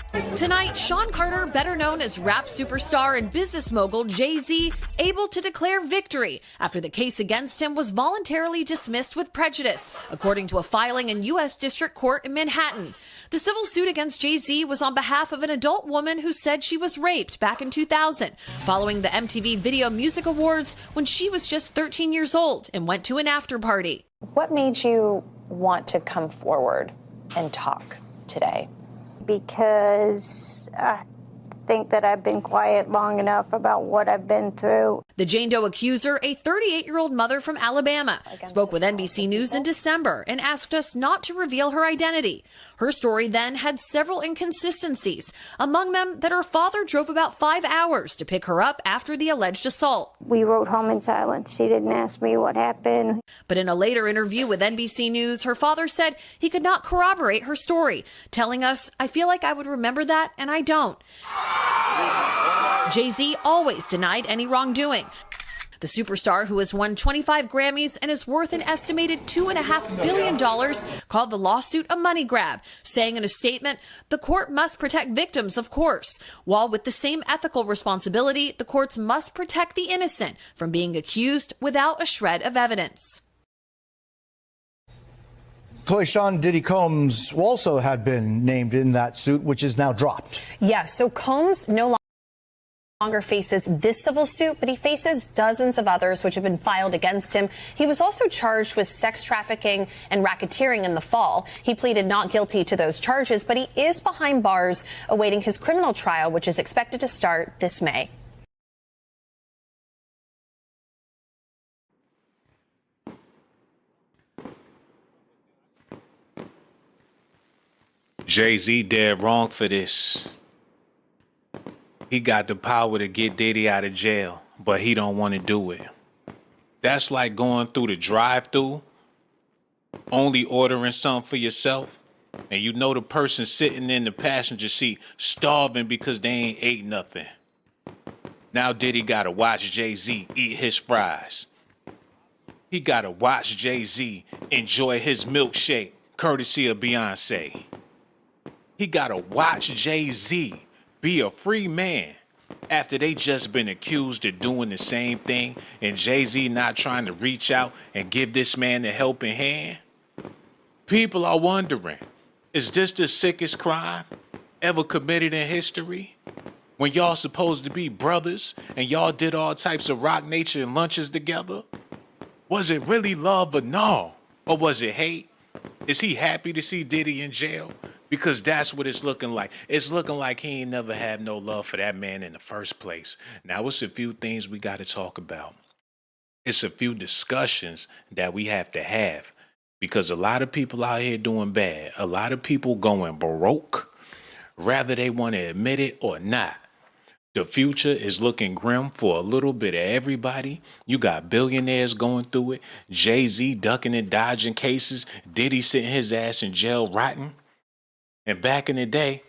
Tonight, Shawn Carter, better known as rap superstar and business mogul Jay-Z, able to declare victory after the case against him was voluntarily dismissed with prejudice, according to a filing in U.S. District Court in Manhattan. The civil suit against Jay-Z was on behalf of an adult woman who said she was raped back in 2000, following the MTV Video Music Awards when she was just 13 years old and went to an after party. What made you want to come forward and talk today? Because I think that I've been quiet long enough about what I've been through. The Jane Doe accuser, a 38-year-old mother from Alabama, spoke with NBC News in December and asked us not to reveal her identity. Her story then had several inconsistencies, among them that her father drove about 5 hours to pick her up after the alleged assault. We rode home in silence. He didn't ask me what happened. But in a later interview with NBC News, her father said he could not corroborate her story, telling us, "I feel like I would remember that, and I don't." Jay-Z always denied any wrongdoing. The superstar, who has won 25 Grammys and is worth an estimated $2.5 billion, called the lawsuit a money grab, saying in a statement, "The court must protect victims, of course, while with the same ethical responsibility, the courts must protect the innocent from being accused without a shred of evidence." Chloe, Shawn Diddy Combs also had been named in that suit, which is now dropped. Yes, so Combs no longer faces this civil suit, but he faces dozens of others which have been filed against him. He was also charged with sex trafficking and racketeering in the fall. He pleaded not guilty to those charges, but he is behind bars awaiting his criminal trial, which is expected to start this May. Jay-Z dead wrong for this. He got the power to get Diddy out of jail, but he don't want to do it. That's like going through the drive-thru, only ordering something for yourself, and you know the person sitting in the passenger seat starving because they ain't ate nothing. Now Diddy gotta watch Jay-Z eat his fries. He gotta watch Jay-Z enjoy his milkshake, courtesy of Beyonce. He gotta watch Jay-Z be a free man after they just been accused of doing the same thing, and Jay-Z not trying to reach out and give this man a helping hand. People are wondering, is this the sickest crime ever committed in history? When y'all supposed to be brothers and y'all did all types of Rock Nature and lunches together? Was it really love or no? Or was it hate? Is he happy to see Diddy in jail? Because that's what it's looking like. It's looking like he ain't never had no love for that man in the first place. Now, it's a few things we got to talk about. It's a few discussions that we have to have. Because a lot of people out here doing bad. A lot of people going broke, whether they want to admit it or not. The future is looking grim for a little bit of everybody. You got billionaires going through it. Jay-Z ducking and dodging cases. Diddy sitting his ass in jail rotting. And back in the day,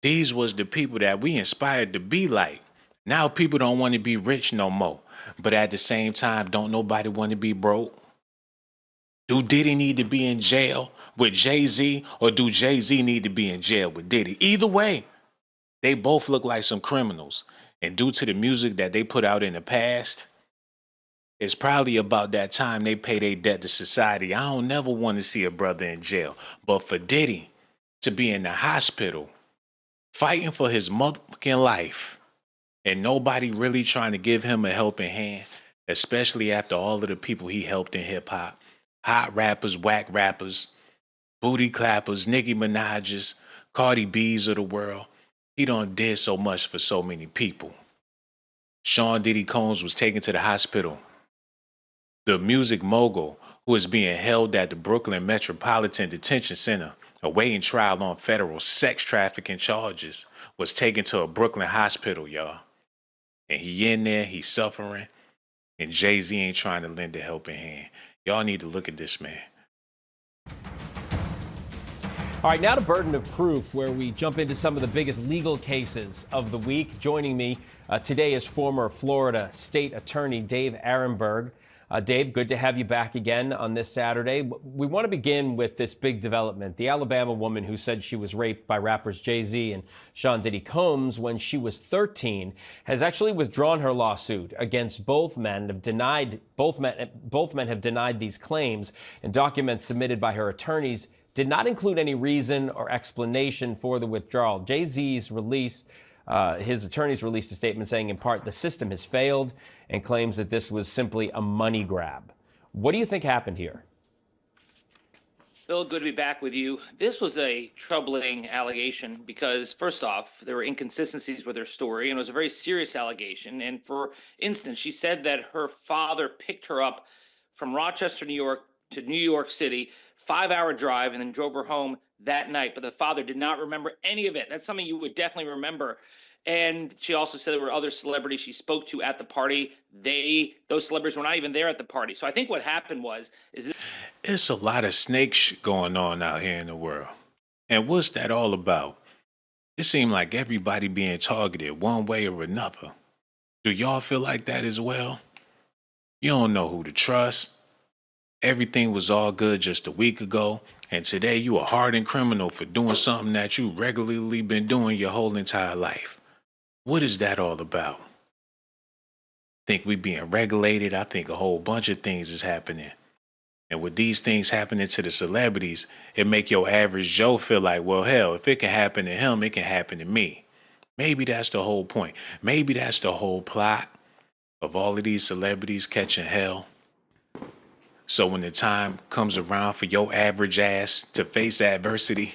these was the people that we inspired to be like. Now people don't want to be rich no more. But at the same time, don't nobody want to be broke? Do Diddy need to be in jail with Jay-Z, or do Jay-Z need to be in jail with Diddy? Either way, they both look like some criminals. And due to the music that they put out in the past, it's probably about that time they pay their debt to society. I don't never want to see a brother in jail. But for Diddy to be in the hospital fighting for his motherfucking life and nobody really trying to give him a helping hand, especially after all of the people he helped in hip-hop, hot rappers, whack rappers, booty clappers, Nicki Minaj's, Cardi B's of the world. He done did so much for so many people. Shawn Diddy Combs was taken to the hospital. The music mogul, who is being held at the Brooklyn Metropolitan Detention Center awaiting trial on federal sex trafficking charges, was taken to a Brooklyn hospital, y'all. And he in there, he's suffering, and Jay-Z ain't trying to lend a helping hand. Y'all need to look at this, man. All right, now to burden of proof, where we jump into some of the biggest legal cases of the week. Joining me today is former Florida State Attorney Dave Arenberg. Dave, good to have you back again on this Saturday. We want to begin with this big development. The Alabama woman who said she was raped by rappers Jay-Z and Shawn Diddy Combs when she was 13 has actually withdrawn her lawsuit against both men. Both men have denied these claims, and documents submitted by her attorneys did not include any reason or explanation for the withdrawal. Jay-Z's release. His attorneys released a statement saying, in part, the system has failed, and claims that this was simply a money grab. What do you think happened here? Bill, good to be back with you. This was a troubling allegation because, first off, there were inconsistencies with her story, and it was a very serious allegation. And for instance, she said that her father picked her up from Rochester, New York to New York City, 5-hour drive, and then drove her home that night. But the father did not remember any of it. That's something you would definitely remember. And she also said there were other celebrities she spoke to at the party. Those celebrities were not even there at the party. So I think what happened it's a lot of snake shit going on out here in the world. And what's that all about? It seemed like everybody being targeted one way or another. Do y'all feel like that as well? You don't know who to trust. Everything was all good just a week ago, and today you a hardened criminal for doing something that you regularly been doing your whole entire life. What is that all about? Think we being regulated? I think a whole bunch of things is happening. And with these things happening to the celebrities, it make your average Joe feel like, well, hell, if it can happen to him, it can happen to me. Maybe that's the whole point. Maybe that's the whole plot of all of these celebrities catching hell. So when the time comes around for your average ass to face adversity,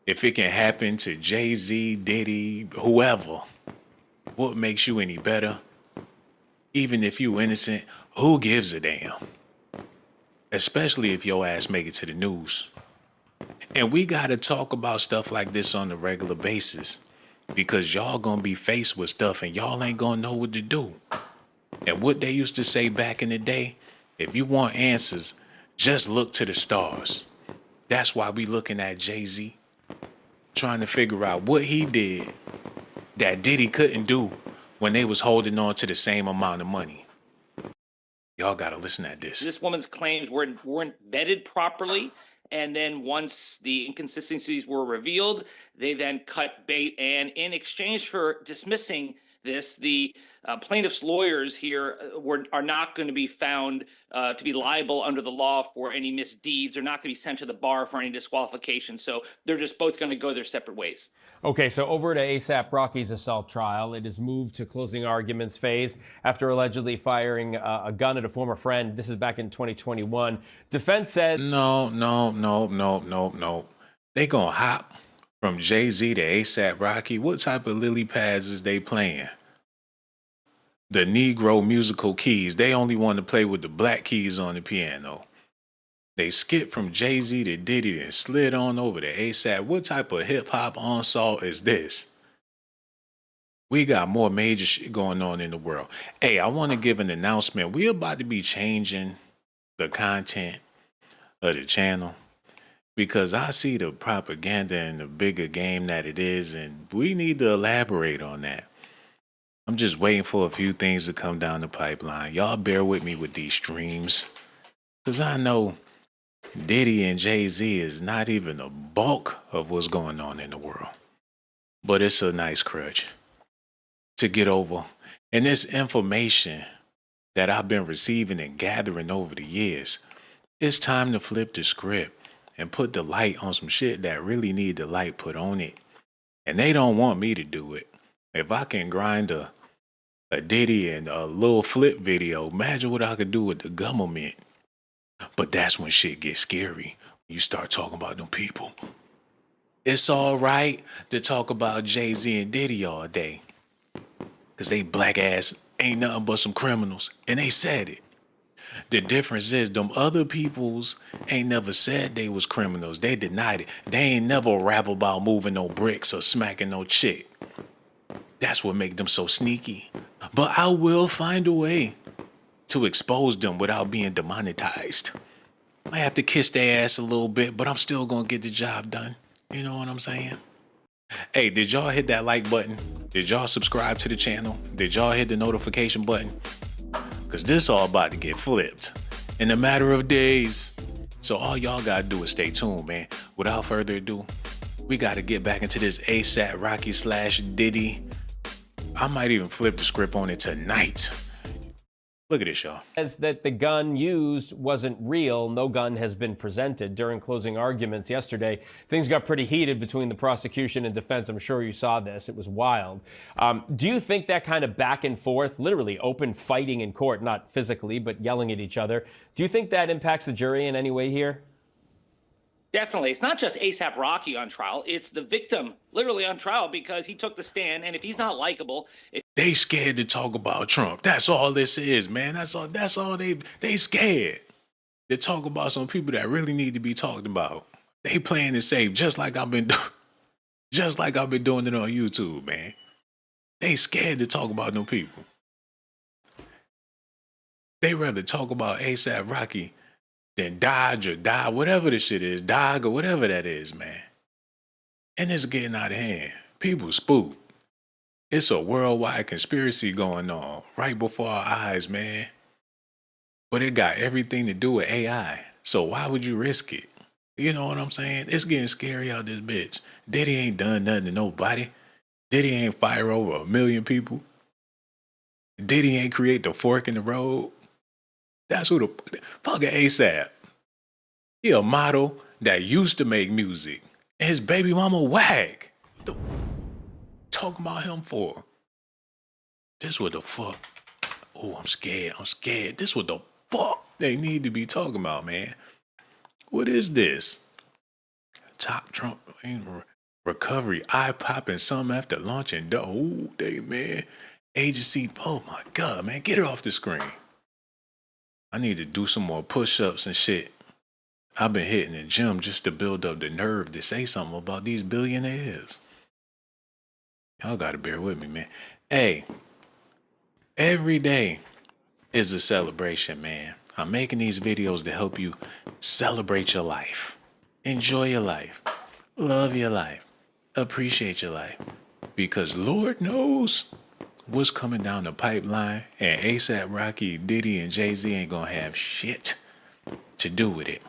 if it can happen to Jay-Z, Diddy, whoever, what makes you any better? Even if you innocent, who gives a damn? Especially if your ass make it to the news. And we gotta talk about stuff like this on a regular basis because y'all gonna be faced with stuff and y'all ain't gonna know what to do. And what they used to say back in the day, if you want answers, just look to the stars. That's why we looking at Jay-Z, trying to figure out what he did that Diddy couldn't do when they was holding on to the same amount of money. Y'all gotta listen at this. This woman's claims weren't vetted properly. And then once the inconsistencies were revealed, they then cut bait. And in exchange for dismissing this, the plaintiff's lawyers here are not going to be found to be liable under the law for any misdeeds. They're not going to be sent to the bar for any disqualification. So they're just both going to go their separate ways. Okay, so over to A$AP Rocky's assault trial. It has moved to closing arguments phase after allegedly firing a gun at a former friend. This is back in 2021. Defense said... No. They gonna hop from Jay-Z to A$AP Rocky. What type of lily pads is they playing? The Negro musical keys. They only want to play with the black keys on the piano. They skipped from Jay-Z to Diddy and slid on over to A$AP. What type of hip-hop onslaught is this? We got more major shit going on in the world. Hey, I want to give an announcement. We're about to be changing the content of the channel because I see the propaganda and the bigger game that it is, and we need to elaborate on that. I'm just waiting for a few things to come down the pipeline. Y'all bear with me with these streams because I know Diddy and Jay-Z is not even the bulk of what's going on in the world. But it's a nice crutch to get over. And this information that I've been receiving and gathering over the years, it's time to flip the script and put the light on some shit that really need the light put on it. And they don't want me to do it. If I can grind a Diddy and a little flip video, imagine what I could do with the government. But that's when shit gets scary. You start talking about them people. It's all right to talk about Jay-Z and Diddy all day, because they black ass ain't nothing but some criminals. And they said it. The difference is them other peoples ain't never said they was criminals. They denied it. They ain't never rap about moving no bricks or smacking no chick. That's what make them so sneaky. But I will find a way to expose them without being demonetized. I have to kiss their ass a little bit, but I'm still gonna get the job done. You know what I'm saying? Hey, did y'all hit that like button? Did y'all subscribe to the channel? Did y'all hit the notification button? Because this all about to get flipped in a matter of days. So all y'all gotta do is stay tuned, man. Without further ado, we gotta get back into this ASAP Rocky / Diddy. I might even flip the script on it tonight. Look at this, y'all. Says that the gun used wasn't real. No gun has been presented. During closing arguments yesterday, things got pretty heated between the prosecution and defense. I'm sure you saw this. It was wild. Do you think that kind of back and forth, literally open fighting in court, not physically, but yelling at each other, do you think that impacts the jury in any way here? Definitely. It's not just ASAP Rocky on trial. It's the victim literally on trial because he took the stand. And if he's not likable, they scared to talk about Trump. That's all this is, man. That's all they scared to talk about some people that really need to be talked about. They playing it safe just like I've been doing it on YouTube, man. They scared to talk about them people. They rather talk about ASAP Rocky than Dodge or Die, whatever the shit is, Dog or whatever that is, man. And it's getting out of hand. People spooked. It's a worldwide conspiracy going on right before our eyes, man. But it got everything to do with AI. So why would you risk it? You know what I'm saying? It's getting scary out this bitch. Diddy ain't done nothing to nobody. Diddy ain't fire over 1 million people. Diddy ain't create the fork in the road. That's who the fucking ASAP. He a model that used to make music. And his baby mama whack. What the talking about him for? This what the fuck. Oh, I'm scared. This what the fuck they need to be talking about, man. What is this? Top Trump recovery, eye popping some after launching. Oh, they man. Agency. Oh my God, man. Get it off the screen. I need to do some more push-ups and shit. I've been hitting the gym just to build up the nerve to say something about these billionaires. Y'all gotta bear with me, man. Hey, every day is a celebration, man. I'm making these videos to help you celebrate your life. Enjoy your life. Love your life. Appreciate your life. Because Lord knows what's coming down the pipeline, and ASAP Rocky, Diddy, and Jay-Z ain't gonna have shit to do with it.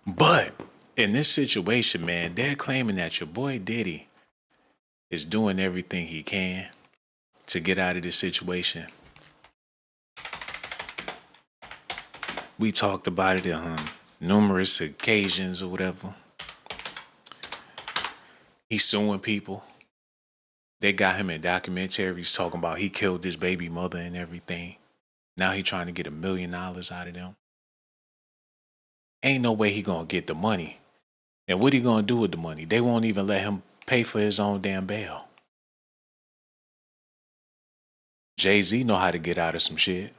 But in this situation, man, they're claiming that your boy Diddy is doing everything he can to get out of this situation. We talked about it on numerous occasions or whatever. He's suing people. They got him in documentaries talking about he killed his baby mother and everything. Now he trying to get $1 million out of them. Ain't no way he gonna get the money. And what he gonna do with the money? They won't even let him pay for his own damn bail. Jay-Z know how to get out of some shit.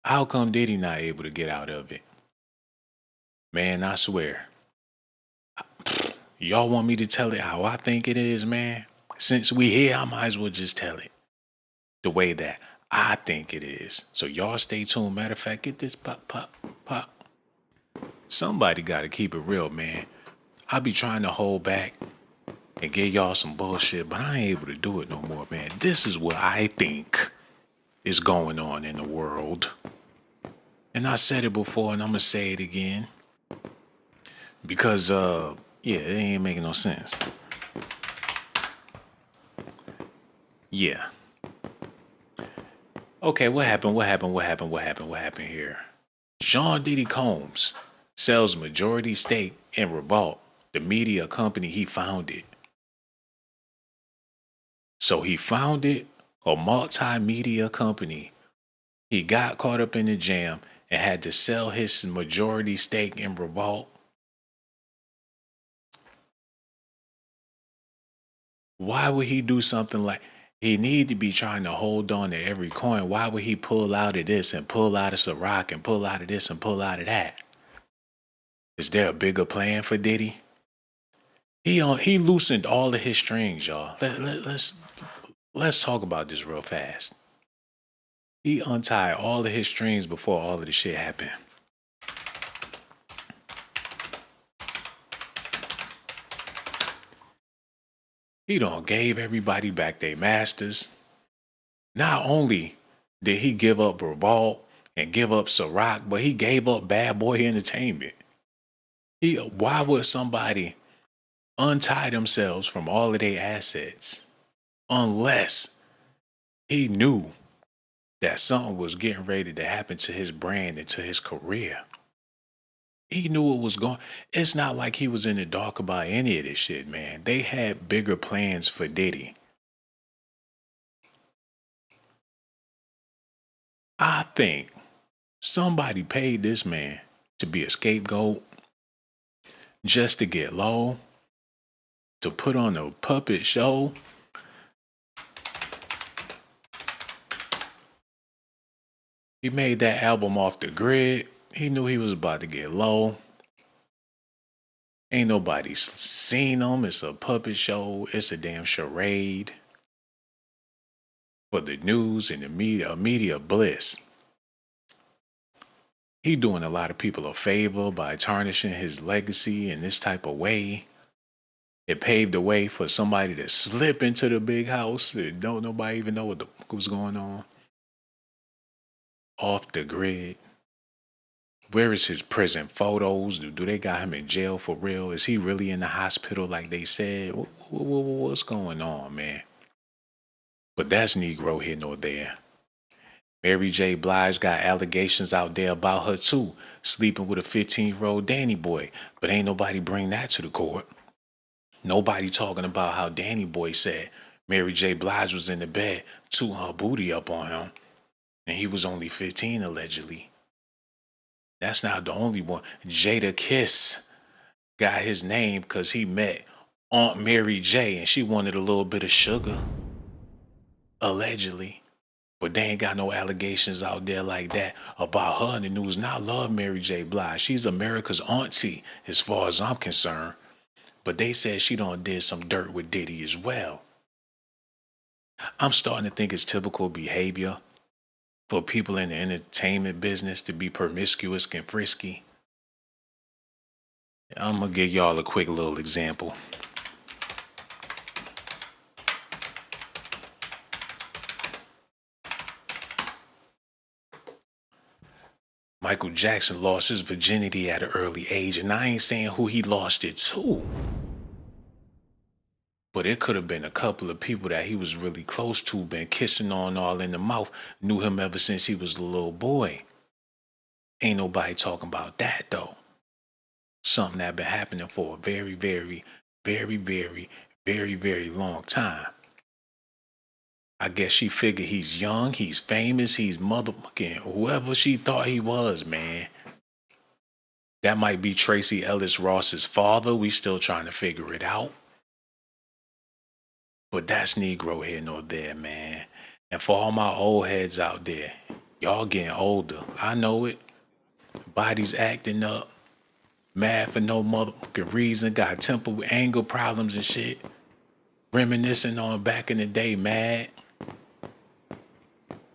How come Diddy not able to get out of it? Man, I swear. Y'all want me to tell it how I think it is, man? Since we here, I might as well just tell it the way that I think it is. So y'all stay tuned. Matter of fact, get this pop. Somebody got to keep it real, man. I be trying to hold back and give y'all some bullshit, but I ain't able to do it no more, man. This is what I think is going on in the world. And I said it before, and I'm going to say it again. Because, yeah, it ain't making no sense. Yeah. Okay, what happened here? Shawn Diddy Combs sells majority stake in Revolt, the media company he founded. So he founded a multimedia company. He got caught up in the jam and had to sell his majority stake in Revolt. Why would he do something like he need to be trying to hold on to every coin? Why would he pull out of this and pull out of Ciroc and pull out of this and pull out of that? Is there a bigger plan for Diddy? He loosened all of his strings, y'all. Let's talk about this real fast. He untied all of his strings before all of the shit happened. He done gave everybody back their masters. Not only did he give up Revolt and give up Ciroc, but he gave up Bad Boy Entertainment. Why would somebody untie themselves from all of their assets unless he knew that something was getting ready to happen to his brand and to his career? He knew it was going. It's not like he was in the dark about any of this shit, man. They had bigger plans for Diddy. I think somebody paid this man to be a scapegoat just to get low, to put on a puppet show. He made that album off the grid. He knew he was about to get low. Ain't nobody seen him. It's a puppet show. It's a damn charade for the news and the media, media bliss. He doing a lot of people a favor by tarnishing his legacy in this type of way. It paved the way for somebody to slip into the big house. Don't nobody even know what the fuck was going on. Off the grid. Where is his prison photos? Do they got him in jail for real? Is he really in the hospital like they said? What's going on, man? But that's Negro here nor there. Mary J. Blige got allegations out there about her too, sleeping with a 15-year-old Danny boy. But ain't nobody bring that to the court. Nobody talking about how Danny boy said Mary J. Blige was in the bed, tooting her booty up on him. And he was only 15 allegedly. That's not the only one. Jada Kiss got his name because he met Aunt Mary J. and she wanted a little bit of sugar. Allegedly. But they ain't got no allegations out there like that about her in the news. Now I love Mary J. Blige. She's America's auntie as far as I'm concerned. But they said she done did some dirt with Diddy as well. I'm starting to think it's typical behavior for people in the entertainment business to be promiscuous and frisky. I'm going to give y'all a quick little example. Michael Jackson lost his virginity at an early age, and I ain't saying who he lost it to. But it could have been a couple of people that he was really close to, been kissing on all in the mouth, knew him ever since he was a little boy. Ain't nobody talking about that, though. Something that been happening for a very, very, very, very, very, very long time. I guess she figured he's young, he's famous, he's motherfucking whoever she thought he was, man. That might be Tracy Ellis Ross's father. We still trying to figure it out. But that's Negro here nor there, man. And for all my old heads out there, y'all getting older. I know it. Bodies acting up. Mad for no motherfucking reason. Got temper with anger problems and shit. Reminiscing on back in the day, mad.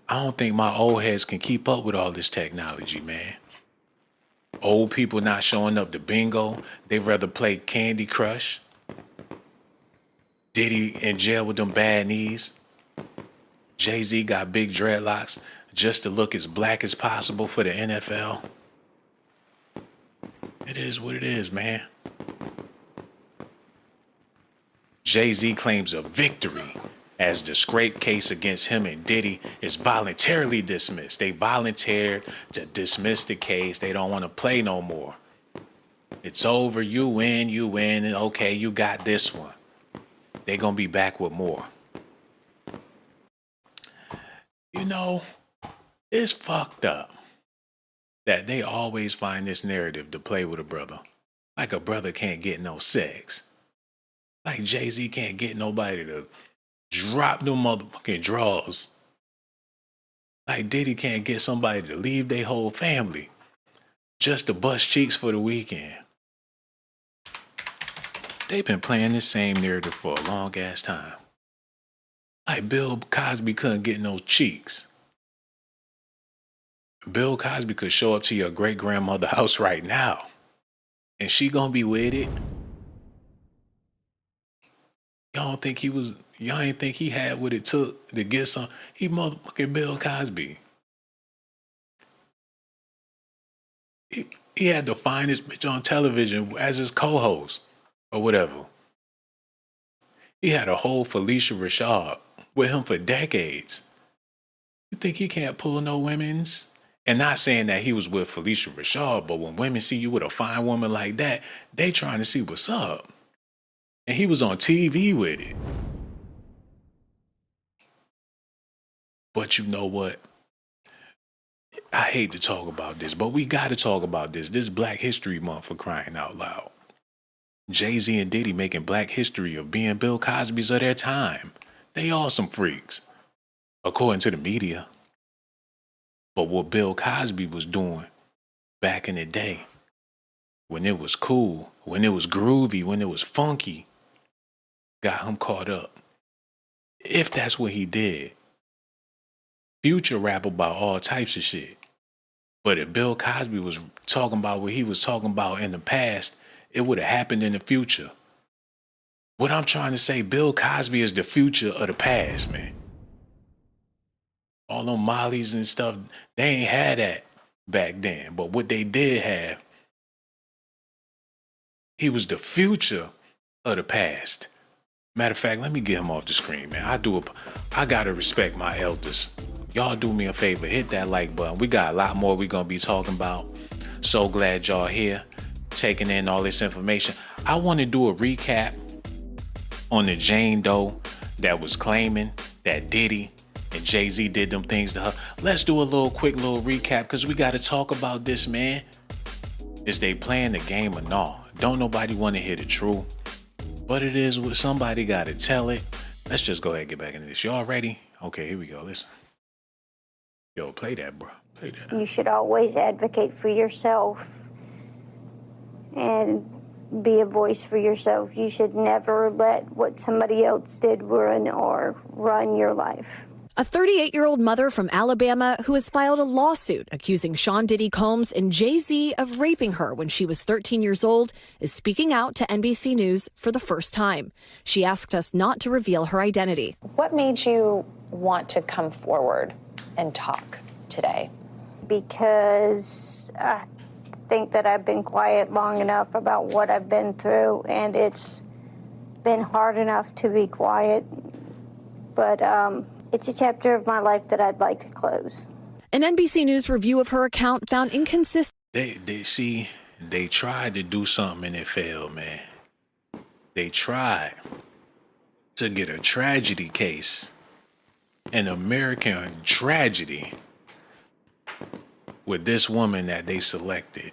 I don't think my old heads can keep up with all this technology, man. Old people not showing up to bingo. They rather play Candy Crush. Diddy in jail with them bad knees. Jay-Z got big dreadlocks just to look as black as possible for the NFL. It is what it is, man. Jay-Z claims a victory as the scrape case against him and Diddy is voluntarily dismissed. They volunteered to dismiss the case. They don't want to play no more. It's over. You win, and okay, you got this one. They're going to be back with more. You know, it's fucked up that they always find this narrative to play with a brother. Like a brother can't get no sex. Like Jay-Z can't get nobody to drop them motherfucking drawers. Like Diddy can't get somebody to leave their whole family just to bust cheeks for the weekend. They've been playing this same narrative for a long ass time. Like Bill Cosby couldn't get no cheeks. Bill Cosby could show up to your great grandmother's house right now, and she gonna be with it. Y'all ain't think he had what it took to get some? He motherfucking Bill Cosby. He had the finest bitch on television as his co-host or whatever. He had a whole Felicia Rashad with him for decades. You think he can't pull no women's? And not saying that he was with Felicia Rashad, but when women see you with a fine woman like that, they trying to see what's up. And he was on TV with it. But you know what? I hate to talk about this, but we got to talk about this. This Black History Month, for crying out loud. Jay-Z and Diddy making Black history of being Bill Cosby's of their time. They all some freaks, according to the media. But what Bill Cosby was doing back in the day, when it was cool, when it was groovy, when it was funky, got him caught up. If that's what he did. Future rap about all types of shit. But if Bill Cosby was talking about what he was talking about in the past, it would have happened in the future. What I'm trying to say, Bill Cosby is the future of the past, man. All them mollies and stuff, they ain't had that back then. But what they did have, he was the future of the past. Matter of fact, let me get him off the screen, man. I gotta respect my elders. Y'all do me a favor, hit that like button. We got a lot more we gonna be talking about. So glad y'all here, taking in all this information. I want to do a recap on the Jane Doe that was claiming that Diddy and Jay-Z did them things to her. Let's do a quick little recap, because we got to talk about this, man. Is they playing the game or not? Don't nobody want to hear the truth, but it is what somebody got to tell it. Let's just go ahead and get back into this. Y'all ready? Okay, here we go. Listen. Yo, play that, bro. Play that. You should always advocate for yourself and be a voice for yourself. You should never let what somebody else did ruin or run your life. A 38-year-old mother from Alabama who has filed a lawsuit accusing Shawn Diddy Combs and Jay-Z of raping her when she was 13 years old is speaking out to NBC News for the first time. She asked us not to reveal her identity. What made you want to come forward and talk today? Because I think that I've been quiet long enough about what I've been through, and it's been hard enough to be quiet. But it's a chapter of my life that I'd like to close. An NBC News review of her account found inconsistent. They tried to do something and it failed, man. They tried to get a tragedy case, an American tragedy, with this woman that they selected.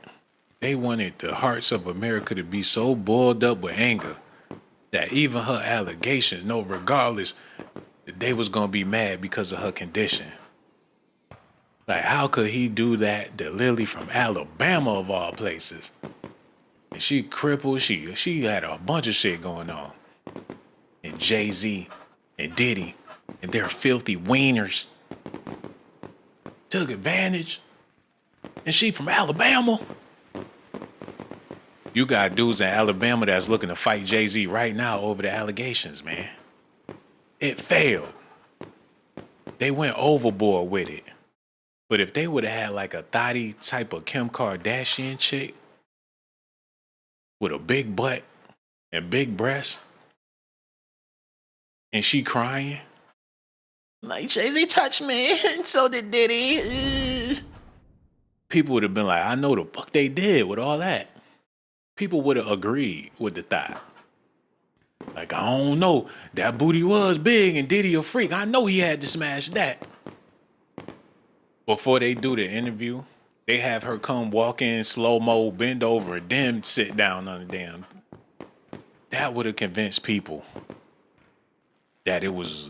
They wanted the hearts of America to be so boiled up with anger that even her allegations, no, regardless, they was gonna be mad because of her condition. Like, how could he do that to Lily from Alabama of all places? And she crippled, she had a bunch of shit going on. And Jay-Z and Diddy and their filthy wieners took advantage. And she from Alabama. You got dudes in Alabama that's looking to fight Jay-Z right now over the allegations, man. It failed. They went overboard with it. But if they would have had like a thotty type of Kim Kardashian chick with a big butt and big breasts, and she crying, like, Jay-Z touched me, and so did Diddy. People would have been like, I know the fuck they did with all that. People would have agreed with the thought. Like, I don't know, that booty was big and Diddy a freak. I know he had to smash that. Before they do the interview, they have her come walk in slow-mo, bend over, and then sit down on the damn. That would have convinced people that it was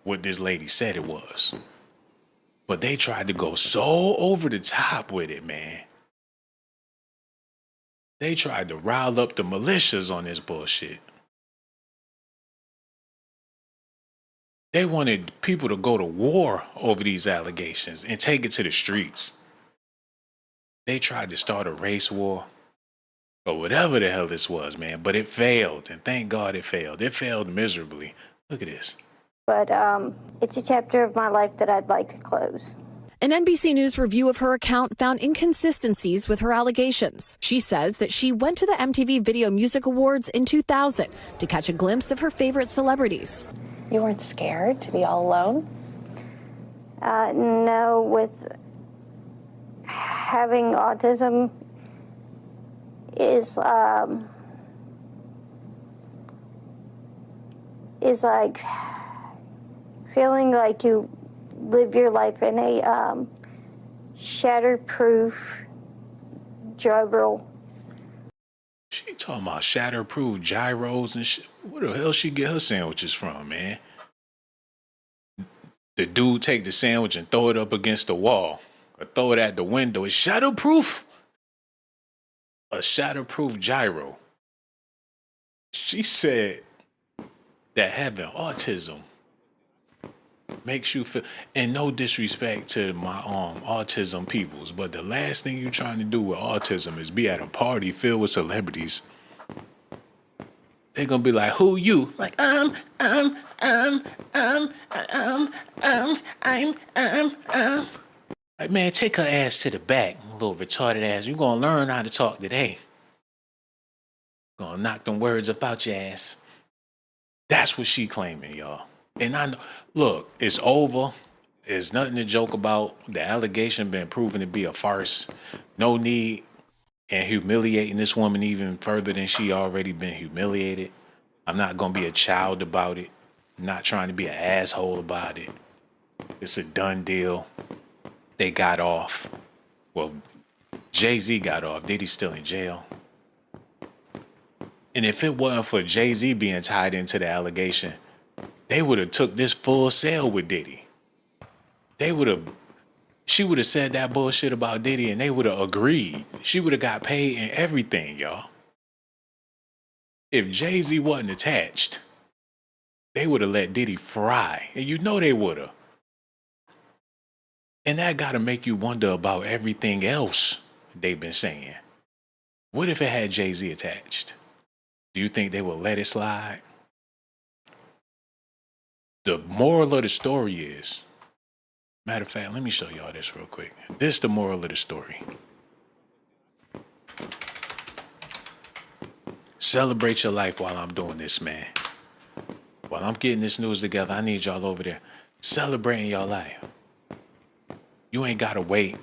what this lady said it was. But they tried to go so over the top with it, man. They tried to rile up the militias on this bullshit. They wanted people to go to war over these allegations and take it to the streets. They tried to start a race war. or whatever the hell this was, man. But it failed, and thank God it failed. It failed miserably. Look at this. But it's a chapter of my life that I'd like to close. An NBC News review of her account found inconsistencies with her allegations. She says that she went to the MTV Video Music Awards in 2000 to catch a glimpse of her favorite celebrities. You weren't scared to be all alone? No, with having autism is like feeling like you live your life in a shatterproof gyro. She talking about shatterproof gyros and shit. Where the hell she get her sandwiches from, man? The dude take the sandwich and throw it up against the wall or throw it at the window. It's shatterproof. A shatterproof gyro. She said that having autism makes you feel, and no disrespect to my autism peoples, but the last thing you're trying to do with autism is be at a party filled with celebrities. They're gonna be like, who you? Like, I'm. Like, man, take her ass to the back, little retarded ass. You gonna learn how to talk today. Gonna knock them words up out your ass. That's what she claiming, y'all. And I know, look, it's over. There's nothing to joke about. The allegation been proven to be a farce. No need in humiliating this woman even further than she already been humiliated. I'm not gonna be a child about it. I'm not trying to be an asshole about it. It's a done deal. They got off. Well, Jay-Z got off. Diddy's still in jail. And if it wasn't for Jay-Z being tied into the allegation, they would have took this full sale with Diddy. She would have said that bullshit about Diddy and they would have agreed. She would have got paid and everything, y'all. If Jay-Z wasn't attached, they would have let Diddy fry. And you know they would have. And that got to make you wonder about everything else they've been saying. What if it had Jay-Z attached? Do you think they would let it slide? The moral of the story is, matter of fact, let me show y'all this real quick. This is the moral of the story. Celebrate your life while I'm doing this, man. While I'm getting this news together, I need y'all over there celebrating your life. You ain't got to wait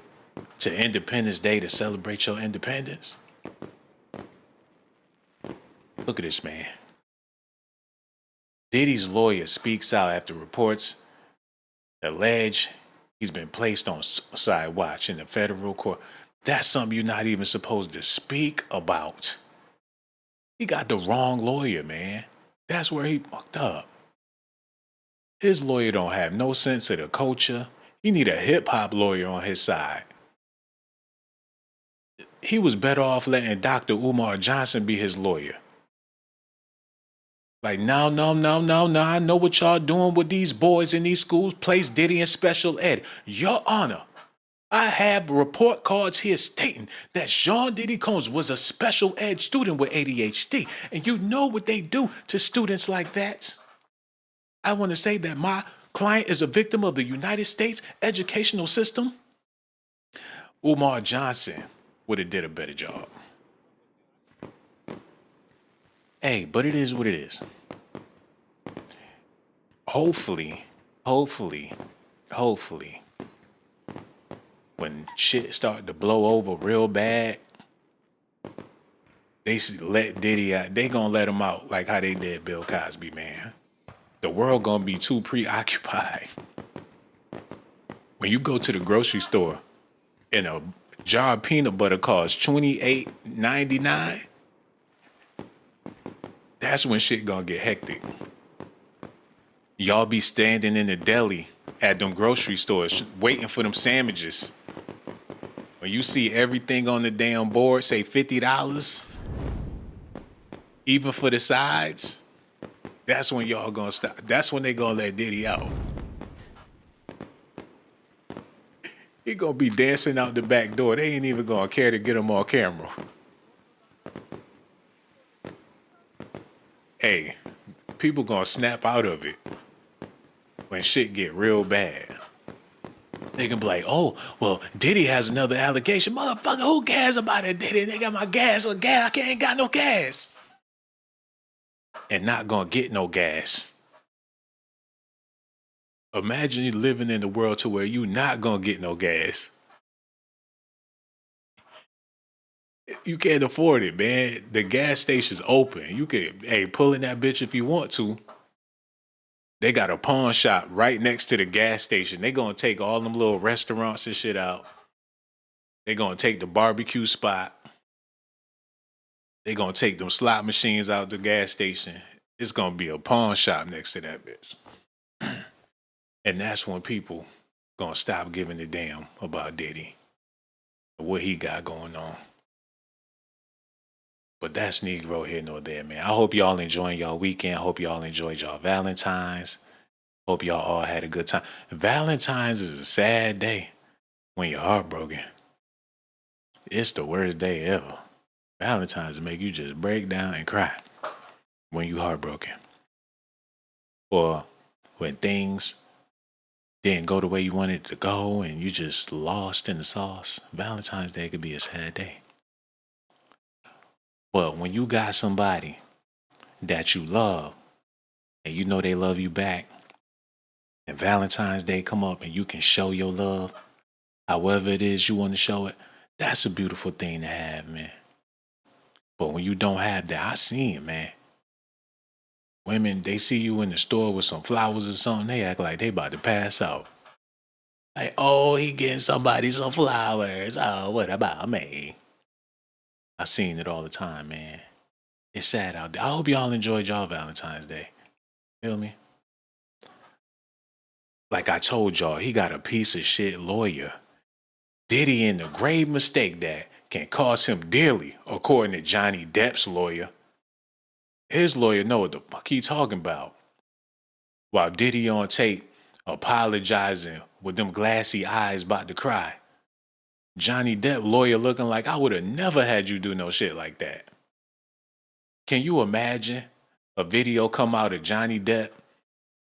to Independence Day to celebrate your independence. Look at this, man. Diddy's lawyer speaks out after reports allege he's been placed on suicide watch in the federal court. That's something you're not even supposed to speak about. He got the wrong lawyer, man. That's where he fucked up. His lawyer don't have no sense of the culture. He need a hip-hop lawyer on his side. He was better off letting Dr. Umar Johnson be his lawyer. Like, no, I know what y'all doing with these boys in these schools. Place Diddy in special ed. Your Honor, I have report cards here stating that Shawn Diddy Combs was a special ed student with ADHD. And you know what they do to students like that? I want to say that my client is a victim of the United States educational system. Umar Johnson would have did a better job. Hey, but it is what it is. Hopefully, when shit start to blow over real bad, they let Diddy out. They gonna let him out like how they did Bill Cosby, man. The world gonna be too preoccupied. When you go to the grocery store and a jar of peanut butter costs $28.99, that's when shit gonna get hectic. Y'all be standing in the deli at them grocery stores waiting for them sandwiches. When you see everything on the damn board say $50, even for the sides, that's when y'all gonna stop. That's when they gonna let Diddy out. He gonna be dancing out the back door. They ain't even gonna care to get him on camera. Hey, people gonna snap out of it when shit get real bad. They can be like, oh, well, Diddy has another allegation. Motherfucker, who cares about it, Diddy? They got my gas or gas. I ain't got no gas. And not gonna get no gas. Imagine you living in the world to where you not gonna get no gas. You can't afford it, man. The gas station's open. You can, pull in that bitch if you want to. They got a pawn shop right next to the gas station. They gonna take all them little restaurants and shit out. They gonna take the barbecue spot. They gonna take them slot machines out the gas station. It's gonna be a pawn shop next to that bitch. And that's when people gonna stop giving a damn about Diddy and what he got going on. But that's Negro here nor there, man. I hope y'all enjoying y'all weekend. Hope y'all enjoyed y'all Valentine's. Hope y'all all had a good time. Valentine's is a sad day when you're heartbroken. It's the worst day ever. Valentine's make you just break down and cry when you heartbroken. Or when things didn't go the way you wanted it to go and you just lost in the sauce. Valentine's Day could be a sad day. But when you got somebody that you love and you know they love you back, and Valentine's Day come up and you can show your love however it is you want to show it, that's a beautiful thing to have, man. But when you don't have that, I seen it, man. Women, they see you in the store with some flowers or something, they act like they about to pass out. Like, oh, he getting somebody some flowers. Oh, what about me? I seen it all the time, man. It's sad out there. I hope y'all enjoyed y'all Valentine's Day. Feel me? Like I told y'all, he got a piece of shit lawyer. Diddy in the grave mistake that can cost him dearly, according to Johnny Depp's lawyer. His lawyer know what the fuck he talking about. While Diddy on tape apologizing with them glassy eyes about to cry. Johnny Depp lawyer looking like I would have never had you do no shit like that. Can you imagine a video come out of Johnny Depp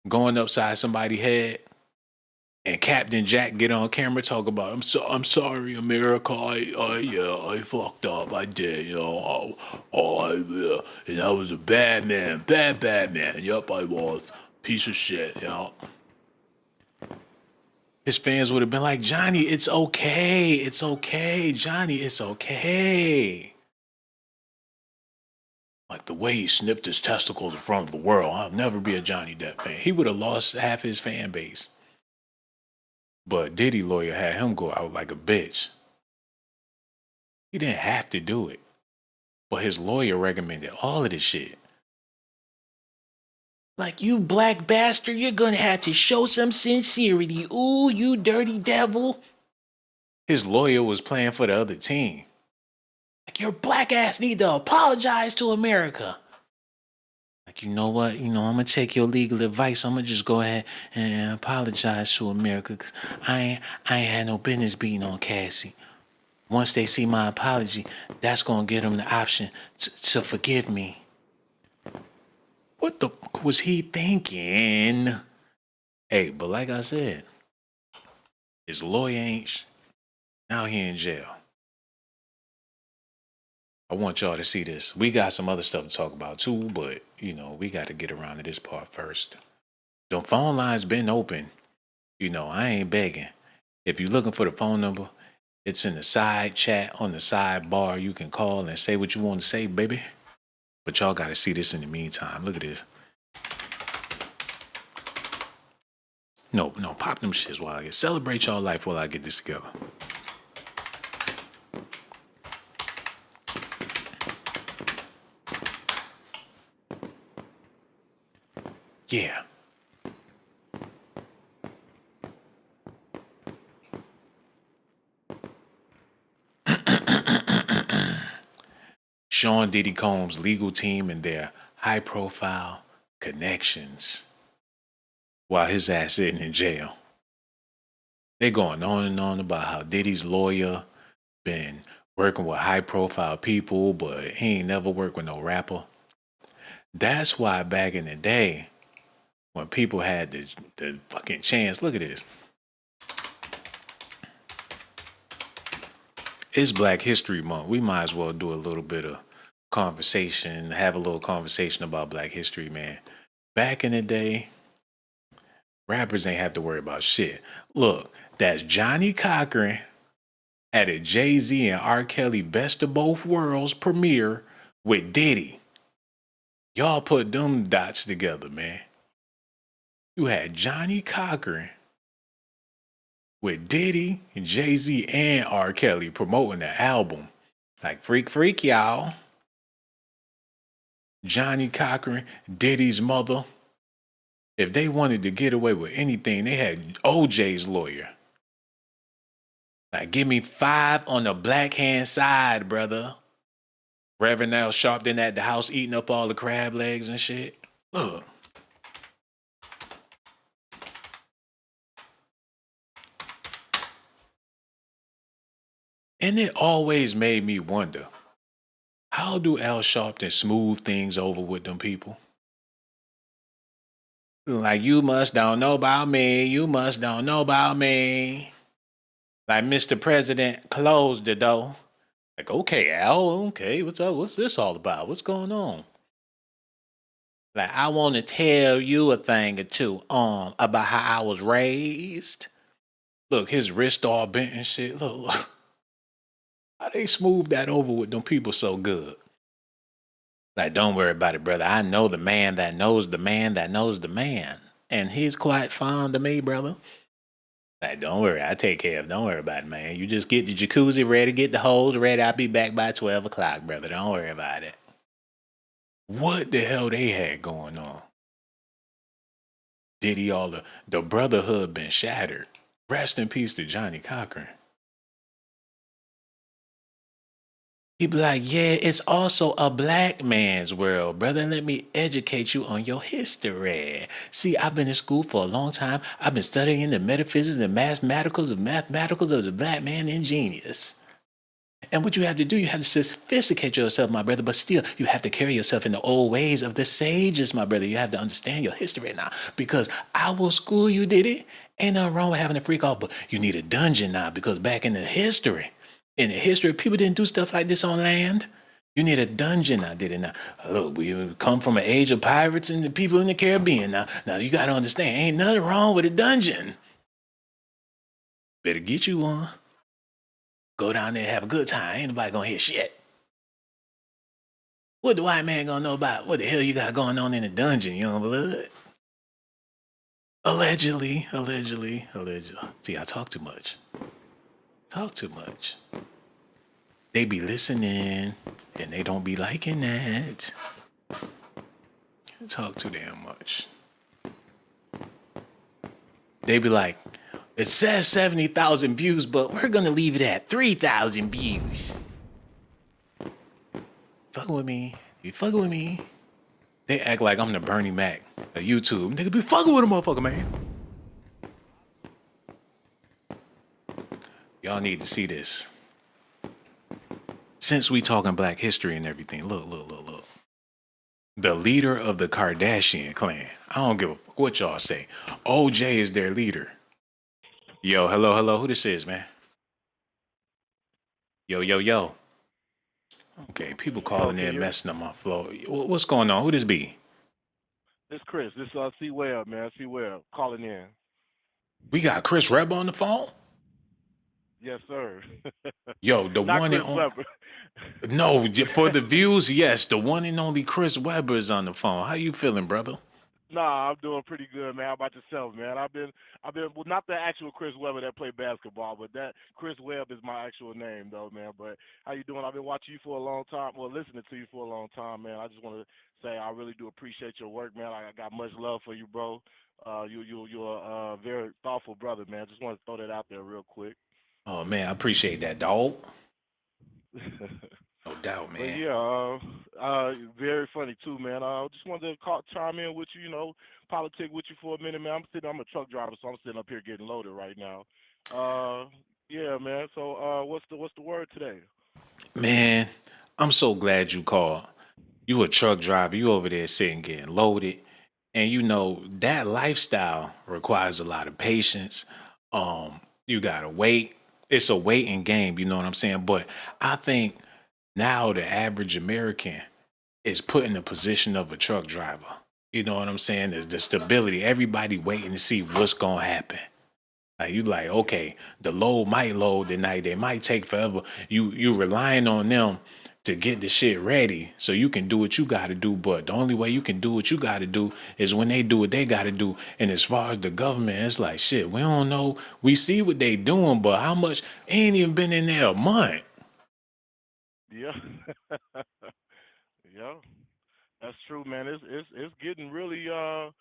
going upside somebody's head and Captain Jack get on camera talk about, I'm sorry, America, I fucked up, I did, and I was a bad man, bad man, yup, I was, piece of shit, His fans would have been like, Johnny, it's okay, Johnny, it's okay. Like the way he snipped his testicles in front of the world, I'll never be a Johnny Depp fan. He would have lost half his fan base. But Diddy lawyer had him go out like a bitch. He didn't have to do it. But his lawyer recommended all of this shit. Like, you black bastard, you're gonna have to show some sincerity. Ooh, you dirty devil. His lawyer was playing for the other team. Like, your black ass need to apologize to America. Like, you know what? I'm gonna take your legal advice. I'm gonna just go ahead and apologize to America, because I ain't had no business beating on Cassie. Once they see my apology, that's gonna give them the option to forgive me. What the fuck was he thinking? Hey, but like I said, his lawyer ain't now he in jail. I want y'all to see this. We got some other stuff to talk about too, but we got to get around to this part first. The phone lines been open. I ain't begging. If you're looking for the phone number, it's in the side chat on the sidebar. You can call and say what you want to say, baby. But y'all got to see this in the meantime. Look at this. No, pop them shits while I celebrate y'all life while I get this together. Yeah. Shawn Diddy Combs' legal team and their high-profile connections while his ass sitting in jail. They going on and on about how Diddy's lawyer been working with high-profile people, but he ain't never worked with no rapper. That's why back in the day, when people had the fucking chance, look at this. It's Black History Month. We might as well do a little bit of conversation, have a little conversation about Black history, man. Back in the day, rappers ain't have to worry about shit. Look, that's Johnny Cochran at a Jay-Z and R. Kelly Best of Both Worlds premiere with Diddy. Y'all put them dots together, man. You had Johnny Cochran with Diddy and Jay-Z and R. Kelly promoting the album. Like freak, y'all. Johnny Cochran, Diddy's mother. If they wanted to get away with anything, they had OJ's lawyer. Like, give me 5 on the black hand side, brother. Reverend Al Sharpton at the house eating up all the crab legs and shit. Look. And it always made me wonder, how do Al Sharpton smooth things over with them people? Like, you must don't know about me. You must don't know about me. Like, Mr. President closed the door. Like, okay, Al, okay, what's up? What's this all about? What's going on? Like, I want to tell you a thing or two about how I was raised. Look, his wrist all bent and shit. Look. How they smooth that over with them people so good? Like, don't worry about it, brother. I know the man that knows the man that knows the man. And he's quite fond of me, brother. Like, don't worry. I take care of it. Don't worry about it, man. You just get the jacuzzi ready, get the hose ready. I'll be back by 12 o'clock, brother. Don't worry about it. What the hell they had going on? Diddy, all the brotherhood been shattered. Rest in peace to Johnny Cochran. He be like, yeah, it's also a black man's world, brother. Let me educate you on your history. See, I've been in school for a long time. I've been studying the metaphysics and mathematicals of the black man and genius. And what you have to do, you have to sophisticate yourself, my brother, but still, you have to carry yourself in the old ways of the sages, my brother. You have to understand your history now, because I will school you, Diddy. Ain't nothing wrong with having a freak off, but you need a dungeon now, because back in the history, people didn't do stuff like this on land. You need a dungeon now, Diddy. Now, look, we come from an age of pirates and the people in the Caribbean. Now you got to understand, ain't nothing wrong with a dungeon. Better get you one. Go down there and have a good time. Ain't nobody gonna hear shit. What the white man gonna know about what the hell you got going on in the dungeon, young blood? Allegedly. See, I talk too much. They be listening, and they don't be liking that. I talk too damn much. They be like, it says 70,000 views, but we're gonna leave it at 3,000 views. Fucking with me. You fucking with me. They act like I'm the Bernie Mac of YouTube. They be fucking with a motherfucker, man. Y'all need to see this. Since we talking black history and everything, look. The leader of the Kardashian clan. I don't give a fuck what y'all say. OJ is their leader. Yo, hello. Who this is, man? Yo. Okay, people calling in, messing up my flow. What's going on? Who this be? This Chris. This C Webb, man. C Webb calling in. We got Chris Webb on the phone? Yes, sir. Yo, the Not one Chris and only. Webber. No, for the views, yes, the one and only Chris Webber is on the phone. How you feeling, brother? Nah, I'm doing pretty good, man. How about yourself, man? I've been well, not the actual Chris Webber that played basketball, but that Chris Webb is my actual name, though, man. But how you doing? I've been watching you for a long time, well, listening to you for a long time, man. I just want to say I really do appreciate your work, man. I got much love for you, bro. You're a very thoughtful brother, man. Just want to throw that out there real quick. Oh man, I appreciate that, dog. No doubt, man. But yeah, very funny too, man. I just wanted to chime in with you, politic with you for a minute, man. I'm a truck driver, so I'm sitting up here getting loaded right now. Yeah, man. So, what's the word today? Man, I'm so glad you called. You a truck driver, you over there sitting getting loaded, and you know that lifestyle requires a lot of patience. You gotta wait. It's a waiting game, you know what I'm saying? But I think now the average American is put in the position of a truck driver. You know what I'm saying? There's the stability. Everybody waiting to see what's gonna happen. Like you like, okay, the load might load tonight. They might take forever. You relying on them to get the shit ready so you can do what you gotta do. But the only way you can do what you gotta do is when they do what they gotta do. And as far as the government, it's like shit, we don't know. We see what they doing, but how much ain't even been in there a month. Yeah. Yeah. That's true, man. It's getting really um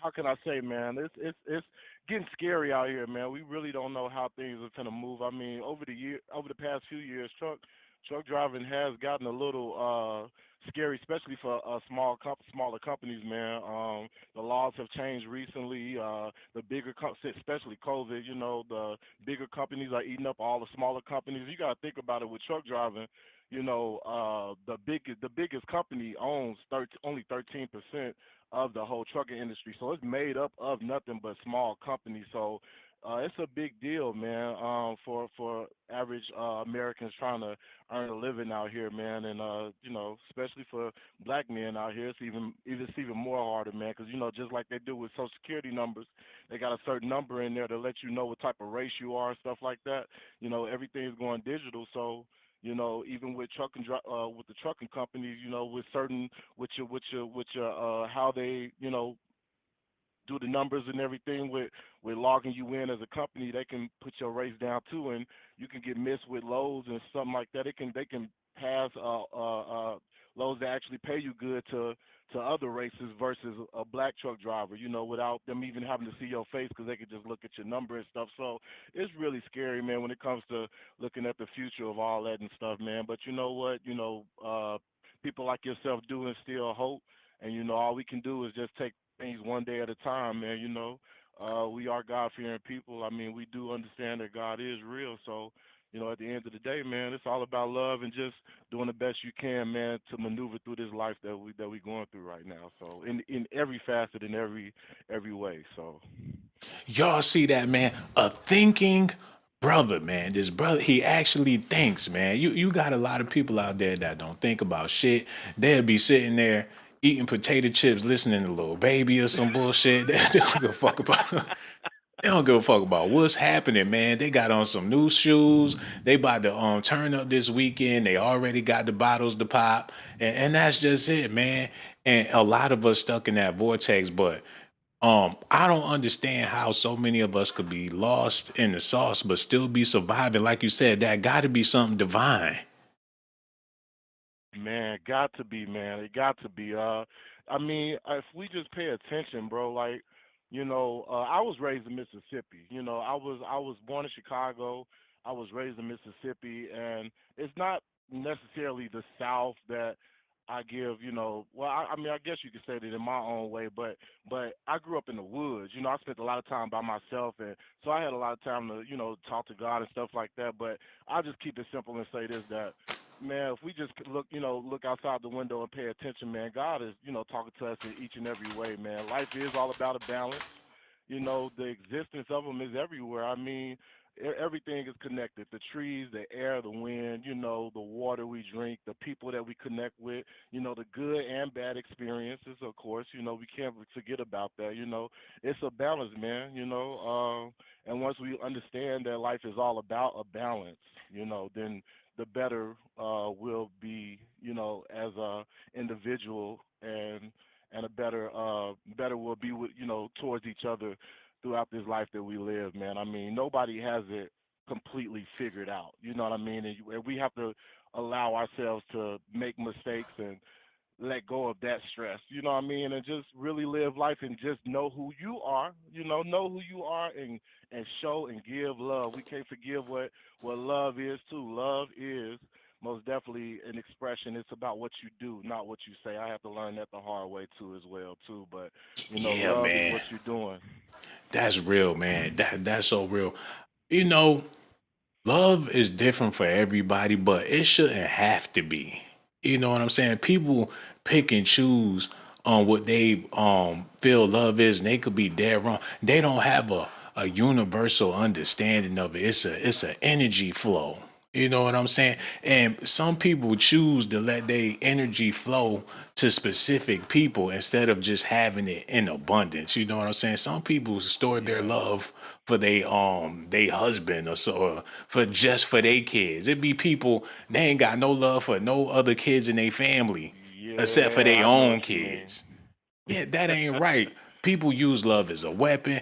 how can I say, man? It's getting scary out here, man. We really don't know how things are gonna move. I mean, over the past few years, truck driving has gotten a little scary, especially for smaller companies, man. The laws have changed recently. The especially COVID, you know, the bigger companies are eating up all the smaller companies. You got to think about it with truck driving. You know, the biggest company owns only 13% of the whole trucking industry. So it's made up of nothing but small companies. So it's a big deal, man, for average Americans trying to earn a living out here, man, and you know, especially for black men out here, it's even more harder, man, because you know, just like they do with Social Security numbers, they got a certain number in there to let you know what type of race you are and stuff like that. You know, everything's going digital, so you know, even with with the trucking companies, you know, with certain how they, you know, do the numbers and everything with logging you in as a company, they can put your race down too, and you can get missed with loads and something like that. They can pass loads that actually pay you good to other races versus a black truck driver, you know, without them even having to see your face because they could just look at your number and stuff. So it's really scary, man, when it comes to looking at the future of all that and stuff, man. But you know what, you know, people like yourself do instill hope, and you know, all we can do is just take things one day at a time, man. You know, we are God fearing people. I mean, we do understand that God is real. So, you know, at the end of the day, man, it's all about love and just doing the best you can, man, to maneuver through this life that we going through right now. So, in every facet, in every way. So, Y'all see that, man? A thinking brother, man. This brother, he actually thinks, man. You got a lot of people out there that don't think about shit. They'll be sitting there eating potato chips, listening to Lil Baby or some bullshit. They don't give a fuck about. They don't give a fuck about what's happening, man. They got on some new shoes. They about to turn up this weekend. They already got the bottles to pop, and that's just it, man. And a lot of us stuck in that vortex, but I don't understand how so many of us could be lost in the sauce but still be surviving. Like you said, that got to be something divine. man, got to be, man. It got to be. I mean, if we just pay attention, bro, like, you know, I was raised in Mississippi. You know, I was born in Chicago. I was raised in Mississippi, and it's not necessarily the South that I give, you know. Well, I mean, I guess you could say that in my own way, but I grew up in the woods. You know, I spent a lot of time by myself, and so I had a lot of time to, you know, talk to God and stuff like that. But I'll just keep it simple and say this, that man, if we just could look, you know, look outside the window and pay attention, man, God is, you know, talking to us in each and every way, man. Life is all about a balance. You know, the existence of them is everywhere. I mean, everything is connected. The trees, the air, the wind, you know, the water we drink, the people that we connect with, you know, the good and bad experiences, of course. You know, we can't forget about that. You know, it's a balance, man, you know. And once we understand that life is all about a balance, you know, then the better we'll be, you know, as a individual, and a better we'll be with, you know, towards each other throughout this life that we live, man. I mean, nobody has it completely figured out. You know what I mean? And we have to allow ourselves to make mistakes and let go of that stress. You know what I mean? And just really live life and just know who you are. You know who you are, and show and give love. We can't forgive what love is too. Love is most definitely an expression. It's about what you do, not what you say. I have to learn that the hard way too, as well too. But you know, Yeah, love is man. what you're doing. That's real, man. That's so real. You know, love is different for everybody, but it shouldn't have to be. You know what I'm saying? People pick and choose on what they feel love is, and they could be dead wrong. They don't have a universal understanding of it. It's an energy flow. You know what I'm saying? And some people choose to let their energy flow to specific people instead of just having it in abundance. You know what I'm saying? Some people store their love for they husband or so, or for their kids. It be people they ain't got no love for no other kids in their family except for Yeah, their I know what own you mean. kids. Yeah, that ain't right. People use love as a weapon.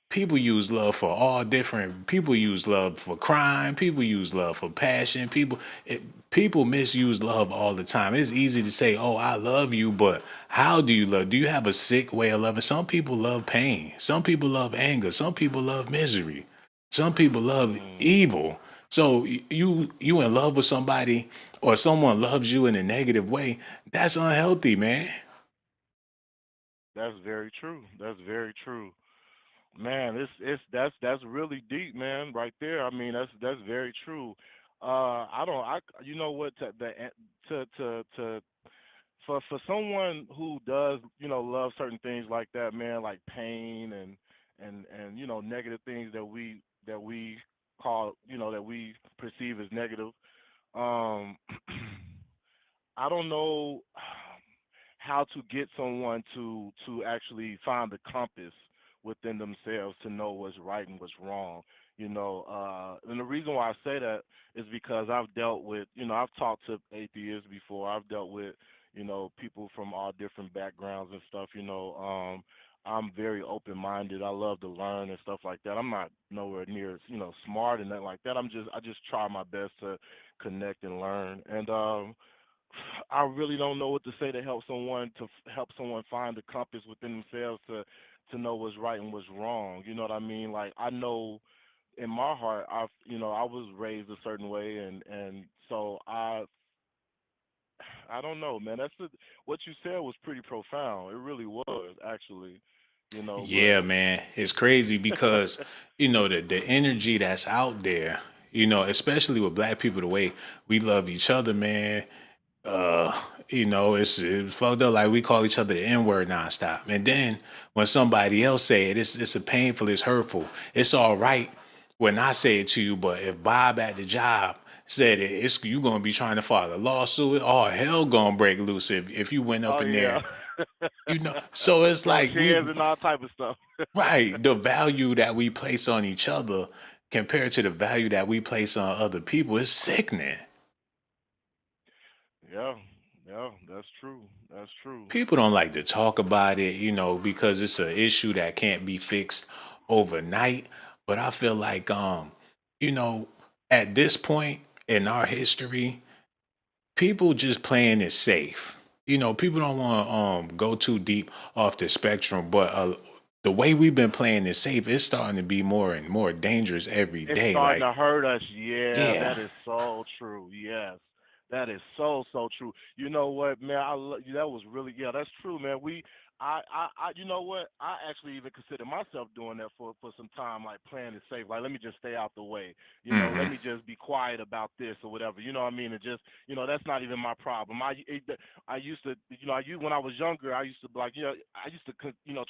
People use love for all different. People use love for crime. People use love for passion. People misuse love all the time. It's easy to say, "Oh, I love you," but how do you love? Do you have a sick way of loving? Some people love pain. Some people love anger. Some people love misery. Some people love evil. So you in love with somebody, or someone loves you in a negative way. That's unhealthy, man. That's very true. That's very true. Man, that's really deep, man, right there. I mean, that's very true. I don't I you know what to for someone who does, love certain things like that, man, like pain and negative things that we call, that we perceive as negative. Um I don't know how to get someone to actually find the compass within themselves to know what's right and what's wrong. And the reason why I say that is because I've dealt with, I've talked to atheists before. I've dealt with, people from all different backgrounds and stuff. I'm very open minded. I love to learn and stuff like that. I'm not nowhere near, smart and nothing like that. I just try my best to connect and learn. And I really don't know what to say to help someone find the compass within themselves to know what's right and what's wrong. You know what I mean? Like, I know in my heart, I was raised a certain way, and so I don't know, man. What you said was pretty profound. It really was, actually. Yeah, man, it's crazy because the energy that's out there, especially with black people, the way we love each other, man. Uh, it's fucked up. Like we call each other the N word nonstop, and then when somebody else say it, it's a painful, it's hurtful. It's all right when I say it to you, but if Bob at the job said it, it's you gonna be trying to file a lawsuit. Oh, hell, gonna break loose if you went up Oh in yeah. there. So it's Throw like chairs and all type of stuff. right, the value that we place on each other compared to the value that we place on other people is sickening. Yeah, yeah, that's true. That's true. People don't like to talk about it, because it's an issue that can't be fixed overnight. But I feel like, you know, at this point in our history, people just playing it safe. People don't want to go too deep off the spectrum, but the way we've been playing it safe, it's starting to be more and more dangerous every It's day. starting Like, to hurt us. Yeah, yeah, that is so true. Yes, that is so true. You know what, man? That was really, yeah, that's true, man. You know what? I actually even consider myself doing that for some time, like playing it safe. Like, let me just stay out the way. Let hmm me just be quiet about this or whatever. You know what I mean? And just, that's not even my problem. I used to, when I was younger, I used to be like, I used to,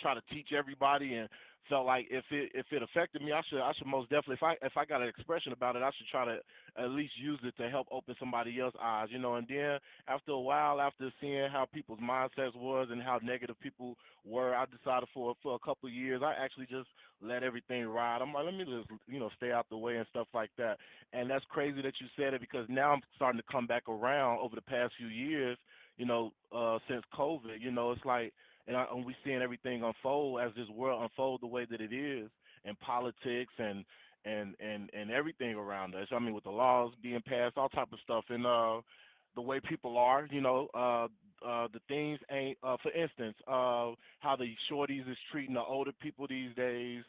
try to teach everybody and felt like if it affected me, I should most definitely, if I got an expression about it, I should try to at least use it to help open somebody else's eyes, And then after a while, after seeing how people's mindsets was and how negative people were, I decided for a couple of years, I actually just let everything ride. I'm like, let me just stay out the way and stuff like that. And that's crazy that you said it because now I'm starting to come back around over the past few years. Since COVID, it's like and we seeing everything unfold as this world unfold the way that it is, and politics and everything around us. I mean, with the laws being passed, all type of stuff, and the way people are, the things ain't. For instance, how the shorties is treating the older people these days.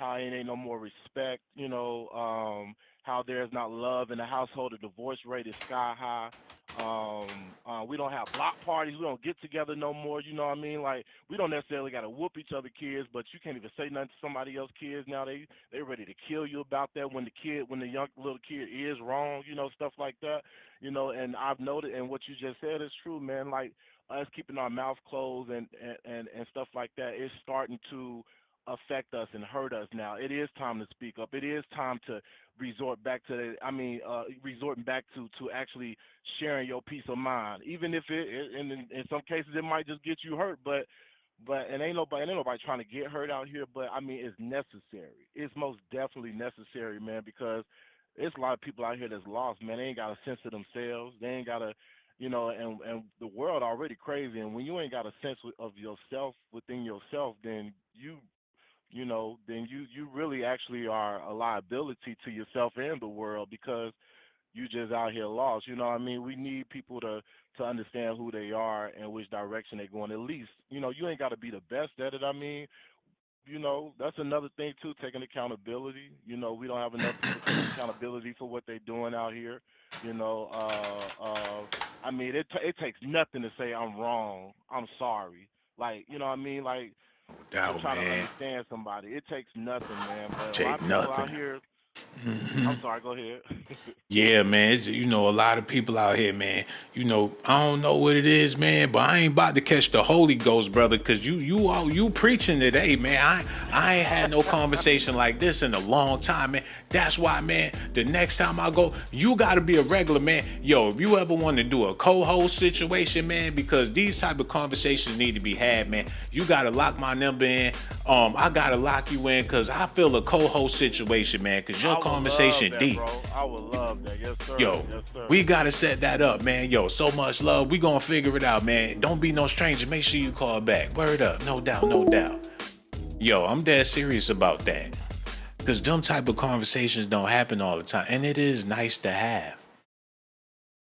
how ain't no more respect, how there's not love in the household, the divorce rate is sky high. We don't have block parties, we don't get together no more, you know what I mean? Like, we don't necessarily got to whoop each other kids, but you can't even say nothing to somebody else's kids now. They ready to kill you about that when the young little kid is wrong, stuff like that, and I've noted, and what you just said is true, man, like us keeping our mouth closed and stuff like that is starting to affect us and hurt us now. It is time to speak up. It is time to resorting back to actually sharing your peace of mind, even if in some cases it might just get you hurt, but and ain't nobody trying to get hurt out here, but I mean it's necessary. It's most definitely necessary, man, because it's a lot of people out here that's lost, man. They ain't got a sense of themselves. They ain't got a and the world already crazy, and when you ain't got a sense of yourself within yourself, then you really actually are a liability to yourself and the world because you just out here lost. You know what I mean? We need people to understand who they are and which direction they're going. At least, you ain't got to be the best at it. I mean, that's another thing too, taking accountability. We don't have enough people taking accountability for what they're doing out here. I mean, it takes nothing to say I'm wrong, I'm sorry. Like, you know what I mean? Like, to Doubt, try to man. understand somebody. It takes nothing, man. But a lot Take of people out nothing. here. I'm sorry. Go ahead. Yeah, man. A lot of people out here, man. I don't know what it is, man, but I ain't about to catch the Holy Ghost, brother, because you preaching today, man. I ain't had no conversation like this in a long time, man. That's why, man, the next time I go, you got to be a regular, man. Yo, if you ever want to do a co-host situation, man, because these type of conversations need to be had, man, you got to lock my number in. I got to lock you in because I feel a co-host situation, man, because your conversation deep. Bro. I would love that. Yes, sir. Yo, yes, sir. we gotta set that up, man. Yo, so much love. We gonna figure it out, man. Don't be no stranger. Make sure you call back. Word up. No doubt, no doubt. Yo, I'm dead serious about that. Cause them type of conversations don't happen all the time. And it is nice to have.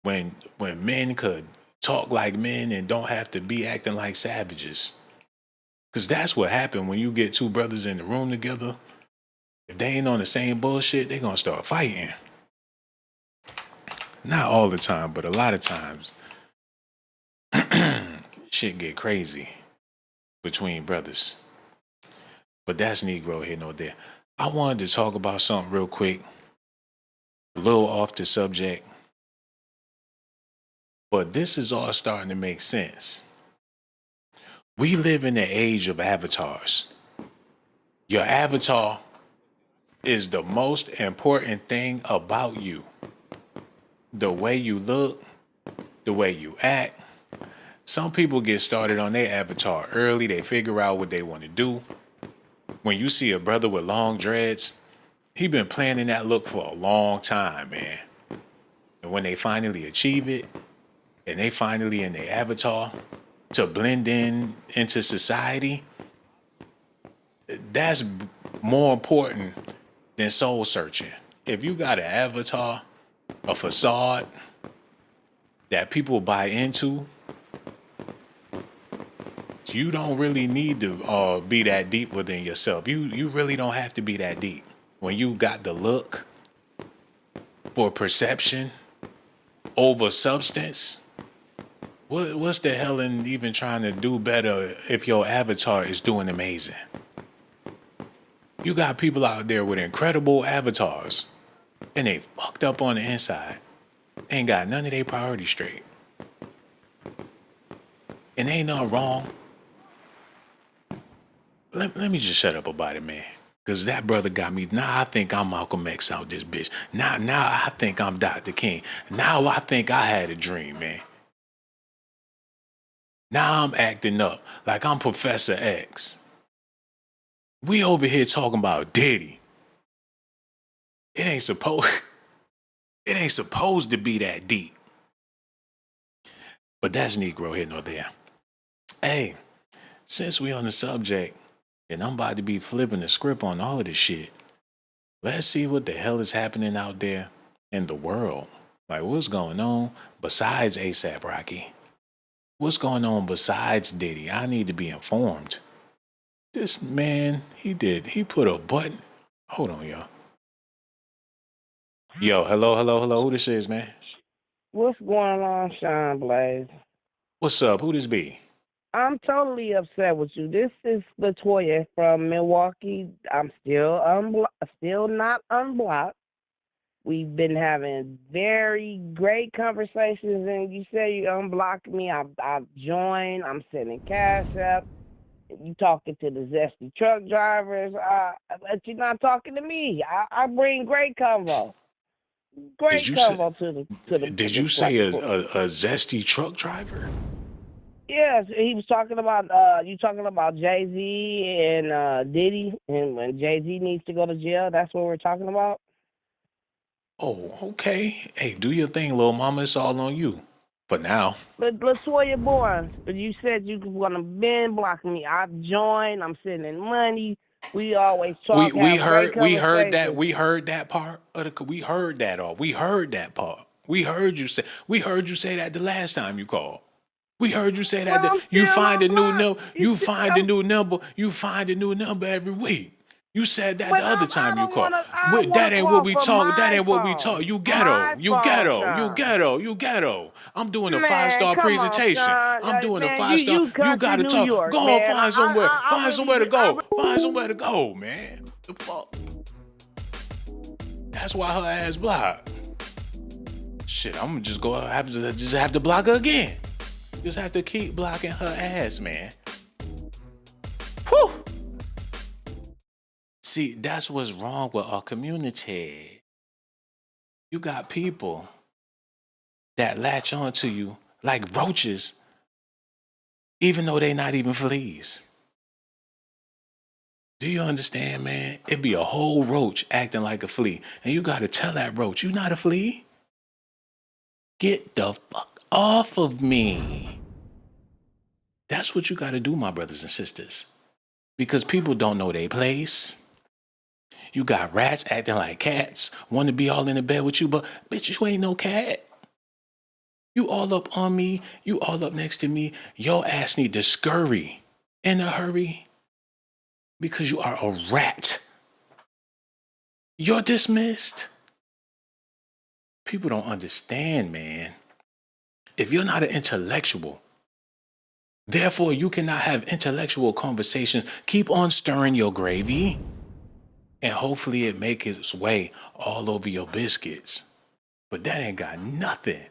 When men could talk like men and don't have to be acting like savages. Cause that's what happened when you get two brothers in the room together. If they ain't on the same bullshit, they gonna start fighting. Not all the time, but a lot of times, shit get crazy between brothers. But that's Negro here, no there. I wanted to talk about something real quick, a little off the subject, but this is all starting to make sense. We live in the age of avatars. Your avatar is the most important thing about you. The way you look, the way you act. Some people get started on their avatar early. They figure out what they want to do. When you see a brother with long dreads, he been planning that look for a long time, man. And when they finally achieve it, and they finally in their avatar to blend in into society, that's more important than soul searching. If you got an avatar, a facade that people buy into, you don't really need to be that deep within yourself. You really don't have to be that deep. When you got the look for perception over substance, what's the hell in even trying to do better if your avatar is doing amazing? You got people out there with incredible avatars and they fucked up on the inside. Ain't got none of their priorities straight. And ain't nothing wrong. Let me just shut up about it, man. Because that brother got me. Now I think I'm Malcolm X out this bitch. Now I think I'm Dr. King. Now I think I had a dream, man. Now I'm acting up like I'm Professor X. We over here talking about Diddy. It ain't supposed to be that deep. But that's Negro here, no there. Hey, since we on the subject, and I'm about to be flipping the script on all of this shit, let's see what the hell is happening out there in the world. Like, what's going on besides A$AP Rocky? What's going on besides Diddy? I need to be informed. This man, he put a button. Hold on, y'all. Yo, hello. Who this is, man? What's going on, Sean Blaze? What's up? Who this be? I'm totally upset with you. This is Latoya from Milwaukee. I'm still not unblocked. We've been having very great conversations, and you say you unblocked me. I've joined. I'm sending cash up. You talking to the zesty truck drivers, but you're not talking to me. I bring great convo. Did Great you say? convo to Did the you say a zesty truck driver? Yes, he was talking about you talking about Jay-Z and Diddy, and when Jay-Z needs to go to jail. That's what we're talking about. Oh, okay. Hey, do your thing, little mama. It's all on you. For now. But Latoya Bourne, you said you were gonna Ben block me. I've joined. I'm sending money. We always talk, We have great heard conversations. we heard that part of the we heard that all. We heard that part. We heard you say that the last time you called. We heard you say that Well, I'm you still find a new unblocked. number. You find a new number every week. You said that But the other time I you don't called. wanna. I That wanna ain't what call we from talk. That my ain't what we talk. phone. You My ghetto. You phone, ghetto. You Sean. ghetto. You ghetto. I'm doing a Man, 5-star come on, presentation. Sean. I'm doing a Man, 5-star. you You country gotta New talk. York, Go on, man. find somewhere. I Find really somewhere to do. I go. Find somewhere to go, man. The fuck. That's why her ass blocked. Shit, I'm gonna just go have to block her again. Just have to keep blocking her ass, man. Whew. See, that's what's wrong with our community. You got people that latch on to you like roaches, even though they not even fleas. Do you understand, man? It'd be a whole roach acting like a flea. And you gotta tell that roach, you not a flea. Get the fuck off of me. That's what you gotta do, my brothers and sisters. Because people don't know their place. You got rats acting like cats, want to be all in the bed with you, but bitch, you ain't no cat. You all up on me, you all up next to me. Your ass need to scurry in a hurry because you are a rat. You're dismissed. People don't understand, man. If you're not an intellectual, therefore you cannot have intellectual conversations, keep on stirring your gravy. And hopefully it make its way all over your biscuits. But that ain't got nothing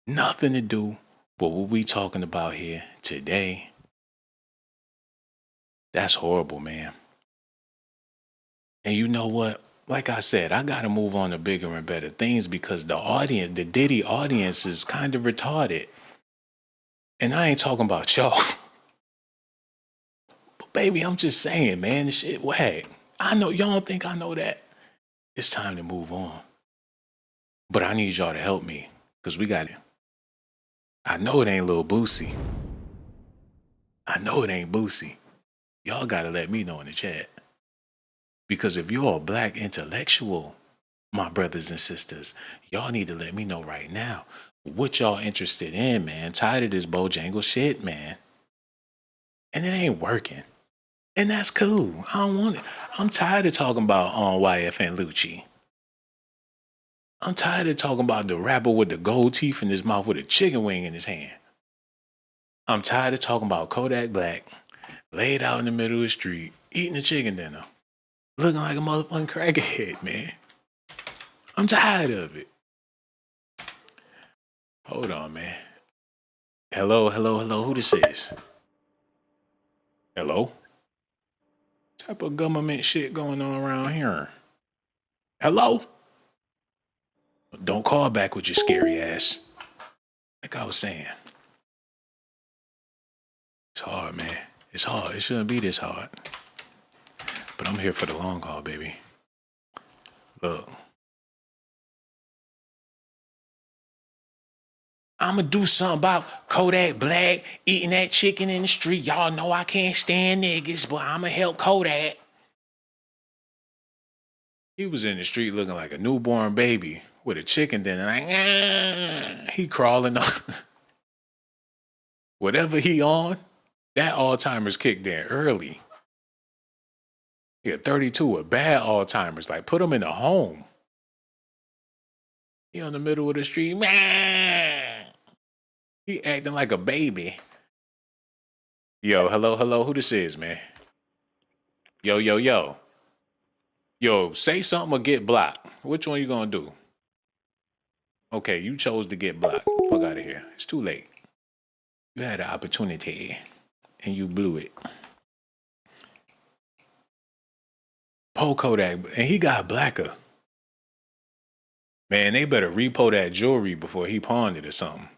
to do with what we talking about here today. That's horrible, man. And you know what? Like I said, I got to move on to bigger and better things because the Diddy audience is kind of retarded. And I ain't talking about y'all. But baby, I'm just saying, man, this shit whack. I know y'all don't think I know that. It's time to move on. But I need y'all to help me because we got it. I know it ain't Lil Boosie. I know it ain't Boosie. Y'all got to let me know in the chat. Because if you're a black intellectual, my brothers and sisters, y'all need to let me know right now what y'all interested in, man. Tired of this Bojangle shit, man. And it ain't working. And that's cool. I don't want it. I'm tired of talking about on YF and Lucci. I'm tired of talking about the rapper with the gold teeth in his mouth with a chicken wing in his hand. I'm tired of talking about Kodak Black, laid out in the middle of the street, eating a chicken dinner, looking like a motherfucking crackhead, man. I'm tired of it. Hold on, man. Hello. Who this is? Hello? What type of government shit going on around here? Hello? Don't call back with your scary ass. Like I was saying. It's hard, man. It's hard. It shouldn't be this hard. But I'm here for the long haul, baby. Look. I'ma do something about Kodak Black eating that chicken in the street. Y'all know I can't stand niggas, but I'ma help Kodak. He was in the street looking like a newborn baby with a chicken dinner. Like, he crawling on. Whatever he on, that Alzheimer's kicked in early. He got 32 with bad Alzheimer's. Like, put him in a home. He on the middle of the street. Man. He acting like a baby. Yo, hello. Who this is, man? Yo. Yo, say something or get blocked. Which one you gonna do? Okay, you chose to get blocked. Fuck out of here. It's too late. You had an opportunity and you blew it. Poe Kodak, and he got blacker. Man, they better repo that jewelry before he pawned it or something.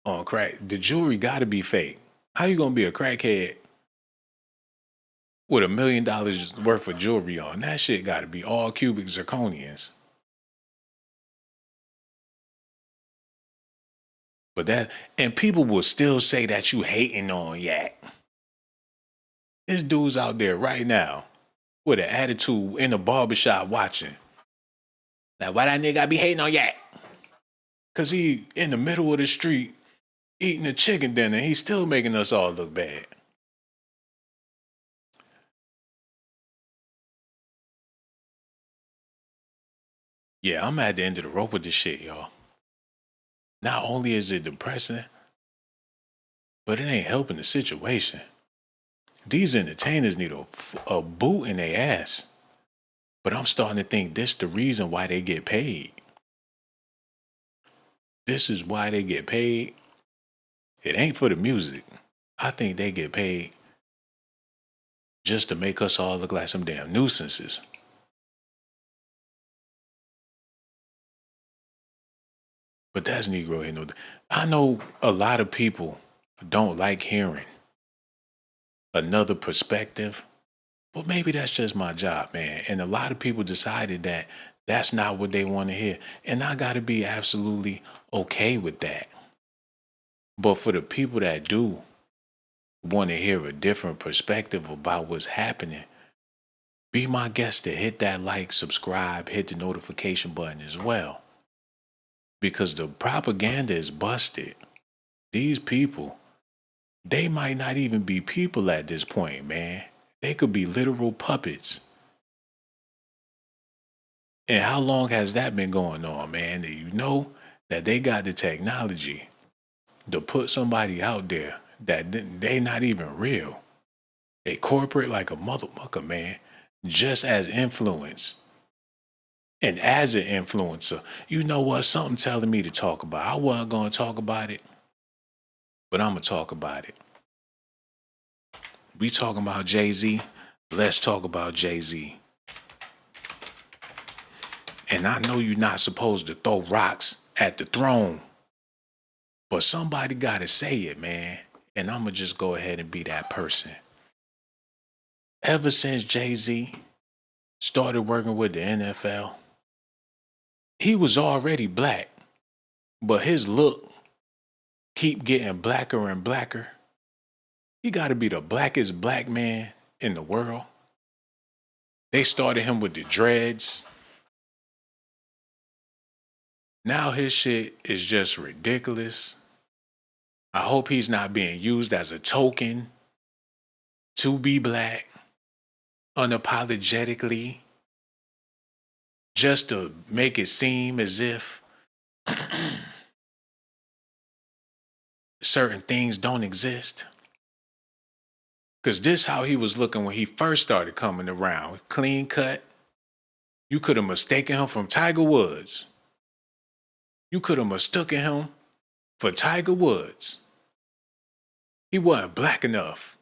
On crack. The jewelry gotta be fake. How you gonna be a crackhead with $1 million worth of jewelry on? That shit gotta be all cubic zirconians. But that, and people will still say that you hating on Yak. This dude's out there right now with an attitude in a barbershop watching. Like, why that nigga be hating on Yak? Cause he in the middle of the street eating a chicken dinner. He's still making us all look bad. Yeah, I'm at the end of the rope with this shit, y'all. Not only is it depressing, but it ain't helping the situation. These entertainers need a boot in their ass. But I'm starting to think this the reason why they get paid. This is why they get paid. It ain't for the music. I think they get paid just to make us all look like some damn nuisances. But that's Negro hitting. I know a lot of people don't like hearing another perspective, but maybe that's just my job, man. And a lot of people decided that that's not what they want to hear. And I got to be absolutely okay with that. But for the people that do want to hear a different perspective about what's happening, be my guest to hit that like, subscribe, hit the notification button as well. Because the propaganda is busted. These people, they might not even be people at this point, man. They could be literal puppets. And how long has that been going on, man? That you know that they got the technology to put somebody out there that they not even real. They corporate like a motherfucker, man. Just as influence. And as an influencer, you know what? Something telling me to talk about. I wasn't going to talk about it, but I'm going to talk about it. We talking about Jay-Z. Let's talk about Jay-Z. And I know you're not supposed to throw rocks at the throne, but somebody got to say it, man. And I'm going to just go ahead and be that person. Ever since Jay-Z started working with the NFL, he was already black, but his look keep getting blacker and blacker. He got to be the blackest black man in the world. They started him with the dreads. Now his shit is just ridiculous. I hope he's not being used as a token to be black unapologetically, just to make it seem as if certain things don't exist. Because this how he was looking when he first started coming around. Clean cut. You could have mistaken him from Tiger Woods. You could have mistaken him for Tiger Woods. He wasn't black enough.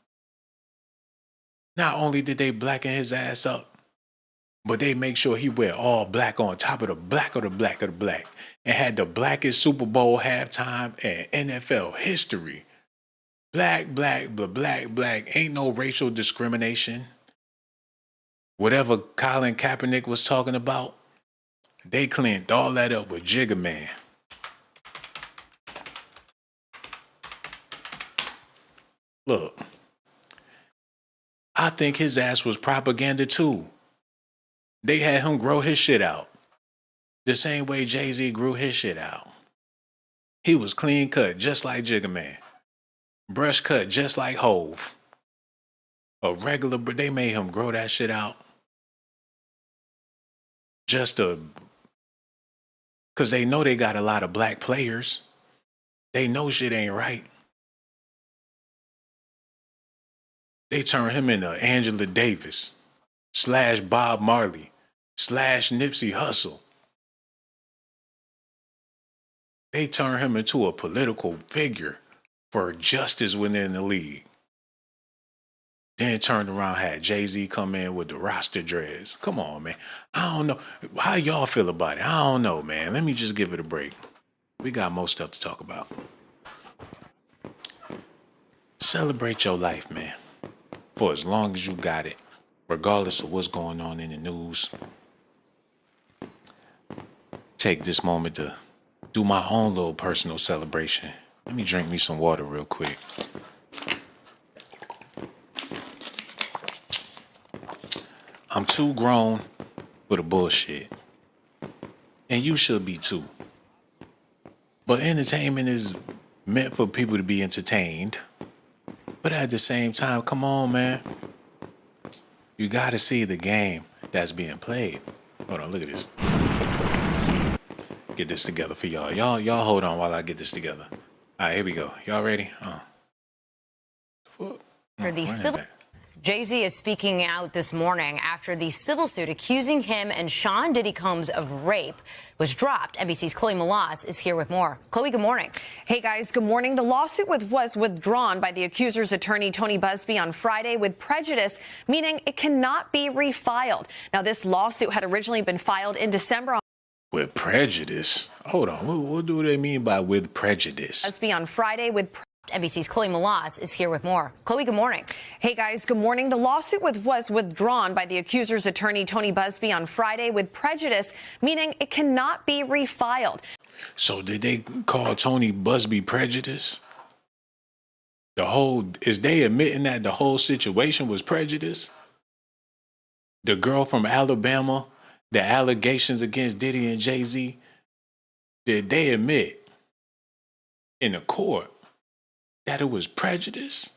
Not only did they blacken his ass up, but they make sure he wear all black on top of the black of the black of the black. And had the blackest Super Bowl halftime in NFL history. Black, ain't no racial discrimination. Whatever Colin Kaepernick was talking about, they cleaned all that up with Jigga Man. Look, I think his ass was propaganda too. They had him grow his shit out. The same way Jay-Z grew his shit out. He was clean cut, just like Jigga Man. Brush cut, just like Hove. A regular, but they made him grow that shit out just to, because they know they got a lot of black players. They know shit ain't right. They turn him into Angela Davis / Bob Marley / Nipsey Hussle. They turn him into a political figure for justice within the league. Then turned around, had Jay-Z come in with the roster dreads. Come on, man. I don't know. How y'all feel about it? I don't know, man. Let me just give it a break. We got more stuff to talk about. Celebrate your life, man. For as long as you got it, regardless of what's going on in the news. Take this moment to do my own little personal celebration. Let me drink me some water real quick. I'm too grown for the bullshit. And you should be too. But entertainment is meant for people to be entertained. But at the same time, come on, man. You gotta see the game that's being played. Hold on, look at this. Get this together for y'all. Y'all hold on while I get this together. All right, here we go. Y'all ready? For the civil, Jay-Z is speaking out this morning after the civil suit accusing him and Shawn Diddy Combs of rape was dropped. NBC's Chloe Malas is here with more. Chloe, good morning. Hey, guys, good morning. The lawsuit was withdrawn by the accuser's attorney, Tony Buzbee, on Friday with prejudice, meaning it cannot be refiled. Now, this lawsuit had originally been filed in December. With prejudice? Hold on. What do they mean by with prejudice? Buzbee on Friday with NBC's Chloe Malas is here with more. Chloe, good morning. Hey, guys, good morning. The lawsuit was withdrawn by the accuser's attorney, Tony Buzbee, on Friday with prejudice, meaning it cannot be refiled. So did they call Tony Buzbee prejudice? Is they admitting that the whole situation was prejudice? The girl from Alabama, the allegations against Diddy and Jay-Z, did they admit in the court that it was prejudice?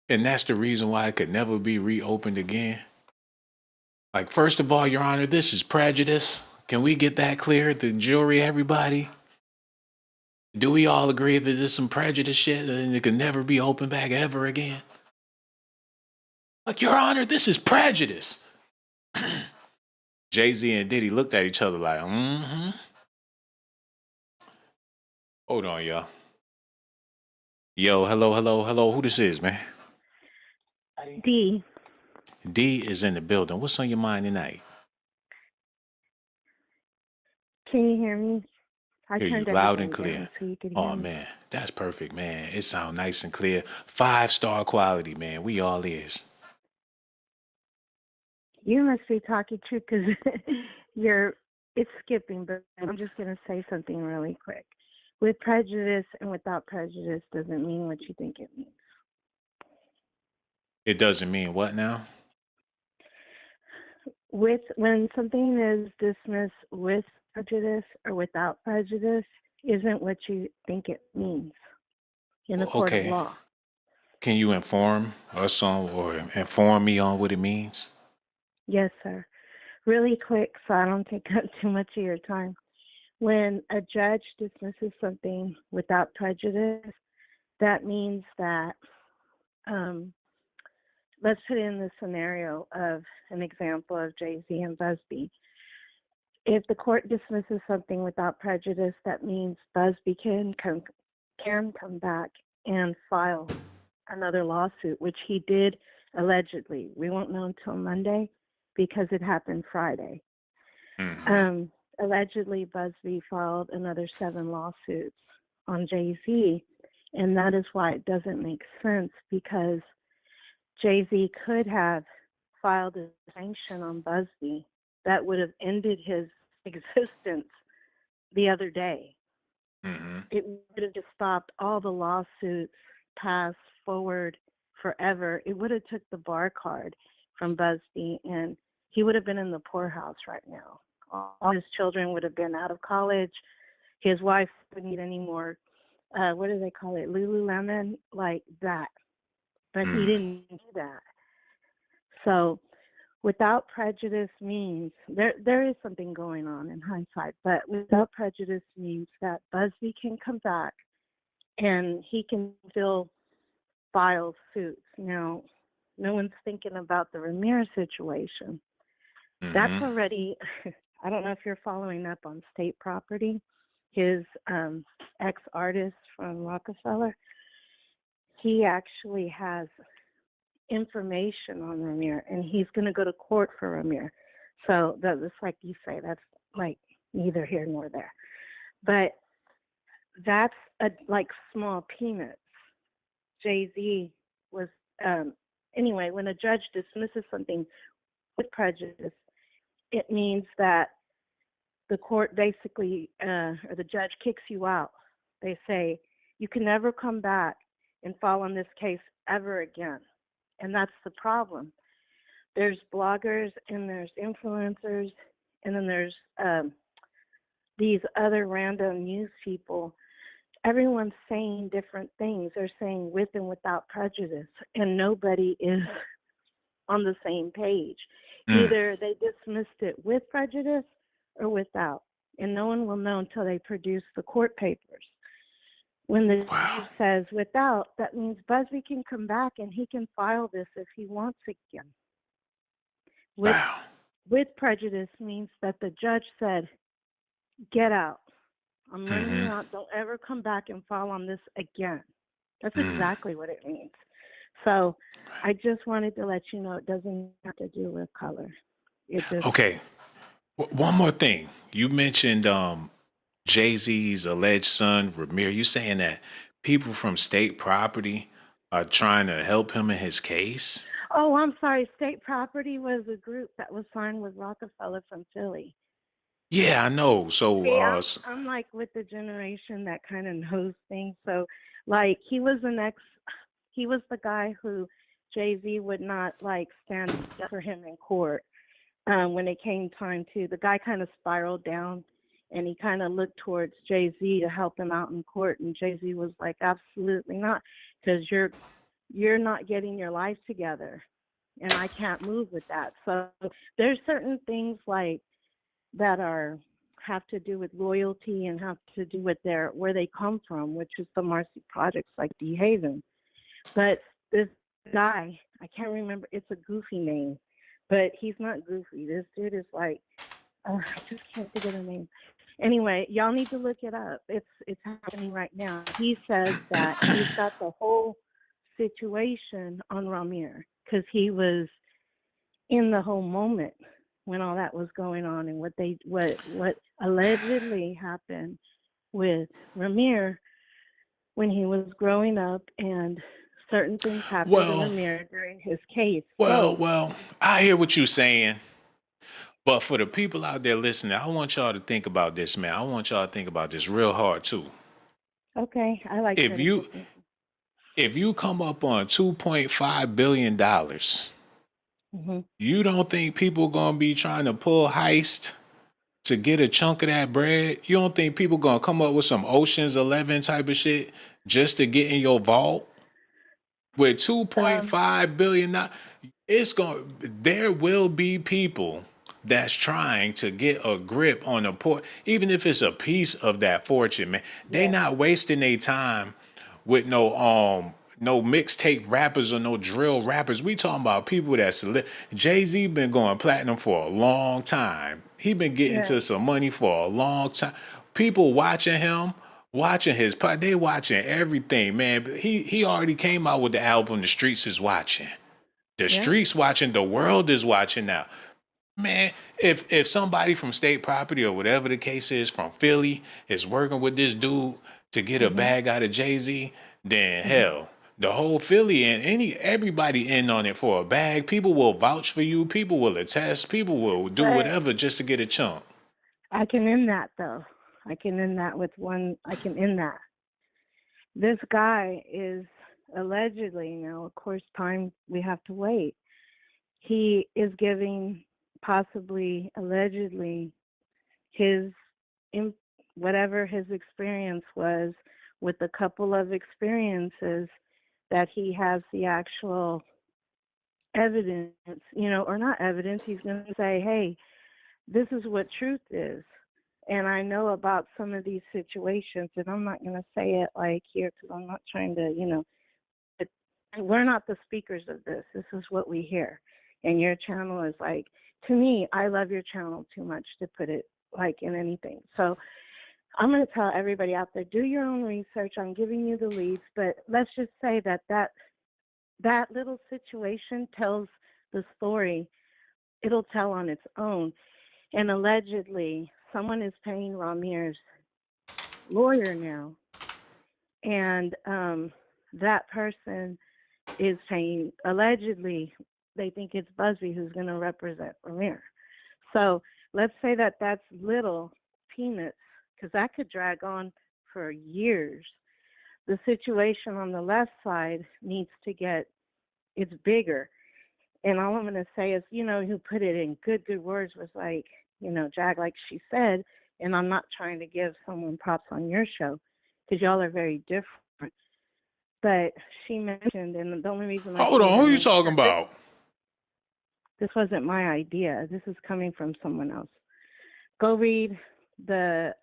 And that's the reason why it could never be reopened again? Like, first of all, Your Honor, this is prejudice. Can we get that clear? The jury, everybody? Do we all agree that this is some prejudice shit and it could never be opened back ever again? Like, Your Honor, this is prejudice. Jay-Z and Diddy looked at each other like, Hold on, y'all. Yo, hello. Who this is, man? D. D is in the building. What's on your mind tonight? Can you hear me? I Hear you turned loud and everything clear. down so you could hear Oh, me. man. That's perfect, man. It sounds nice and clear. 5-star quality, man. We all is. You must be talking true because it's skipping, but I'm just going to say something really quick. With prejudice and without prejudice doesn't mean what you think it means. It doesn't mean what now? When something is dismissed with prejudice or without prejudice isn't what you think it means in a court of law. Can you inform us on or inform me on what it means? Yes, sir. Really quick so I don't take up too much of your time. When a judge dismisses something without prejudice, that means that, let's put in the scenario of an example of Jay-Z and Buzbee. If the court dismisses something without prejudice, that means Buzbee can come back and file another lawsuit, which he did allegedly. We won't know until Monday because it happened Friday. Allegedly, Buzbee filed another 7 lawsuits on Jay-Z, and that is why it doesn't make sense, because Jay-Z could have filed a sanction on Buzbee that would have ended his existence the other day. It would have just stopped all the lawsuits, passed forward forever. It would have took the bar card from Buzbee, and he would have been in the poorhouse right now. All his children would have been out of college. His wife wouldn't need any more, what do they call it, Lululemon, like that. but he didn't do that. So without prejudice means there is something going on in hindsight, but without prejudice means that Buzbee can come back and he can still file suits. Now, no one's thinking about the Ramirez situation. That's already, I don't know if you're following up on state property. His ex-artist from Rockefeller, he actually has information on Ramirez, and he's going to go to court for Ramirez. So that's like you say, that's like neither here nor there. But that's like small peanuts. Jay-Z was, anyway, when a judge dismisses something with prejudice, it means that the court basically, or the judge kicks you out. They say, you can never come back and file on this case ever again. And that's the problem. There's bloggers and there's influencers, and then there's these other random news people. Everyone's saying different things. They're saying with and without prejudice, and nobody is on the same page. Either they dismissed it with prejudice or without, and no one will know until they produce the court papers. When the judge says without, that means Buzbee can come back and he can file this if he wants again. With prejudice means that the judge said, get out. I'm letting you out. Don't ever come back and file on this again. That's exactly what it means. So I just wanted to let you know it doesn't have to do with color. It just, Okay. One more thing. You mentioned Jay-Z's alleged son, Ramirez. You saying that people from state property are trying to help him in his case? oh, I'm sorry. State Property was a group that was signed with Rockefeller from Philly. Yeah, I know. So, See, I'm like with the generation that kind of knows things. So, like, he was the guy who Jay-Z would not like stand up for him in court when it came time to. The guy kind of spiraled down, and he kind of looked towards Jay-Z to help him out in court, and Jay-Z was like, absolutely not, because you're not getting your life together, and I can't move with that. So there's certain things like that have to do with loyalty and have to do with where they come from, which is the Marcy Projects, like D. Haven. But this guy, I can't remember, it's a goofy name, but he's not goofy. This dude is like, I just can't think of the name. Anyway, y'all need to look it up. It's happening right now. He says that he's got the whole situation on Ramirez because he was in the whole moment when all that was going on, and what allegedly happened with Ramirez when he was growing up, and certain things happened to Ramirez during his case. Well, I hear what you're saying. But for the people out there listening, I want y'all to think about this, man. I want y'all to think about this real hard too. Okay, I like If you come up on $2.5 billion, you don't think people gonna be trying to pull heist to get a chunk of that bread? You don't think people gonna come up with some Ocean's 11 type of shit just to get in your vault? With $2.5 billion, there will be people that's trying to get a grip on a port, even if it's a piece of that fortune, man. They not wasting their time with no mixtape rappers or no drill rappers. We talking about people that's Jay-Z been going platinum for a long time. He been getting to some money for a long time. People watching him, watching his part, they watching everything, man. He already came out with the album The Streets Is Watching. The streets watching, the world is watching now. Man, if somebody from state property or whatever the case is from Philly is working with this dude to get a bag out of Jay-Z, then hell, the whole Philly and everybody in on it for a bag. People will vouch for you. People will attest. People will do whatever just to get a chunk. I can end that though. I can end that with one. I can end that. This guy is allegedly, now of course we have to wait. He is giving possibly, allegedly, whatever his experience was with a couple of experiences that he has the actual evidence, or not evidence. He's going to say, hey, this is what truth is. And I know about some of these situations, and I'm not going to say it like here because I'm not trying to, we're not the speakers of this. This is what we hear. And your channel is like, to me, I love your channel too much to put it like in anything. So I'm going to tell everybody out there, do your own research. I'm giving you the leads, but let's just say that little situation tells the story. It'll tell on its own. And allegedly, someone is paying Ramir's lawyer now. And that person is paying, allegedly, they think it's Buzbee who's going to represent Ramir. So let's say that that's little peanuts, because that could drag on for years. The situation on the left side needs to get, it's bigger. And all I'm going to say is, who put it in good words was like, Jag, like she said, and I'm not trying to give someone props on your show because y'all are very different. But she mentioned, and the only reason Hold on, who are you talking about? This wasn't my idea. This is coming from someone else. Go read the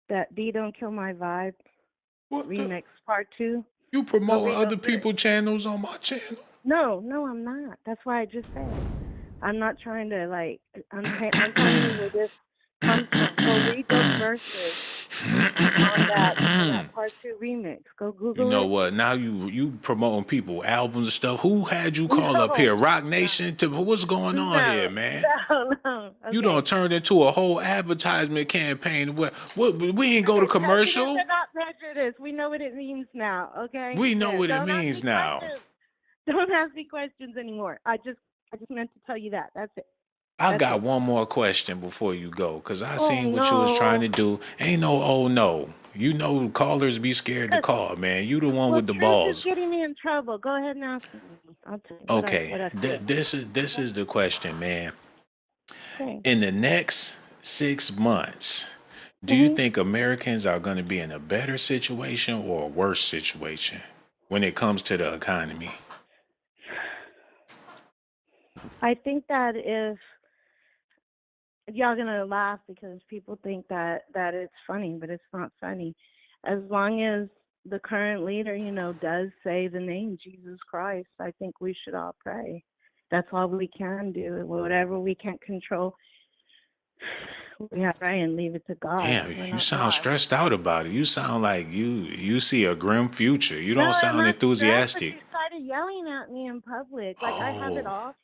that D Don't Kill My Vibe remix part 2. You promoting other people's channels on my channel? No, I'm not. That's why I just said. I'm not trying to I'm telling you where this comes from. Go read those verses on that part 2 remix. Go Google it. You know what? Now you promoting people albums and stuff. Who had you call up here? Rock Nation? What's going on here, man? No. Okay. You done turned into a whole advertisement campaign. What? We ain't go to commercial. They're not prejudiced. We know what it means now. Okay. We know what it means now. Don't ask me questions anymore. I just meant to tell you that. That's it. I got one more question before you go, because I seen what you was trying to do. Ain't no no. Callers be scared to call, man. You the one with the balls. Is getting me in trouble. Go ahead and ask me. I'll tell you. Okay. This is the question, man. Okay. In the next 6 months, do you think Americans are going to be in a better situation or a worse situation when it comes to the economy? I think that if y'all gonna laugh because people think that it's funny, but it's not funny. As long as the current leader, does say the name Jesus Christ, I think we should all pray. That's all we can do. Whatever we can't control, we have to pray and leave it to God. Damn, you sound stressed out about it. You sound like you see a grim future. You don't sound enthusiastic. You started yelling at me in public. I have it off,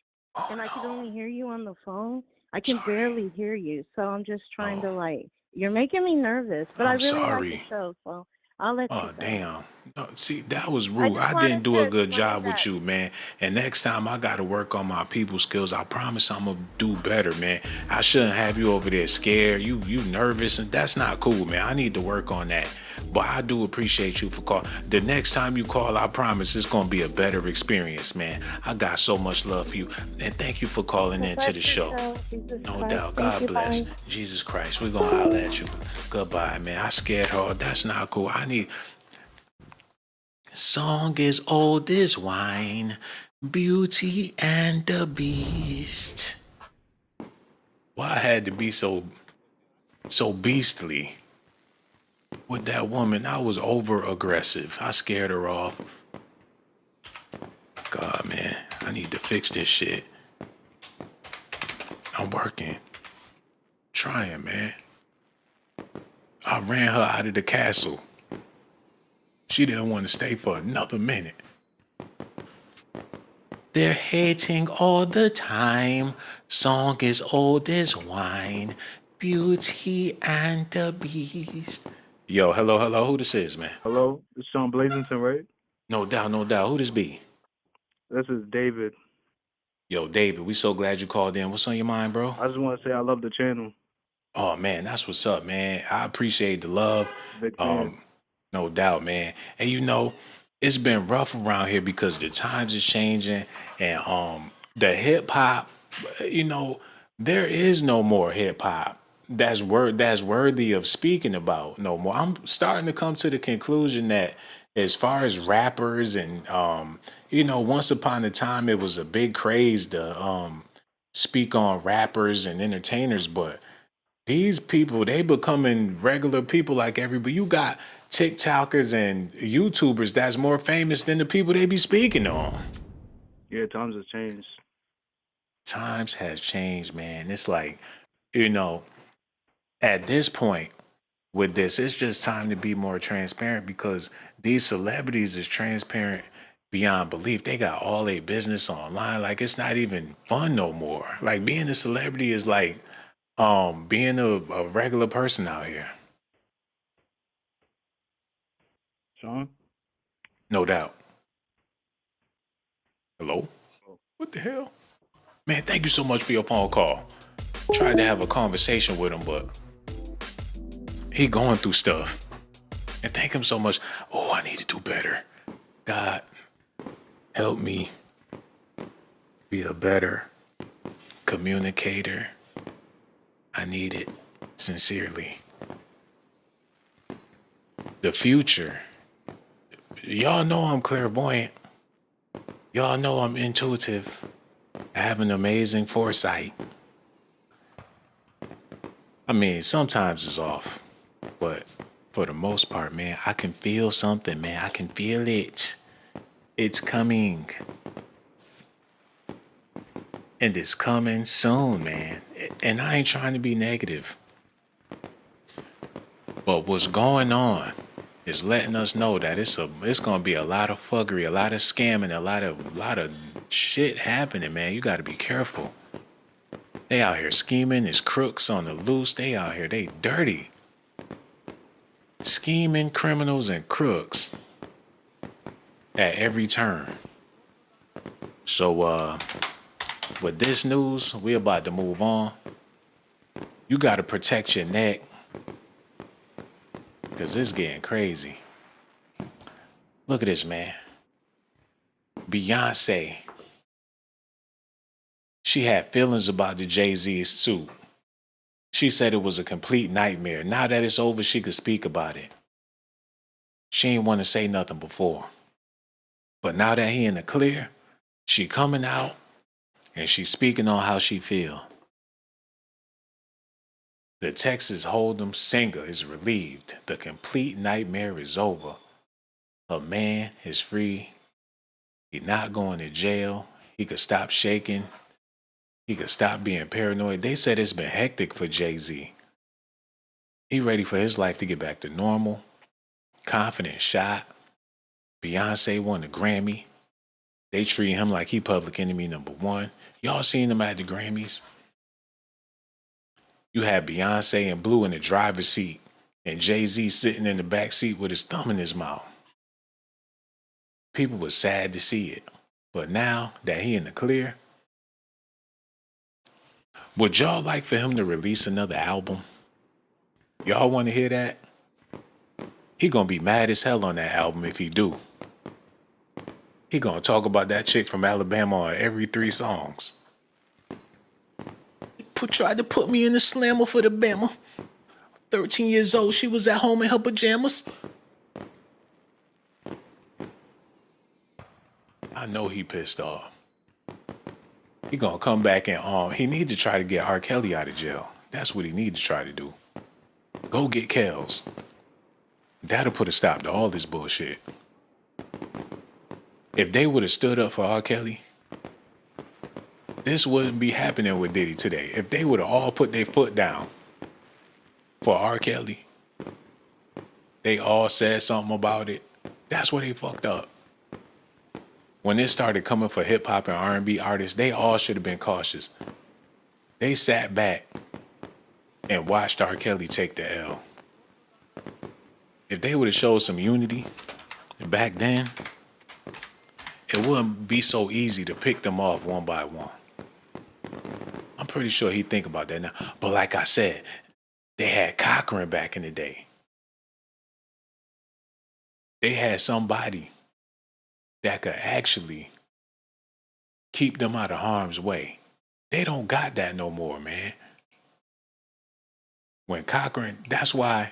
and I can only hear you on the phone. I can barely hear you, so I'm just trying to you're making me nervous, but I really like the show, so I'll let you go. Oh, damn. No, see, that was rude. I didn't do a good job with you, man. And next time I got to work on my people skills. I promise I'm going to do better, man. I shouldn't have you over there scared. You nervous, and that's not cool, man. I need to work on that. But I do appreciate you for calling. The next time you call, I promise it's going to be a better experience, man. I got so much love for you. And thank you for calling into the show. No doubt. God bless. Jesus Christ. We're going to holler at you. Goodbye, man. I scared her. That's not cool. Song is old as wine, Beauty and the Beast. Why I had to be so beastly with that woman? I was over aggressive. I scared her off. God, man, I need to fix this shit. I'm working. Trying, man. I ran her out of the castle. She didn't want to stay for another minute. They're hating all the time. Song is old as wine. Beauty and the Beast. Yo, hello. Who this is, man? Hello, it's Shawn Blazington, right? No doubt. Who this be? This is David. Yo, David, we so glad you called in. What's on your mind, bro? I just want to say I love the channel. Oh, man, that's what's up, man. I appreciate the love. Big fan. No doubt, man. And it's been rough around here because the times is changing, and the hip hop, there is no more hip hop that's worthy of speaking about no more. I'm starting to come to the conclusion that as far as rappers and once upon a time it was a big craze to speak on rappers and entertainers, but these people, they becoming regular people like everybody. You got TikTokers and YouTubers that's more famous than the people they be speaking on. Yeah, times have changed. Times has changed, man. It's like, at this point with this, it's just time to be more transparent because these celebrities is transparent beyond belief. They got all their business online. Like it's not even fun no more. Like being a celebrity is like being a regular person out here. Shawn? No doubt. Hello? What the hell? Man, thank you so much for your phone call. Tried to have a conversation with him, but he going through stuff. And thank him so much. Oh, I need to do better. God, help me be a better communicator. I need it sincerely. The future. Y'all know I'm clairvoyant. Y'all know I'm intuitive. I have an amazing foresight. I mean, sometimes it's off, but for the most part, man, I can feel something, man. I can feel it. It's coming. And it's coming soon, man. And I ain't trying to be negative. But what's going on is letting us know that it's gonna be a lot of fuckery, a lot of scamming, a lot of shit happening, man. You gotta be careful. They out here scheming, it's crooks on the loose. They out here, they dirty. Scheming criminals and crooks at every turn. So with this news, we about to move on. You gotta protect your neck. Cause it's getting crazy. Look at this, man. Beyonce. She had feelings about the Jay-Z suit. She said it was a complete nightmare. Now that it's over, she could speak about it. She ain't want to say nothing before. But now that he in the clear, she coming out and she speaking on how she feel. The Texas Hold'em singer is relieved. The complete nightmare is over. Her man is free. He's not going to jail. He could stop shaking. He could stop being paranoid. They said it's been hectic for Jay-Z. He ready for his life to get back to normal. Confident shot. Beyonce won the Grammy. They treat him like he public enemy number one. Y'all seen him at the Grammys? You had Beyonce and Blue in the driver's seat and Jay-Z sitting in the back seat with his thumb in his mouth. People were sad to see it. But now that he in the clear, would y'all like for him to release another album? Y'all want to hear that? He gonna be mad as hell on that album if he do. He gonna talk about that chick from Alabama on every 3 songs. Tried to put me in the slammer for the Bama. 13 years old, she was at home in her pajamas. I know he pissed off. He gonna come back and he need to try to get R. Kelly out of jail. That's what he need to try to do. Go get Kells. That'll put a stop to all this bullshit. If they would have stood up for R. Kelly, this wouldn't be happening with Diddy today. If they would have all put their foot down for R. Kelly, they all said something about it, that's where they fucked up. When it started coming for hip hop and R&B artists, they all should have been cautious. They sat back and watched R. Kelly take the L. If they would have showed some unity back then, it wouldn't be so easy to pick them off one by one. I'm pretty sure he'd think about that now. But like I said, they had Cochran back in the day. They had somebody that could actually keep them out of harm's way. They don't got that no more, man. When Cochran, that's why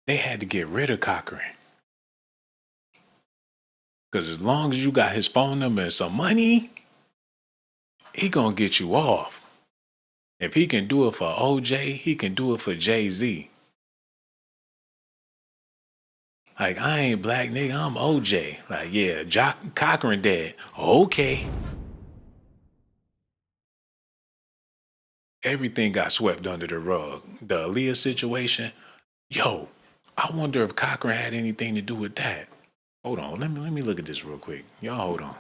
they had to get rid of Cochran. Because as long as you got his phone number and some money, he gonna get you off. If he can do it for OJ, he can do it for Jay-Z. Like, I ain't black, nigga, I'm OJ. Like, yeah, Cochran dead. Okay. Everything got swept under the rug. The Aaliyah situation, yo, I wonder if Cochran had anything to do with that. Hold on, let me look at this real quick. Y'all hold on.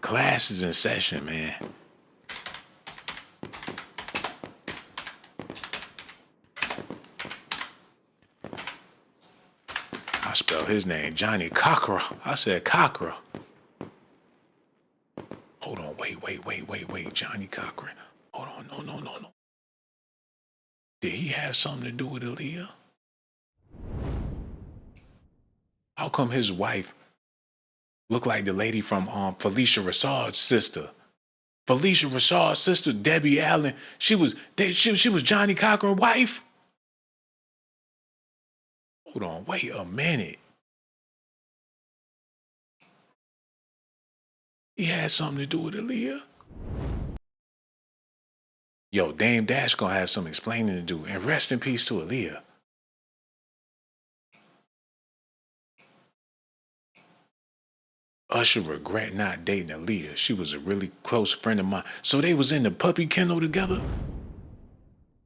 Class is in session, man. I spelled his name, Johnny Cochran. I said Cochran. Hold on, wait, Johnny Cochran. Hold on, no. Did he have something to do with Aaliyah? How come his wife looked like the lady from Felicia Rashad's sister? Felicia Rashad's sister, Debbie Allen, she was Johnny Cochran's wife? Hold on, wait a minute. He had something to do with Aaliyah? Yo, Dame Dash gonna have some explaining to do. And rest in peace to Aaliyah. Usher regret not dating Aaliyah. She was a really close friend of mine. So they was in the puppy kennel together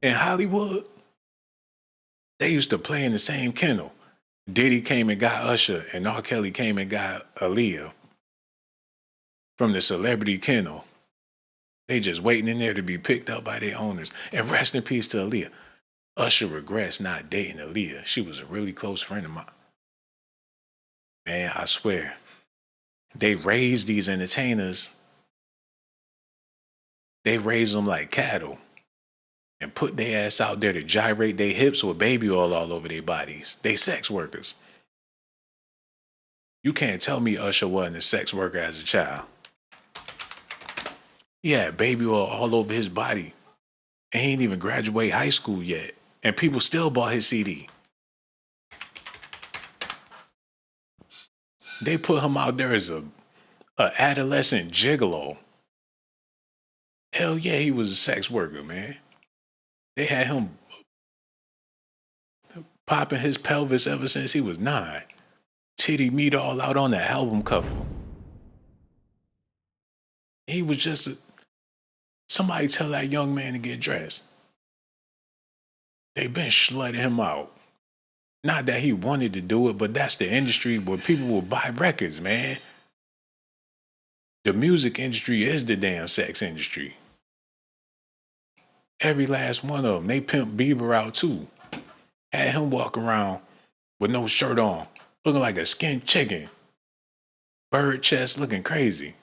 in Hollywood. They used to play in the same kennel. Diddy came and got Usher, and R. Kelly came and got Aaliyah from the celebrity kennel. They just waiting in there to be picked up by their owners. And rest in peace to Aaliyah. Usher regrets not dating Aaliyah. She was a really close friend of mine. Man, I swear. They raised these entertainers. They raised them like cattle and put their ass out there to gyrate their hips with baby oil all over their bodies. They sex workers. You can't tell me Usher wasn't a sex worker as a child. He had baby oil all over his body. And he ain't even graduate high school yet. And people still bought his CD. They put him out there as a adolescent gigolo. Hell yeah, he was a sex worker, man. They had him popping his pelvis ever since he was 9. Titty meat all out on that album cover. He was just somebody tell that young man to get dressed. They been slutting him out. Not that he wanted to do it, but that's the industry where people will buy records, man. The music industry is the damn sex industry. Every last one of them. They pimped Bieber out too. Had him walk around with no shirt on, looking like a skinned chicken. Bird chest looking crazy.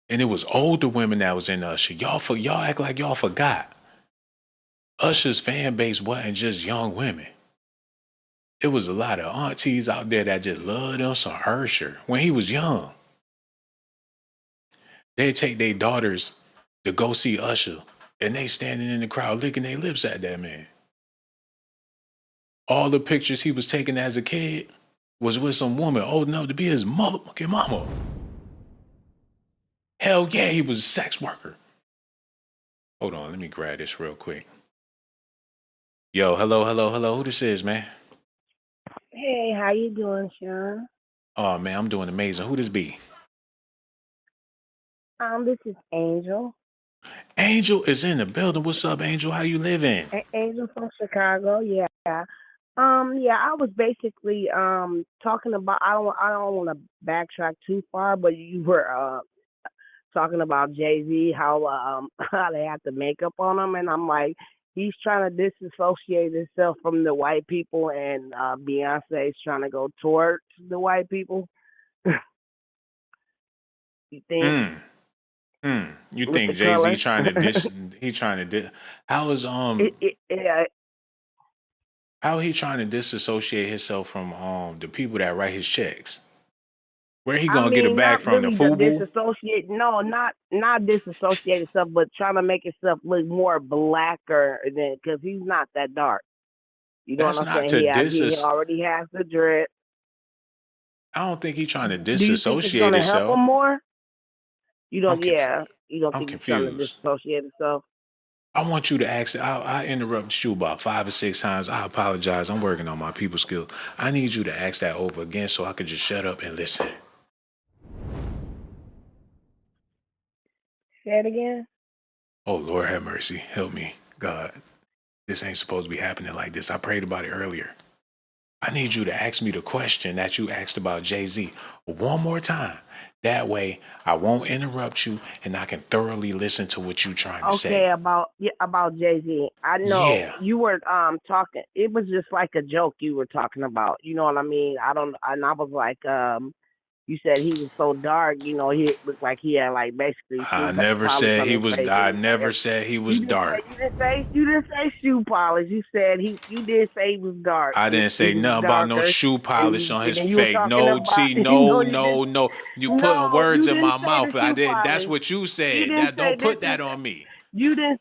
And it was older women that was in Usher. Y'all act like y'all forgot. Usher's fan base wasn't just young women. It was a lot of aunties out there that just loved him some Usher when he was young. They'd take their daughters to go see Usher, and they standing in the crowd licking their lips at that man. All the pictures he was taking as a kid was with some woman old enough to be his motherfucking mama. Hell yeah, he was a sex worker. Hold on, let me grab this real quick. Yo, hello. Who this is, man? Hey, how you doing, Shawn? Oh, man, I'm doing amazing. Who this be? This is Angel. Angel is in the building. What's up, Angel? How you living? Angel from Chicago. Yeah. I was basically talking about. I don't want to backtrack too far, but you were talking about Jay-Z, how they have the makeup on him, and I'm like, he's trying to disassociate himself from the white people, and Beyonce is trying to go towards the white people. You think? You With think the Jay-Z color? trying to diss? He trying to diss? How is how he trying to disassociate himself from the people that write his checks? Where he gonna get it back not from? The really FUBU? disassociate. No, not disassociate himself, but trying to make himself look more blacker than, because he's not that dark. You know That's what I'm not saying? to He already has the dread. I don't think he's trying to Do you think it's disassociate going to help himself. him more? You I'm don't. conf- Yeah. You don't I'm think he's trying to confused. disassociate himself? I want you to ask. I interrupted you about 5 or 6 times. I apologize. I'm working on my people skills. I need you to ask that over again so I could just shut up and listen. Say it again. Oh, Lord have mercy. Help me, God. This ain't supposed to be happening like this. I prayed about it earlier. I need you to ask me the question that you asked about Jay-Z one more time. That way, I won't interrupt you and I can thoroughly listen to what you're trying to say. Okay, about Jay-Z. I know Yeah. you were talking. It was just like a joke you were talking about. You know what I mean? And I was like, you said he was so dark. You know, he looked like he had like basically shoe I never polish said on he his was. face. I never said he was dark. You didn't say shoe polish. You said you did say he was dark. I didn't say He was nothing about no darker, shoe polish on his and you were face. talking No, about. see, You no, know, you didn't. no. You putting No, words you in my didn't say mouth. the I shoe did. That's polish. what you You said. didn't That say don't put this that is- on me. You didn't.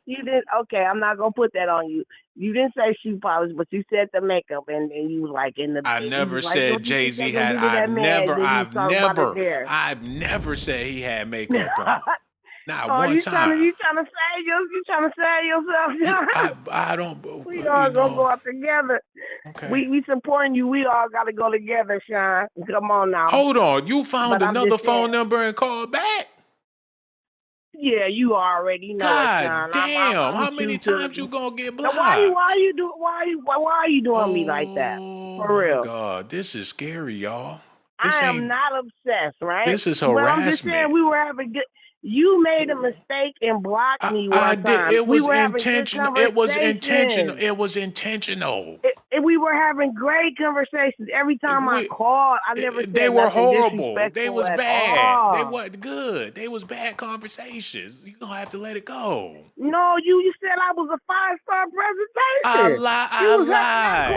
Okay, I'm not gonna put that on you. You didn't say shoe polish, but you said the makeup, and you was like in the. I you never was like, said what do you think Jay-Z they gonna had. do to that man? Then you was talking about it there. I've never said he had makeup on. Not Oh, one you time. trying to save yourself, John? I don't. We You all gonna know. go out together. Okay. We supporting you. We all gotta go together, Sean. Come on now. Hold on. You found But I'm another just saying- phone number and called back? Yeah, you already know it, God Sean. damn! I'm How with many you times too. you gonna get Now, blocked? why are you doing me like that? For real. Oh my God, this is scary, y'all. I am not obsessed, right? This is But I'm just saying harassment. we were having good. You made a mistake and blocked me one I did. time. It We was were having good intentional. It was intentional. conversations. It was intentional. And we were having great conversations. Every time I called, I never said They were nothing horrible. They disrespectful was at bad. all. They wasn't good. They was bad conversations. You gonna have to let it go. No, you said I was a 5-star presentation. I lied.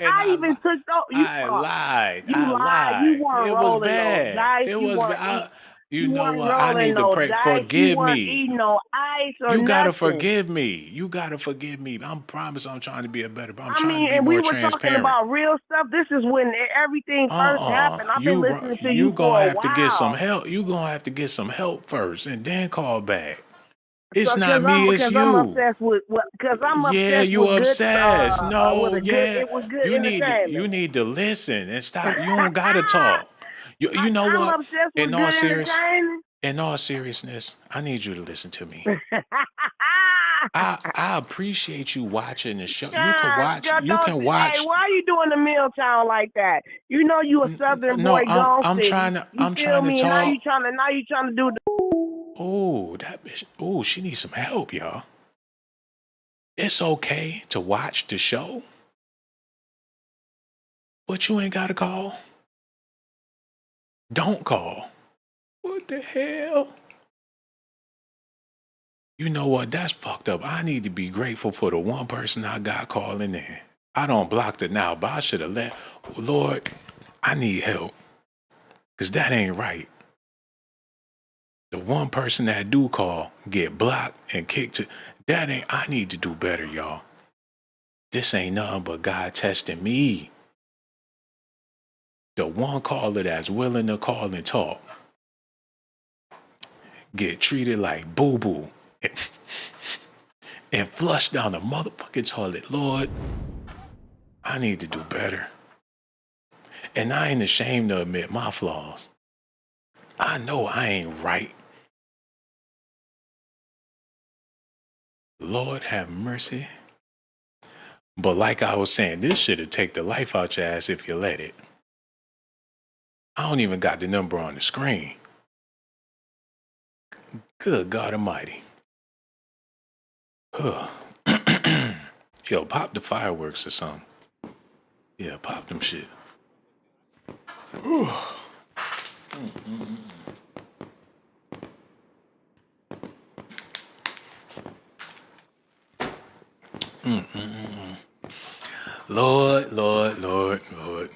I even took those. I lied. You lied. You weren't It was rolling bad. those dice. It You was weren't. bad. You You know weren't what? I rolling need to no pray. dice. Forgive You weren't me. eating no ice or You gotta nothing. forgive me. You gotta forgive me. I promise I'm trying to be a better. I'm I trying mean, to be and more we were talking transparent. about real stuff. This is when everything first happened. I've been listening to you for gonna a have to get some while. help. You gonna have to get some help first, and then call back. It's So, not me. It's I'm you. obsessed with because I'm Yeah, obsessed you with obsessed. good. No, With a yeah. good. It was good You entertainment. need to listen and stop. You don't gotta talk. You know I'm what? obsessed with In good all serious, entertainment. in all seriousness, I need you to listen to me. I appreciate you watching the show. You can watch. You can Hey, watch. why are you doing the Milltown like that? You know you a Southern No, boy, gone I'm city. trying to. You I'm feel trying to me? Now talk. you trying to do the. Oh, that bitch. Oh, she needs some help, y'all. It's okay to watch the show, but you ain't got to call. Don't call. What the hell? You know what? That's fucked up. I need to be grateful for the one person I got calling in. I don't block it now, but I should have let. Lord, I need help. Because that ain't right. The one person that do call get blocked and kicked to. That ain't. I need to do better, y'all. This ain't nothing but God testing me. The one caller that's willing to call and talk get treated like boo-boo and flushed down the motherfucking toilet. Lord, I need to do better. And I ain't ashamed to admit my flaws. I know I ain't right. Lord have mercy. But like I was saying, this shit'll take the life out your ass if you let it. I don't even got the number on the screen. Good God Almighty. Yo, pop the fireworks or something. Yeah, pop them shit. Lord, Lord, Lord, Lord.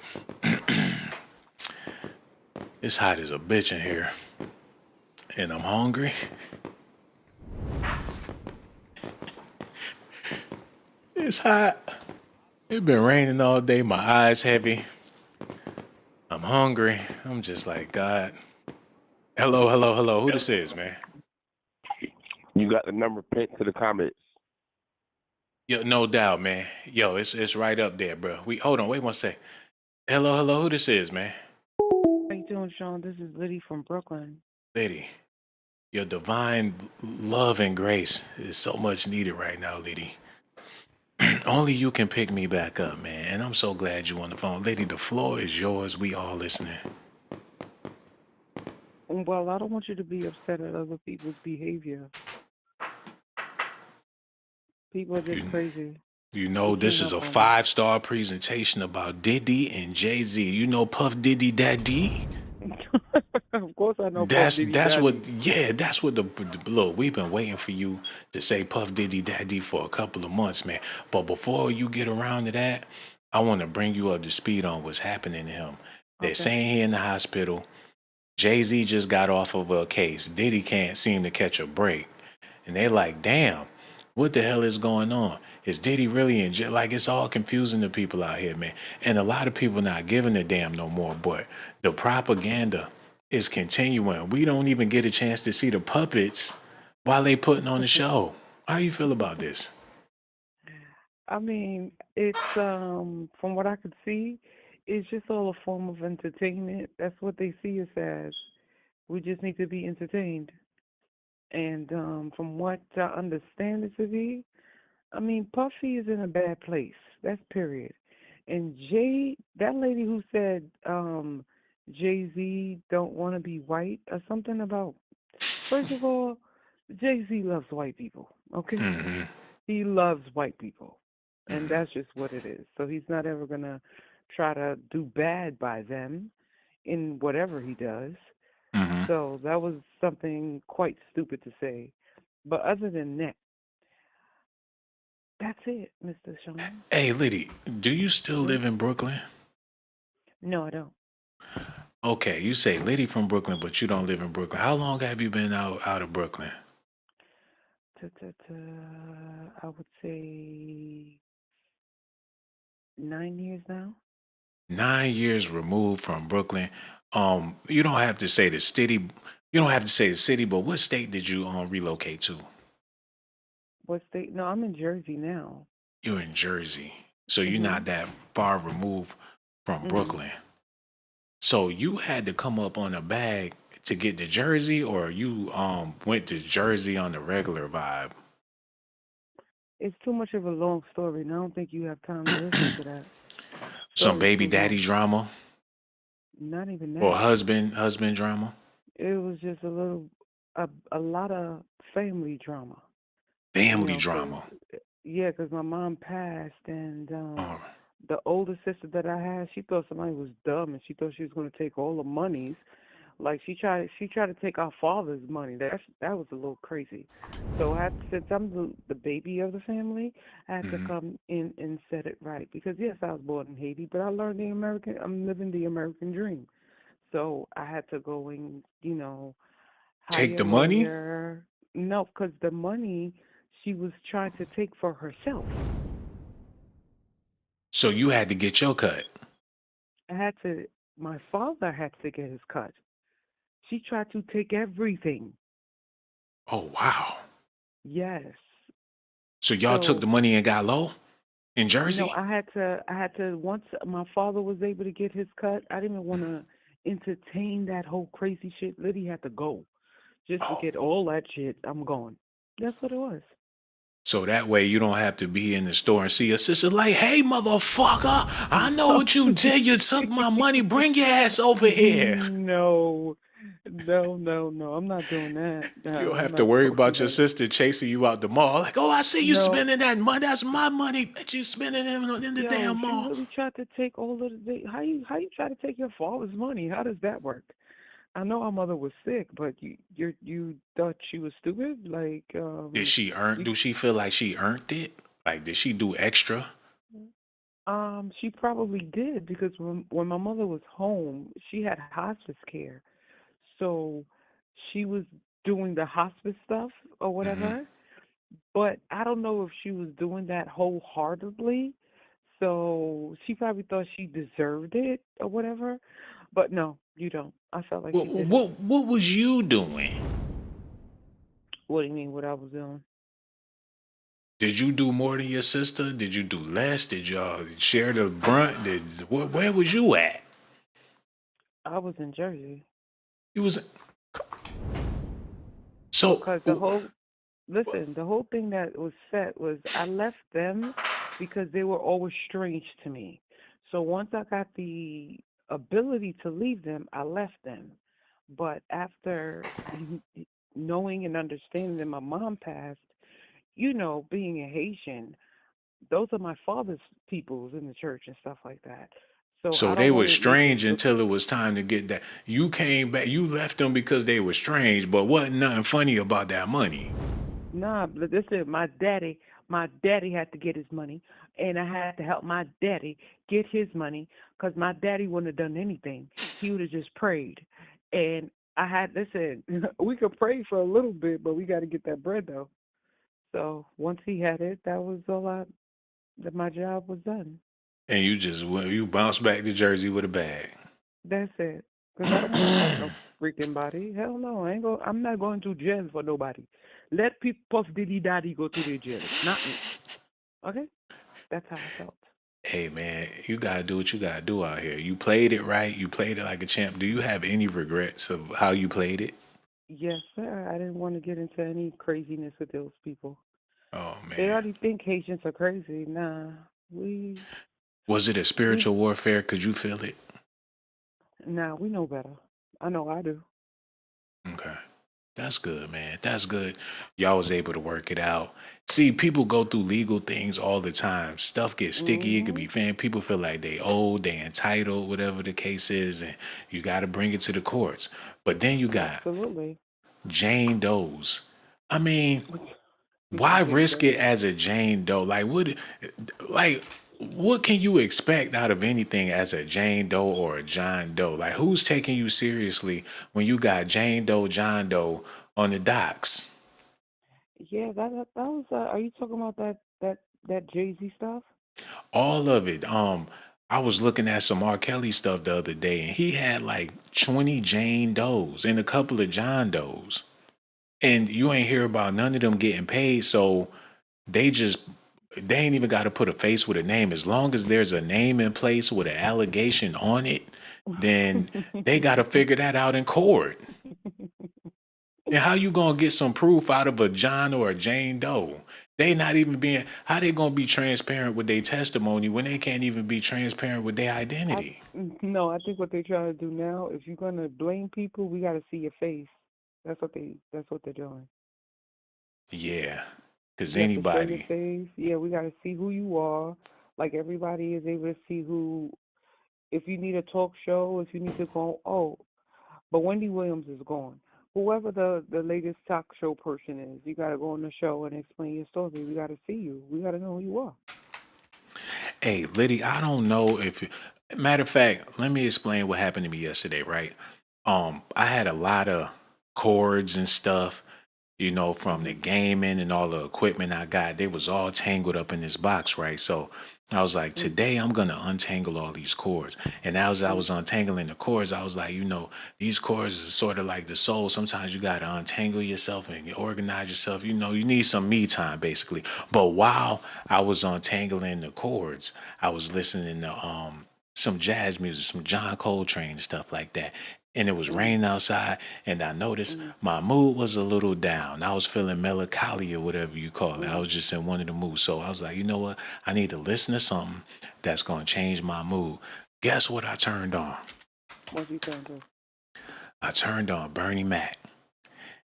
It's hot as a bitch in here. And I'm hungry. It's hot. It's been raining all day. My eyes heavy. I'm hungry. I'm just like, God. Hello, hello, hello. Who this is, man? You got the number pinned to the comments. Yo, no doubt, man. Yo, it's right up there, bro. Hold on, wait one sec. Hello, hello. Who this is, man? How you doing, Shawn? This is Liddy from Brooklyn. Liddy. Your divine love and grace is so much needed right now, Liddy. Only you can pick me back up, man. And I'm so glad you on the phone. Lady, the floor is yours. We all listening. Well, I don't want you to be upset at other people's behavior. People are just crazy. You know, this is a 5-star presentation about Diddy and Jay-Z. You know Puff Diddy Daddy? Of course I know That's Puff Diddy that's Daddy. that's what the look. We've been waiting for you to say Puff Diddy Daddy for a couple of months, man. But before you get around to that, I want to bring you up to speed on what's happening to him. They're saying he in the hospital. Jay-Z just got off of a case. Diddy can't seem to catch a break, and they're like, "Damn, what the hell is going on? Is Diddy really in jail?" Like, it's all confusing to people out here, man. And a lot of people not giving a damn no more. But the propaganda is continuing. We don't even get a chance to see the puppets while they putting on the show. How you feel about this? I mean, it's from what I could see, it's just all a form of entertainment. That's what they see us as. We just need to be entertained. And from what I understand it to be, I mean, Puffy is in a bad place. That's period. And that lady who said Jay-Z don't want to be white or something about, first of all, Jay-Z loves white people, okay? Mm-hmm. He loves white people. And that's just what it is. So he's not ever going to try to do bad by them in whatever he does. Mm-hmm. So that was something quite stupid to say. But other than that, that's it, Mr. Shawn. Hey, Liddy, do you still live in Brooklyn? No, I don't. Okay, you say Liddy from Brooklyn, but you don't live in Brooklyn. How long have you been out of Brooklyn? I would say 9 years now. 9 years removed from Brooklyn. You don't have to say the city. You don't have to say the city, but what state did you relocate to? What state? No, I'm in Jersey now. You're in Jersey, so you're not that far removed from Brooklyn. So you had to come up on a bag to get to Jersey, or you went to Jersey on the regular vibe? It's too much of a long story, and I don't think you have time to listen to that. Some baby daddy drama? Not even that. Or husband drama? It was just a lot of family drama. Family drama. Yeah, because my mom passed, and the older sister that I had, she thought somebody was dumb, and she thought she was going to take all the monies. Like she tried to take our father's money. That was a little crazy. So since I'm the baby of the family, I had to come in and set it right. Because yes, I was born in Haiti, but I learned I'm living the American dream. So I had to go and Take the money? No, because the money she was trying to take for herself. So you had to get your cut. My father had to get his cut. She tried to take everything. Oh, wow. Yes. So y'all took the money and got low in Jersey? No, I had to, once my father was able to get his cut, I didn't even want to entertain that whole crazy shit. Liddy had to go. Just to get all that shit, I'm gone. That's what it was. So that way you don't have to be in the store and see your sister like, "Hey, motherfucker, I know what you did. You took my money. Bring your ass over here." No. I'm not doing that. You don't have to worry about your sister chasing you out the mall. Like, "Oh, I see you spending that money. That's my money that you spending in the damn mall." She really tried to take all of how you try to take your father's money? How does that work? I know our mother was sick, but you thought she was stupid? Like, Did she earn? Do she feel like she earned it? Like, did she do extra? She probably did, because when my mother was home, she had hospice care, so she was doing the hospice stuff or whatever. But I don't know if she was doing that wholeheartedly. So she probably thought she deserved it or whatever. But no, you don't. I felt like What you did. what was you doing? What do you mean? What I was doing? Did you do more than your sister? Did you do less? Did y'all share the brunt? Where was you at? I was in Jersey You was so because the whole thing that was set was I left them because they were always strange to me. So once I got the ability to leave them, I left them. But after knowing and understanding that my mom passed, being a Haitian, those are my father's peoples in the church and stuff like that. So so I they don't were want to make it strange look. until it was time to get that. You came back. You left them because they were strange, but wasn't nothing funny about that money. Nah, but listen, my daddy had to get his money, and I had to help my daddy get his money because my daddy wouldn't have done anything. He would have just prayed. And listen, we could pray for a little bit, but we got to get that bread though. So once he had it, that was that my job was done. And you bounced back to Jersey with a bag. That's it. Because I don't want to fight no freaking body. Hell no, I'm not going to jail for nobody. Let people Puff Diddy Daddy go to the jail, not me. Okay? That's how I felt. Hey man, you gotta do what you gotta do out here. You played it right. You played it like a champ. Do you have any regrets of how you played it? Yes, sir. I didn't want to get into any craziness with those people. Oh They man, already think Haitians are crazy. Nah, was it a we, spiritual warfare? Could you feel it? we know better. I know I do. Okay. That's good, man. That's good. Y'all was able to work it out. See, people go through legal things all the time. Stuff gets sticky. It could Hmm. be fan. People feel like they owe, they entitled, whatever the case is, and you got to bring it to the courts. But then you got Absolutely. Jane Doe's. I mean, why Jane risk it Doe. as a Jane Doe? Like what can you expect out of anything as a Jane Doe or a John Doe? Like who's taking you seriously when you got Jane Doe, John Doe on the docks? Yeah, that was. Are you talking about that Jay-Z stuff? All of it. I was looking at some R. Kelly stuff the other day, and he had like 20 Jane Does and a couple of John Does. And you ain't hear about none of them getting paid, so they just they ain't even got to put a face with a name. As long as there's a name in place with an allegation on it, then they got to figure that out in court. And how you gonna get some proof out of a John or a Jane Doe? They not even being how they gonna be transparent with their testimony when they can't even be transparent with their I identity? no, I think what they're trying to do now, if you're gonna blame people, we got to see your face. That's what they're doing. Yeah, because You have to show your anybody. face. Yeah, we got to see who you are. Like everybody is able to see who. If you need a talk show, if you need to go, but Wendy Williams is gone. Whoever the latest talk show person is, you got to go on the show and explain your story. We got to see you. We got to know who you are. Hey, Liddy, I don't know if. Matter of fact, let me explain what happened to me yesterday. Right, I had a lot of cords and stuff, from the Mhm. gaming and all the equipment I got. They was all tangled up in this box, right? So I was like, Mhm. today I'm gonna untangle all these cords. And as I was untangling the cords, I was like, these cords is sort of like the soul. Sometimes you gotta untangle yourself and organize yourself. You need some me time basically. But while I was untangling the cords, I was listening to some jazz music, some John Coltrane and stuff like that. And it was Mhm. raining outside, and I noticed Mhm. my mood was a little down. I was feeling melancholy or whatever you call it. I Mhm. was just in one of the moods. So I was like, you know what? I need to listen to something that's going to change my mood. Guess what I turned on? What you trying to? I turned on Bernie Mac.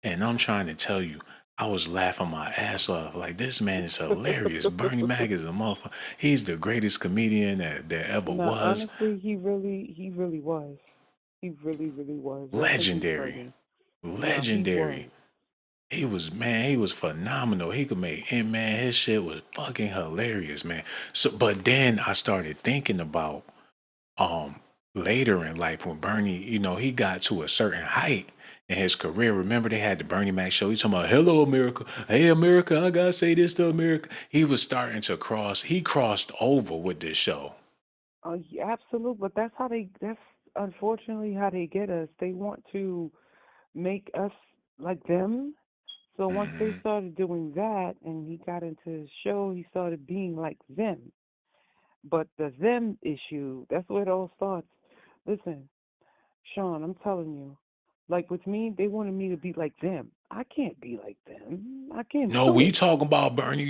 And I'm trying to tell you, I was laughing my ass off. Like, this man is hilarious. Bernie Mac is a motherfucker. He's the greatest comedian that there ever No, was. honestly, he really was. He really, really was. Rest in peace, Legendary. Bernie. No, he Legendary. was. He was phenomenal. He could make, and man, his shit was fucking hilarious, man. So, but then I started thinking about, um, later in life when Bernie, he got to a certain height in his career. Remember they had the Bernie Mac show. He talking about, hello, America. Hey, America, I gotta say this to America. He was starting to he crossed over with this show. Oh, yeah, absolutely. But that's how they. That's unfortunately how they get us. They want to make us like them. So once they started doing that and he got into his show, he started being like them. But the them issue, that's where it all starts. Listen, Shawn, I'm telling you, like with me, they wanted me to be like them. I can't be like them. I can't No, do we it. talking about Bernie.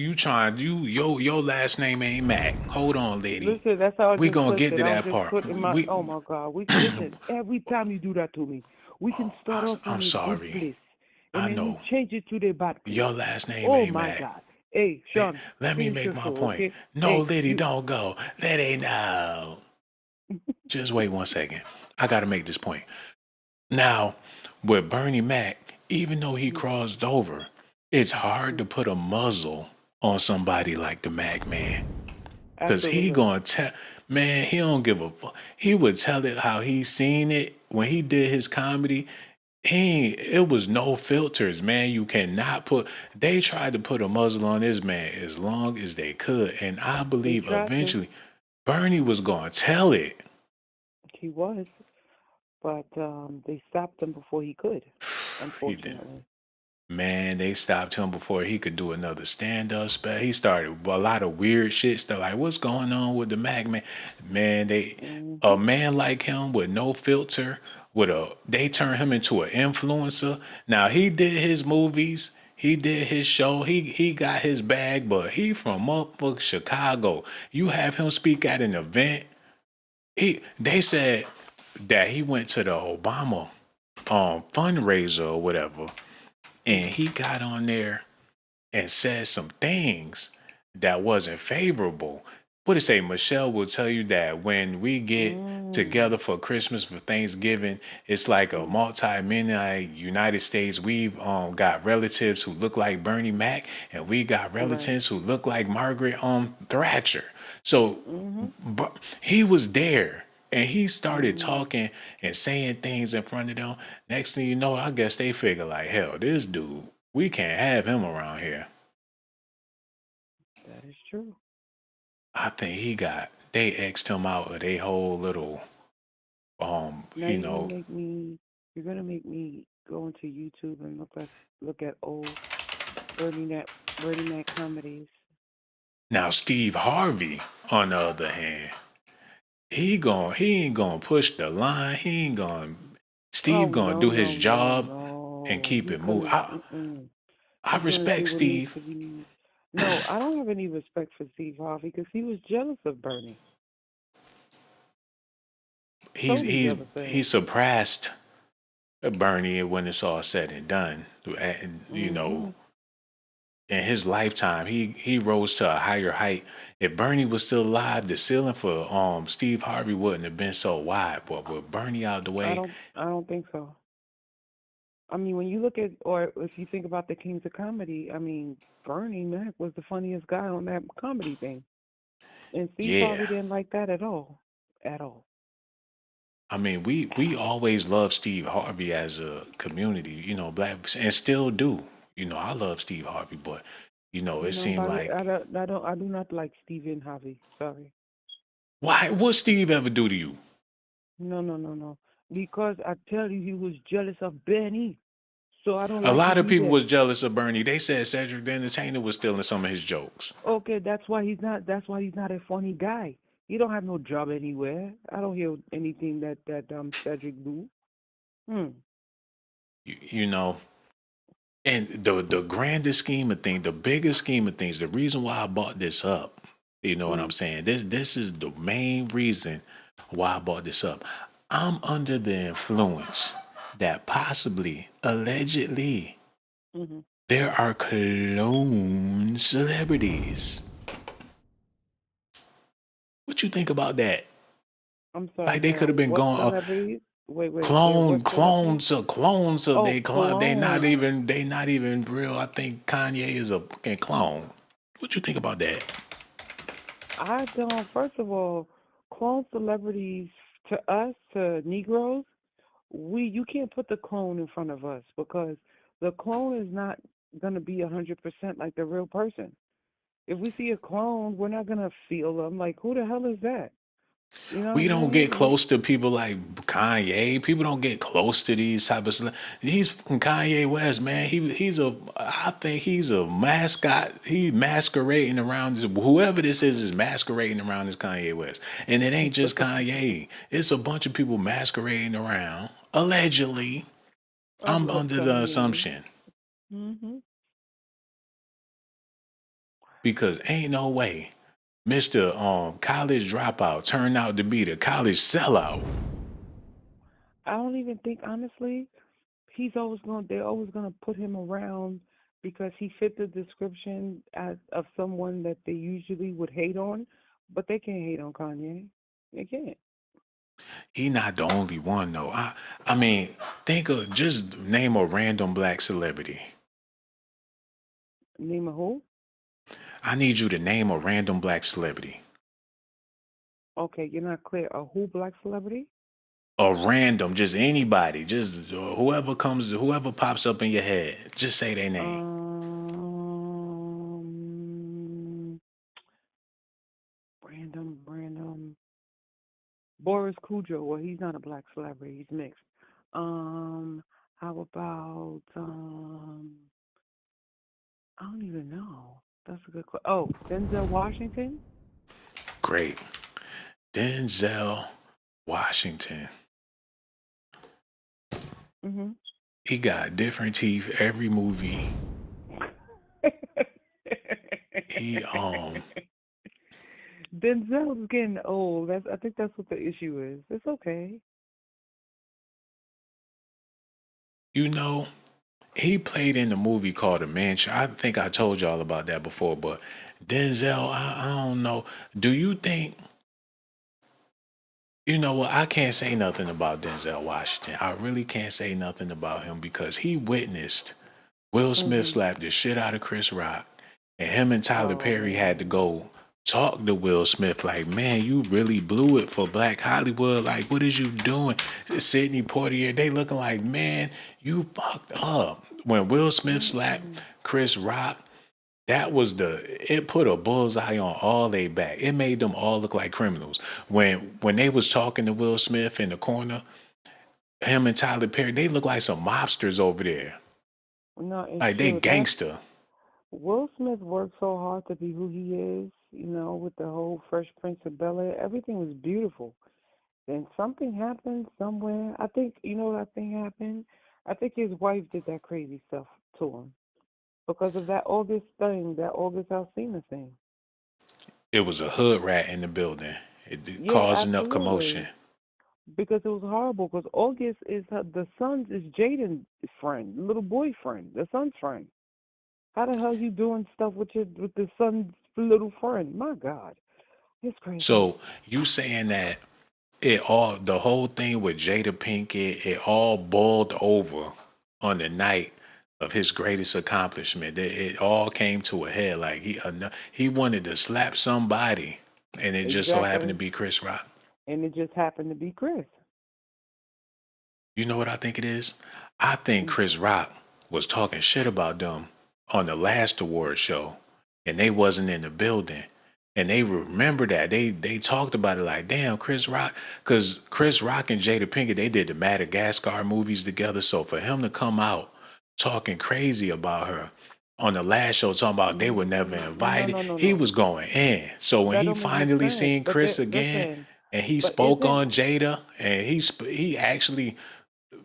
Your last name ain't Mac. Hold on, lady. Listen, that's how I We just gonna put get it. to I was that just part. putting my, oh my God. Listen, every time you do that to me, we can start off I'm on a good sorry. place and I then you know. change it to the bad place. Your last name Oh ain't my Mac. God. Hey, Shawn, Let me finish make your my show, point. okay? No, Hey, lady, you, don't go. That ain't no. Just wait 1 second. I gotta make this point. Now, with Bernie Mac, even though he crossed over, it's hard to put a muzzle on somebody like the Mac man. Cause he absolutely. gonna tell, man, he don't give a fuck. He would tell it how he seen it when he did his comedy. It was no filters, man. You cannot put, they tried to put a muzzle on this man as long as they could. And I They believe tried to. eventually Bernie was gonna tell it. He was, but they stopped him before he could, He didn't. unfortunately. Man, they stopped him before he could do another stand-up spell. He started a lot of weird shit stuff like, what's going on with the Mac man? Man, a man like him with no filter, they turn him into an influencer. Now he did his movies, he did his show, he got his bag, but he from motherfucking Chicago. You have him speak at an event. They said that he went to the Obama fundraiser or whatever, and he got on there and said some things that wasn't favorable. What it say? Michelle will tell you that when we get together for Christmas, for Thanksgiving, it's like a multi-millionaire United States. We've got relatives who look like Bernie Mac, and we got Right. relatives who look like Margaret Thatcher. So but he was there. And he started talking and saying things in front of them. Next thing you know, I guess they figure like, hell, this dude, we can't have him around here. That is true. I think they X'd him out of their whole little, Now you know. you're gonna make me go into YouTube and look at old Bernie Mac comedies. Now Steve Harvey, on the other hand, he ain't gonna push the line. Oh Steve gonna no do his no no job and no! keep He's it moving. gonna I he's gonna respect do what needs Steve. to be. No, I don't have any respect for Steve Harvey because he was jealous of Bernie. Totally jealous of He him. surpassed Bernie when it's all said and done. And, you know, in his lifetime, he rose to a higher height. If Bernie was still alive, the ceiling for Steve Harvey wouldn't have been so wide. But with Bernie out the way, I don't think so. I mean, when you look at, or if you think about the Kings of Comedy, I mean, Bernie Mac was the funniest guy on that comedy thing. And Steve Harvey yeah. didn't like that at all. At all. I mean, we always loved Steve Harvey as a community, you know, black, and still do. You know, I love Steve Harvey, but you know, it seemed Nobody, like, I do not like Stephen Harvey. Sorry. why? What Steve ever do to you? No. Because I tell you, he was jealous of Benny. So I don't A like lot him of people either. was jealous of Bernie. They said Cedric the Entertainer was stealing some of his jokes. Okay, that's why he's not. That's why he's not a funny guy. He don't have no job anywhere. I don't hear anything that Cedric do. Hmm. You know, and the grandest scheme of things, the biggest scheme of things, the reason why I bought this up, you know what I'm saying? This is the main reason why I bought this up. I'm under the influence that possibly, allegedly, there are clone celebrities. What you think about that? I'm sorry. Like they could have been What going celebrities? Wait. What celebrities? clones of Oh, clone. they not even real. I think Kanye is a fucking clone. What you think about that? I don't. First of all, clone celebrities to us, to Negroes, you can't put the clone in front of us because the clone is not gonna be 100% like the real person. If we see a clone, we're not gonna feel them. Like, who the hell is that? You know, We you don't know, get close to people like Kanye. People don't get close to these type of. He's from Kanye West, man. I think he's a mascot. He's masquerading around whoever this is masquerading around this Kanye West, and it ain't just Kanye. It's a bunch of people masquerading around. Allegedly, I'm under the assumption Mm-hmm. because ain't no way Mr. College Dropout turned out to be the college sellout. I don't even think, honestly, they're always gonna put him around because he fit the description of someone that they usually would hate on, but they can't hate on Kanye. They can't. He not the only one though. I mean, just name a random black celebrity. Name a who? I need you to name a random black celebrity. Okay, you're not clear. A who black celebrity? A random, just anybody, just whoever pops up in your head. Just say their name. Random. Boris Kudrow. Well, he's not a black celebrity. He's mixed. How about I don't even know. That's a good question. Oh, Denzel Washington. Great. Denzel Washington. Mm-hmm. He got different teeth every movie. He Denzel's getting old. I think that's what the issue is. It's okay. You know, he played in a movie called The Mansion. I think I told y'all about that before, but Denzel, I don't know. Do you think, you know what? I can't say nothing about Denzel Washington. I really can't say nothing about him because he witnessed Will Smith slap the shit out of Chris Rock, and him and Tyler Perry had to go talk to Will Smith like, man, you really blew it for Black Hollywood. Like, what is you doing? Sidney Poitier, they looking like, man, you fucked up. When Will Smith slapped Chris Rock, it put a bullseye on all they back. It made them all look like criminals. When they was talking to Will Smith in the corner, him and Tyler Perry, they look like some mobsters over there. No, it's Like they true. gangster. Will Smith worked so hard to be who he is, with the whole Fresh Prince of Bel-Air. Everything was beautiful. Then something happened somewhere. I think, what I think happened? I think his wife did that crazy stuff to him because of that August Alsina thing. It was a hood rat in the building. It caused enough commotion. Because it was horrible. Because August is the son's is Jaden's friend, little boyfriend, the son's friend. How the hell you doing stuff with the son's little friend? My God, it's crazy. So you saying that the whole thing with Jada Pinkett, it all boiled over on the night of his greatest accomplishment. It all came to a head. Like he wanted to slap somebody, and it just so happened to be Chris Rock. And it just happened to be Chris. You know what I think it is? I think Chris Rock was talking shit about them on the last award show, and they wasn't in the building. And they remember that. They talked about it like, damn, Chris Rock. Because Chris Rock and Jada Pinkett, they did the Madagascar movies together. So for him to come out talking crazy about her on the last show, talking about they were never invited, he was going in. So when he finally seen Chris again, and he spoke on Jada, and he actually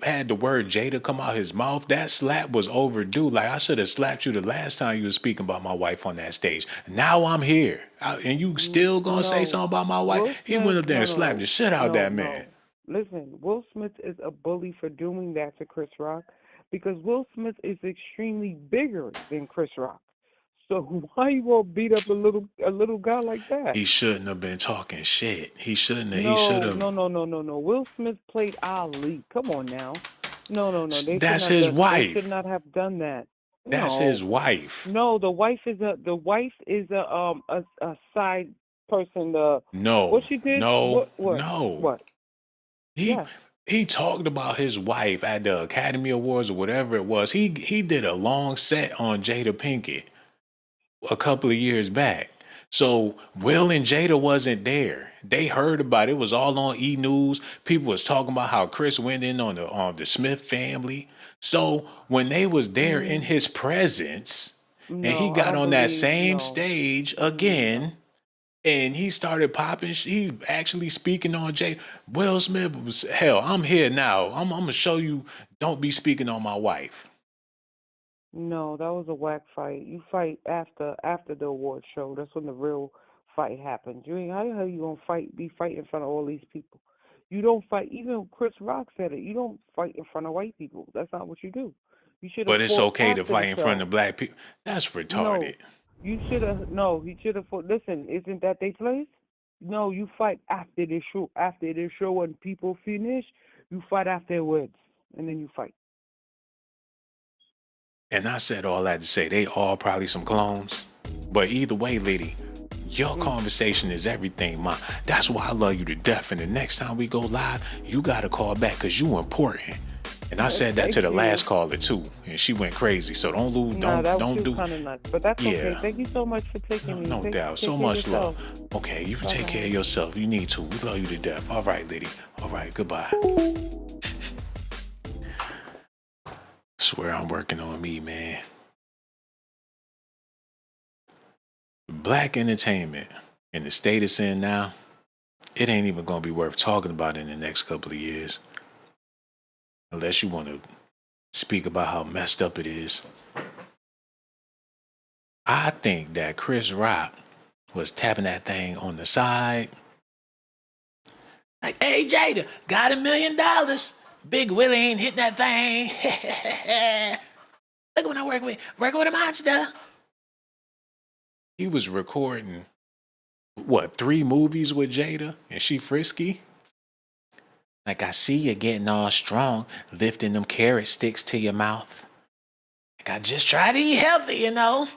had the word Jada come out his mouth, that slap was overdue. Like, I should have slapped you the last time you were speaking about my wife on that stage. Now I'm here. And you still gonna say something about my wife? He went up there and slapped the shit out that man. Listen, Will Smith is a bully for doing that to Chris Rock because Will Smith is extremely bigger than Chris Rock. So why you gonna beat up a little guy like that? He shouldn't have been talking shit. He shouldn't have. No. Will Smith played Ali. Come on now. No. That's his wife. They should not have done that. That's his wife. No, the wife is a side person. No. What she did? No. What? No. What? He talked about his wife at the Academy Awards or whatever it was. He did a long set on Jada Pinkett a couple of years back. So Will and Jada wasn't there. They heard about it. It was all on E! News. People was talking about how Chris went in on the Smith family. So when they was there in his presence, and he No, I got don't on that believe. same No. stage again, and he started popping. He's actually speaking on Jay. Will Smith was hell. I'm here now. I'm gonna show you. Don't be speaking on my wife. No, that was a whack fight. You fight after the award show. That's when the real fight happens. You ain't how the hell you gonna be fighting in front of all these people? You don't fight. Even Chris Rock said it. You don't fight in front of white people. That's not what you do. You should have But it's fought okay to after the fight in front show. of black people. That's No, retarded. you should have. No, he should have fought. Listen, isn't that they place? No, you fight after the show. After the show, when people finish, you fight afterwards, and then you fight. And I said all that to say they all probably some clones. But either way, lady, your conversation is everything, ma. That's why I love you to death. And the next time we go live, you gotta call back because you important. And I said that to the last caller too, and she went crazy. So don't lose, No, that don't was do. kind of nuts, but that's okay. Yeah. Thank you so much for taking me. No Take doubt. So care of much love. yourself. Okay, you Bye-bye. take care of yourself. You need to. We love you to death. All right, lady. All right, goodbye. Swear I'm working on me, man. Black entertainment in the state it's in now, it ain't even gonna be worth talking about in the next couple of years. Unless you want to speak about how messed up it is. I think that Chris Rock was tapping that thing on the side. Like, hey, Jada, got $1 million. Big Willie ain't hitting that thing. Look what I'm working with a monster. He was recording, 3 movies with Jada, and she frisky? Like, I see you getting all strong, lifting them carrot sticks to your mouth. Like, I just try to eat healthy, you know?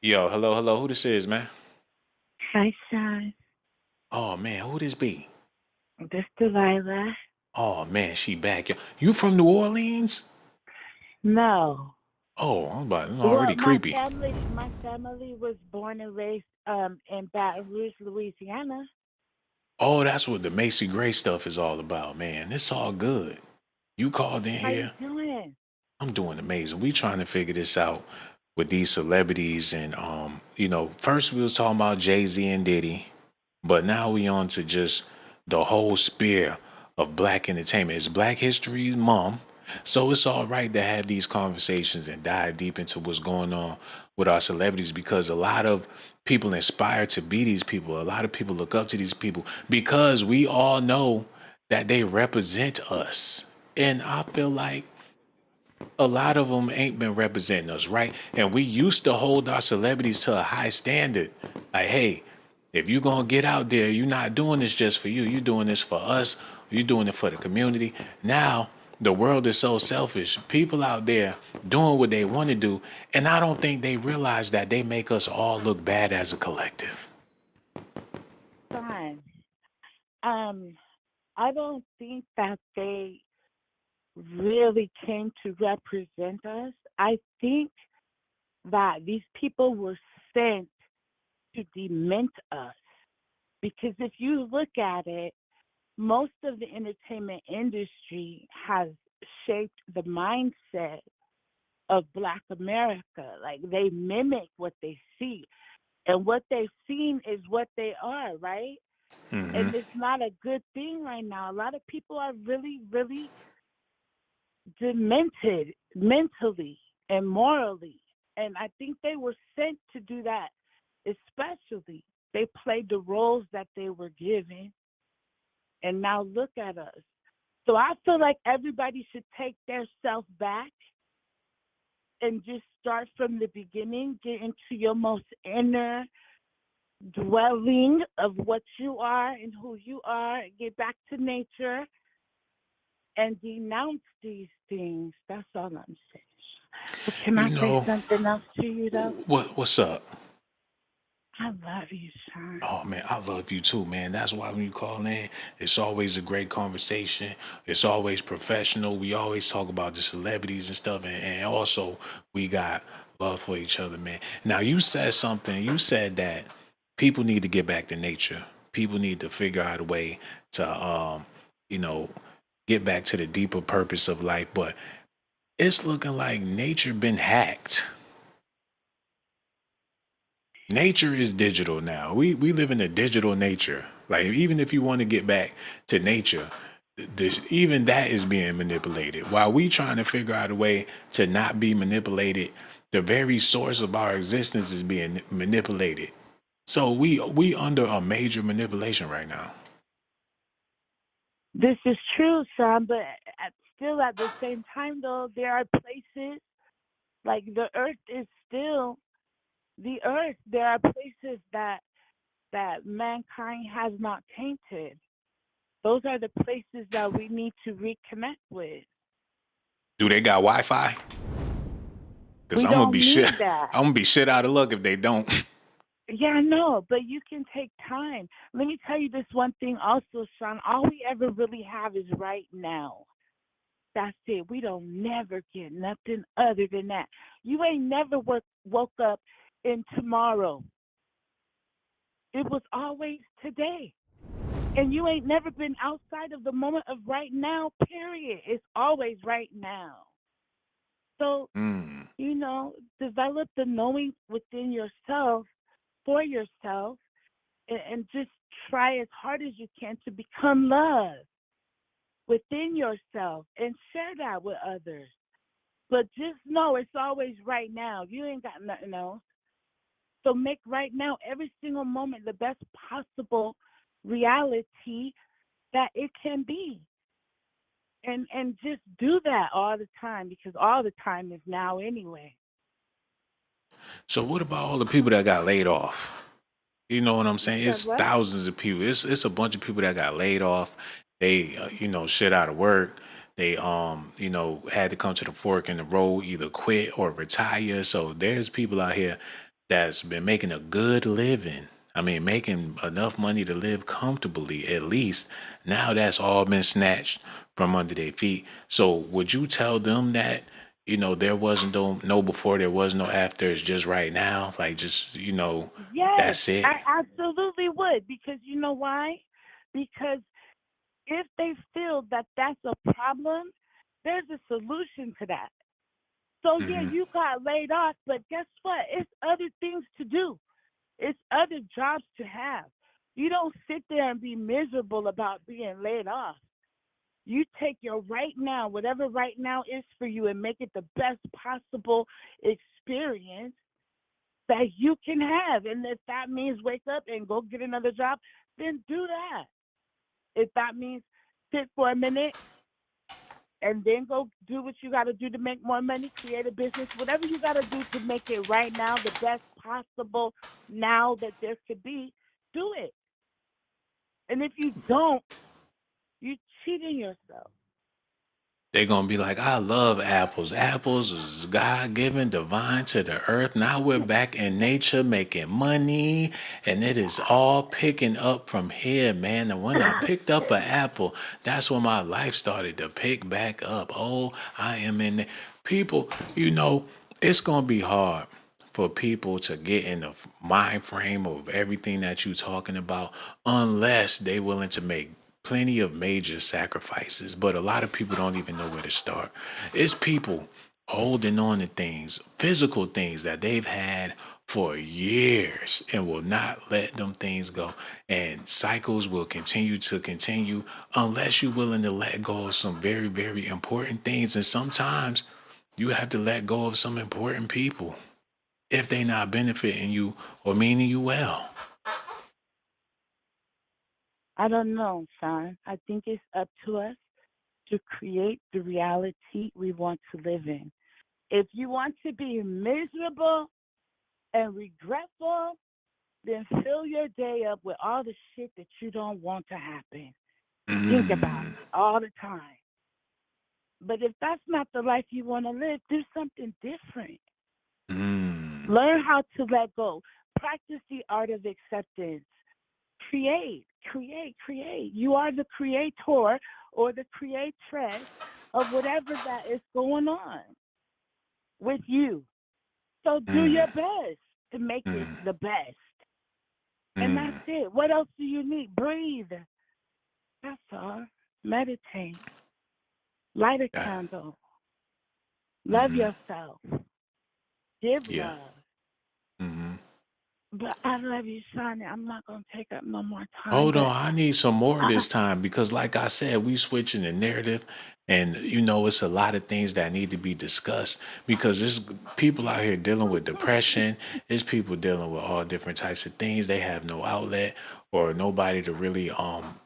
Yo, hello, who this is, man? Hi, Shawn. Oh, man, who this be? This Delilah. Oh, man, she back. Yo, you from New Orleans? No. Oh, I'm about already Well, creepy. my family was born and raised in Baton Rouge, Louisiana. Oh, that's what the Macy Gray stuff is all about, man. It's all good. You called in How here. you doing? I'm doing amazing. We trying to figure this out with these celebrities, and first we was talking about Jay-Z and Diddy, but now we on to just the whole sphere of black entertainment. It's Black History Month, so it's all right to have these conversations and dive deep into what's going on with our celebrities, because a lot of people inspire to be these people. A lot of people look up to these people because we all know that they represent us. And I feel like a lot of them ain't been representing us, right? And we used to hold our celebrities to a high standard. Like, hey, if you're going to get out there, you're not doing this just for you. You're doing this for us. You're doing it for the community. Now, the world is so selfish. People out there doing what they want to do. And I don't think they realize that they make us all look bad as a collective. Fine. I don't think that they really came to represent us. I think that these people were sent to dement us. Because if you look at it, most of the entertainment industry has shaped the mindset of Black America. Like, they mimic what they see. And what they've seen is what they are, right? Mm-hmm. And it's not a good thing right now. A lot of people are really, really demented mentally and morally. And I think they were sent to do that, especially. They played the roles that they were given. And now look at us. So I feel like everybody should take their self back and just start from the beginning, get into your most inner dwelling of what you are and who you are, get back to nature and denounce these things. That's all I'm saying. But can I say something else to you, though? What's up? I love you, Shawn. Oh, man, I love you too, man. That's why when you call in, it's always a great conversation. It's always professional. We always talk about the celebrities and stuff. And also, we got Love for each other, man. Now you said something. You said that people need to get back to nature. People need to figure out a way to, you know, get back to the deeper purpose of life. But it's looking like nature been hacked. Nature is digital now. We live in a digital nature. Like even if you want to get back to nature, even that is being manipulated. While we trying to figure out a way to not be manipulated, the very source of our existence is being manipulated. So we under a major manipulation right now. This is true, Shawn, but still at the same time, though, there are places like the earth is still the earth. There are places that mankind has not tainted. Those are the places that we need to reconnect with. Do they got Wi-Fi? Because We I'm gonna don't be need shit. that. I'm gonna be shit out of luck if they don't. Yeah, I know, but you can take time. Let me tell you this one thing also, Shawn. All we ever really have is right now. That's it. We don't never get nothing other than that. You ain't never woke up in tomorrow. It was always today. And you ain't never been outside of the moment of right now, period. It's always right now. So, develop the knowing within yourself, for yourself, and just try as hard as you can to become love within yourself and share that with others. But just know it's always right now. You ain't got nothing else. So make right now, every single moment, the best possible reality that it can be. And just do that all the time, because all the time is now anyway. So what about all the people that got laid off? You know what I'm saying? It's what? thousands of people. It's a bunch of people that got laid off. They shit out of work. They had to come to the fork in the road, either quit or retire. So there's people out here that's been making a good living. I mean, making enough money to live comfortably, at least. Now that's all been snatched from under their feet. So would you tell them that, there wasn't no before, there was no after, it's just right now? Like, just, Yes, that's it? I absolutely would, because you know why? Because if they feel that that's a problem, there's a solution to that. So yeah, you got laid off, but guess what? It's other things to do. It's other jobs to have. You don't sit there and be miserable about being laid off. You take your right now, whatever right now is for you, and make it the best possible experience that you can have. And if that means wake up and go get another job, then do that. If that means sit for a minute and then go do what you got to do to make more money, create a business, whatever you got to do to make it right now the best possible now that there could be, do it. And if you don't, you're cheating yourself. They're going to be like, I love apples. Apples is God-given, divine to the earth. Now we're back in nature making money, and it is all picking up from here, man. And when I picked up an apple, that's when my life started to pick back up. Oh, I am in there. People, it's going to be hard for people to get in the mind frame of everything that you're talking about unless they're willing to make plenty of major sacrifices. But a lot of people don't even know where to start. It's people holding on to things, physical things that they've had for years and will not let them things go. And cycles will continue unless you're willing to let go of some very, very important things. And sometimes you have to let go of some important people if they're not benefiting you or meaning you well. I don't know, Shawn. I think it's up to us to create the reality we want to live in. If you want to be miserable and regretful, then fill your day up with all the shit that you don't want to happen. Think about it all the time. But if that's not the life you want to live, do something different. Learn how to let go. Practice the art of acceptance. Create. You are the creator or the creatress of whatever that is going on with you. So do your best to make it the best. And that's it. What else do you need? Breathe. That's all. Meditate. Light a candle. Love yourself. Give love. But I love you, Shawnee. I'm not going to take up no more time. Hold on, I need some more this time because, like I said, we switching the narrative, and it's a lot of things that need to be discussed because there's people out here dealing with depression. There's people dealing with all different types of things. They have no outlet or nobody to really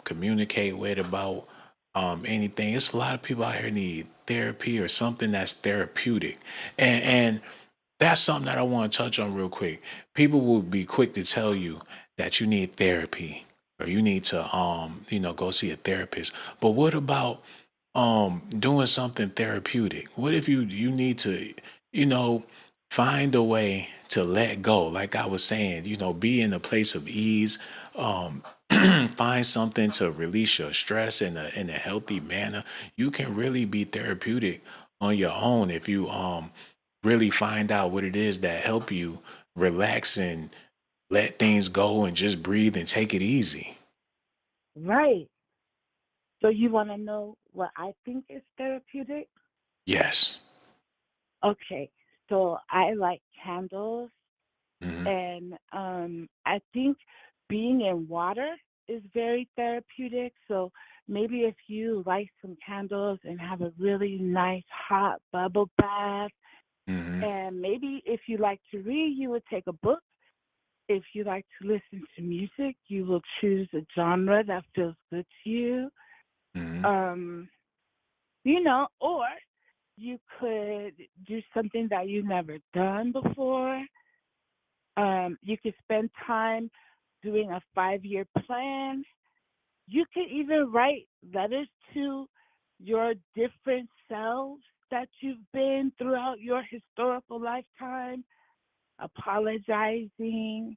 communicate with about anything. It's a lot of people out here need therapy or something that's therapeutic, and that's something that I want to touch on real quick. People will be quick to tell you that you need therapy or you need to go see a therapist. But what about doing something therapeutic? What if you need to, find a way to let go? Like I was saying, be in a place of ease. Find something to release your stress in a healthy manner. You can really be therapeutic on your own if you really find out what it is that help you relax and let things go and just breathe and take it easy. Right. So you want to know what I think is therapeutic? Yes. Okay. So I like candles, and I think being in water is very therapeutic. So maybe if you light some candles and have a really nice hot bubble bath, and maybe if you like to read, you would take a book. If you like to listen to music, you will choose a genre that feels good to you. Or you could do something that you've never done before. You could spend time doing a 5-year plan. You could even write letters to your different selves that you've been throughout your historical lifetime, apologizing,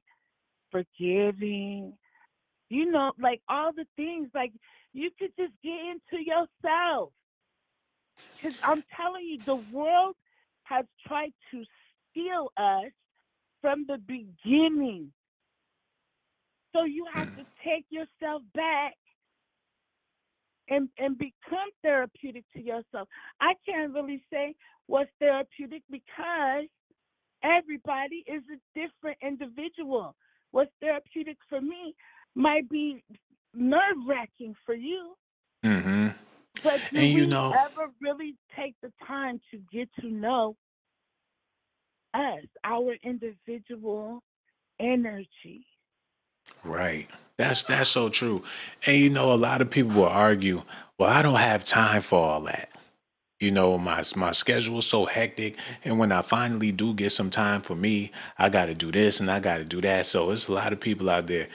forgiving, like all the things. Like you could just get into yourself. Because I'm telling you, the world has tried to steal us from the beginning. So you have to take yourself back and become therapeutic to yourself. I can't really say what's therapeutic because everybody is a different individual. What's therapeutic for me might be nerve-wracking for you. But do we ever really take the time to get to know us, our individual energy? Right. That's so true. And a lot of people will argue, well, I don't have time for all that. My schedule is so hectic, and when I finally do get some time for me, I got to do this and I got to do that. So it's a lot of people out there,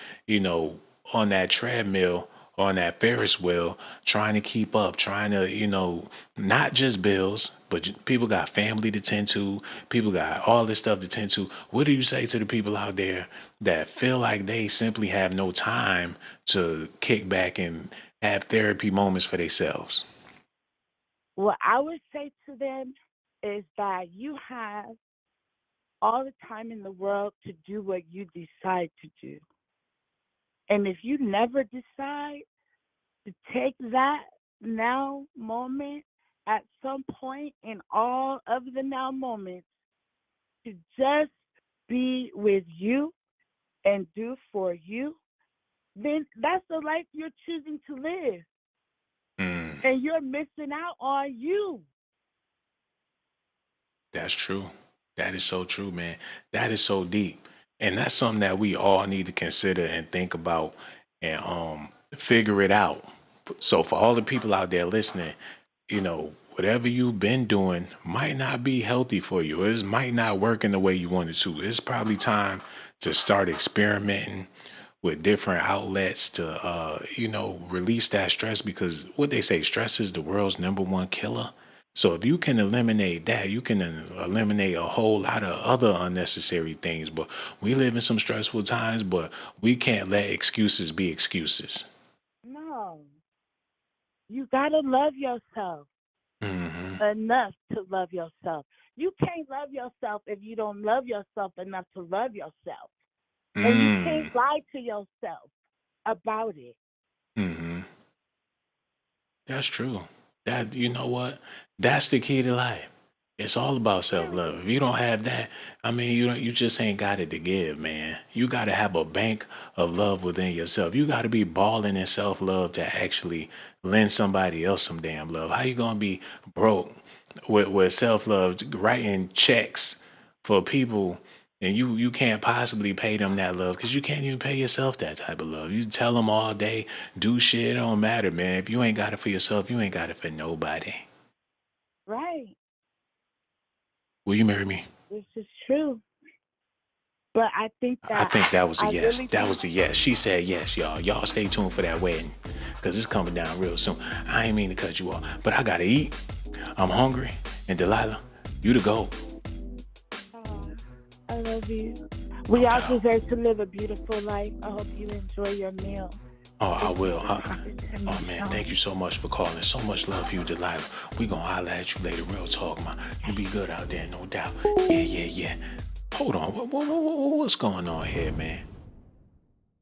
on that treadmill, on that Ferris wheel, trying to keep up, trying to, not just bills, but people got family to tend to, people got all this stuff to tend to. What do you say to the people out there that feel like they simply have no time to kick back and have therapy moments for themselves? What I would say to them is that you have all the time in the world to do what you decide to do. And if you never decide to take that now moment at some point in all of the now moments to just be with you and do for you, then that's the life you're choosing to live. And you're missing out on you. That's true. That is so true, man. That is so deep. And that's something that we all need to consider and think about and figure it out. So for all the people out there listening, whatever you've been doing might not be healthy for you. It might not work in the way you wanted to. It's probably time to start experimenting with different outlets to release that stress, because what they say, stress is the world's #1 killer. So if you can eliminate that, you can eliminate a whole lot of other unnecessary things. But we live in some stressful times, but we can't let excuses be excuses. No. You got to love yourself enough to to love yourself. You can't love yourself if you don't love yourself enough to love yourself. And you can't lie to yourself about it. Mm-hmm. That's true. That, you know what? That's the key to life. It's all about self-love. If you don't have that, I mean, you just ain't got it to give, man. You got to have a bank of love within yourself. You got to be balling in self-love to actually lend somebody else some damn love. How you going to be broke with self-love, writing checks for people, and you can't possibly pay them that love because you can't even pay yourself that type of love. You tell them all day, do shit, it don't matter, man. If you ain't got it for yourself, you ain't got it for nobody. Right. Will you marry me? This is true. But I think I that think that was a I yes. really That think- was a yes. She said yes, y'all. Y'all stay tuned for that wedding because it's coming down real soon. I ain't mean to cut you off, but I gotta eat. I'm hungry. And Delilah, you the GOAT. I love you. We all deserve to live a beautiful life. I hope you enjoy your meal. Oh, I will. Oh, man, thank you so much for calling. So much love for you, Delilah. We gonna holler at you later. Real talk, man. You be good out there, no doubt. Yeah. Hold on. What's going on here, man?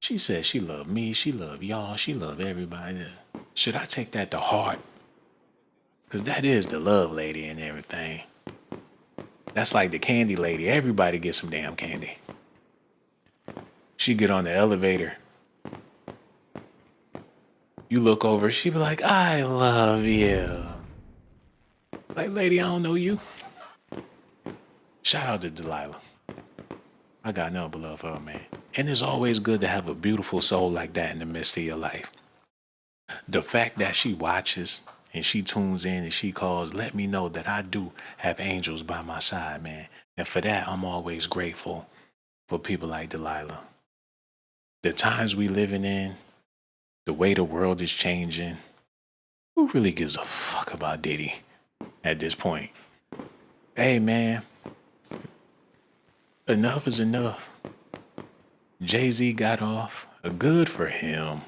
She said she loved me. She loved y'all. She loved everybody. Should I take that to heart? Because that is the love lady and everything. That's like the candy lady. Everybody gets some damn candy. She get on the elevator. You look over, she be like, I love you. Like, lady, I don't know you. Shout out to Delilah. I got nothing but love for her, man. And it's always good to have a beautiful soul like that in the midst of your life. The fact that she watches and she tunes in and she calls, let me know that I do have angels by my side, man. And for that, I'm always grateful for people like Delilah. The times we living in, the way the world is changing, who really gives a fuck about Diddy at this point? Hey, man, enough is enough. Jay-Z got off. Good for him.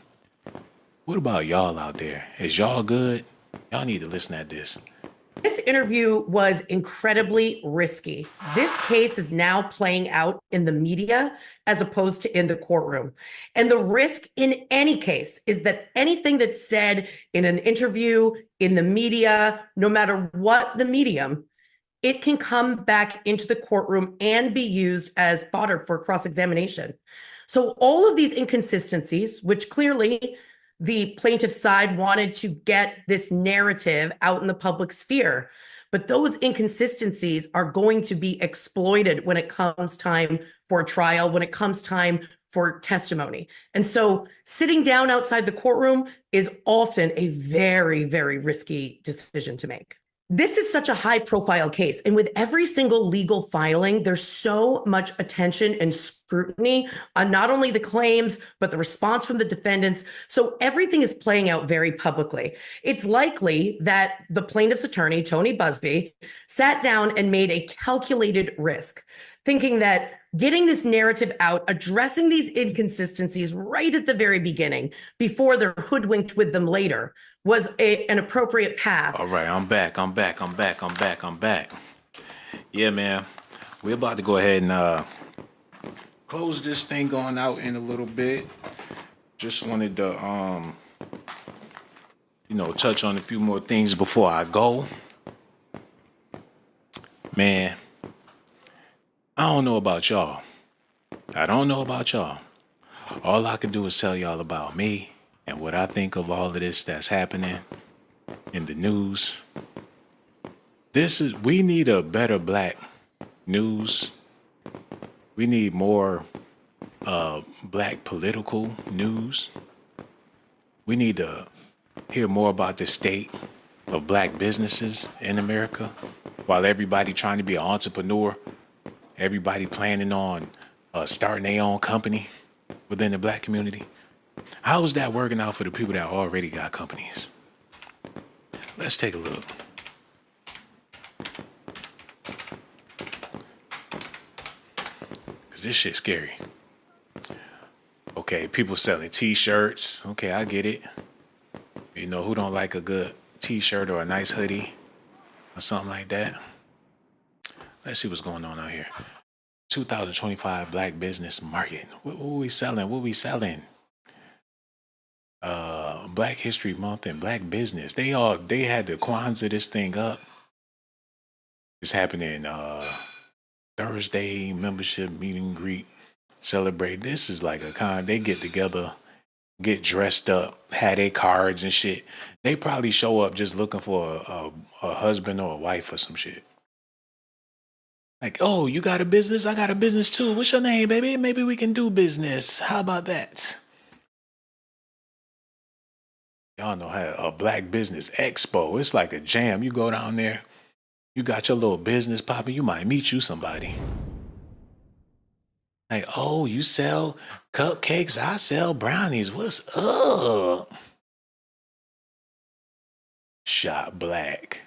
What about y'all out there? Is y'all good? Y'all need to listen at this. This interview was incredibly risky. This case is now playing out in the media as opposed to in the courtroom. And the risk in any case is that anything that's said in an interview, in the media, no matter what the medium, it can come back into the courtroom and be used as fodder for cross-examination. So all of these inconsistencies, which clearly the plaintiff's side wanted to get this narrative out in the public sphere, but those inconsistencies are going to be exploited when it comes time for a trial, when it comes time for testimony. And so sitting down outside the courtroom is often a very, very risky decision to make. This is such a high profile case. And with every single legal filing, there's so much attention and scrutiny on not only the claims, but the response from the defendants. So everything is playing out very publicly. It's likely that the plaintiff's attorney, Tony Buzbee, sat down and made a calculated risk, thinking that getting this narrative out, addressing these inconsistencies right at the very beginning before they're hoodwinked with them later was an appropriate path. All right, I'm back. Yeah, man. We're about to go ahead and close this thing going out in a little bit. Just wanted to, touch on a few more things before I go. Man, I don't know about y'all. All I can do is tell y'all about me and what I think of all of this that's happening in the news. We need a better black news. We need more black political news. We need to hear more about the state of black businesses in America. While everybody trying to be an entrepreneur, everybody planning on starting their own company within the black community. How is that working out for the people that already got companies? Let's take a look. Because this shit's scary. Okay, people selling t-shirts. Okay, I get it. You know, who don't like a good t-shirt or a nice hoodie? or something like that. Let's see what's going on out here. 2025 Black Business Market. What we selling? What we selling? Black History Month and Black Business. They had to Kwanzaa this thing up. It's happening Thursday, membership meet and greet, celebrate. This is like a they get together, get dressed up, had their cards and shit. They probably show up just looking for a husband or a wife or some shit. Like, oh, you got a business? I got a business too. What's your name, baby? Maybe we can do business. How about that? Y'all know how a Black Business Expo. It's like a jam. You go down there, you got your little business popping. You might meet you somebody. Like, oh, you sell cupcakes? I sell brownies. What's up? Shop Black.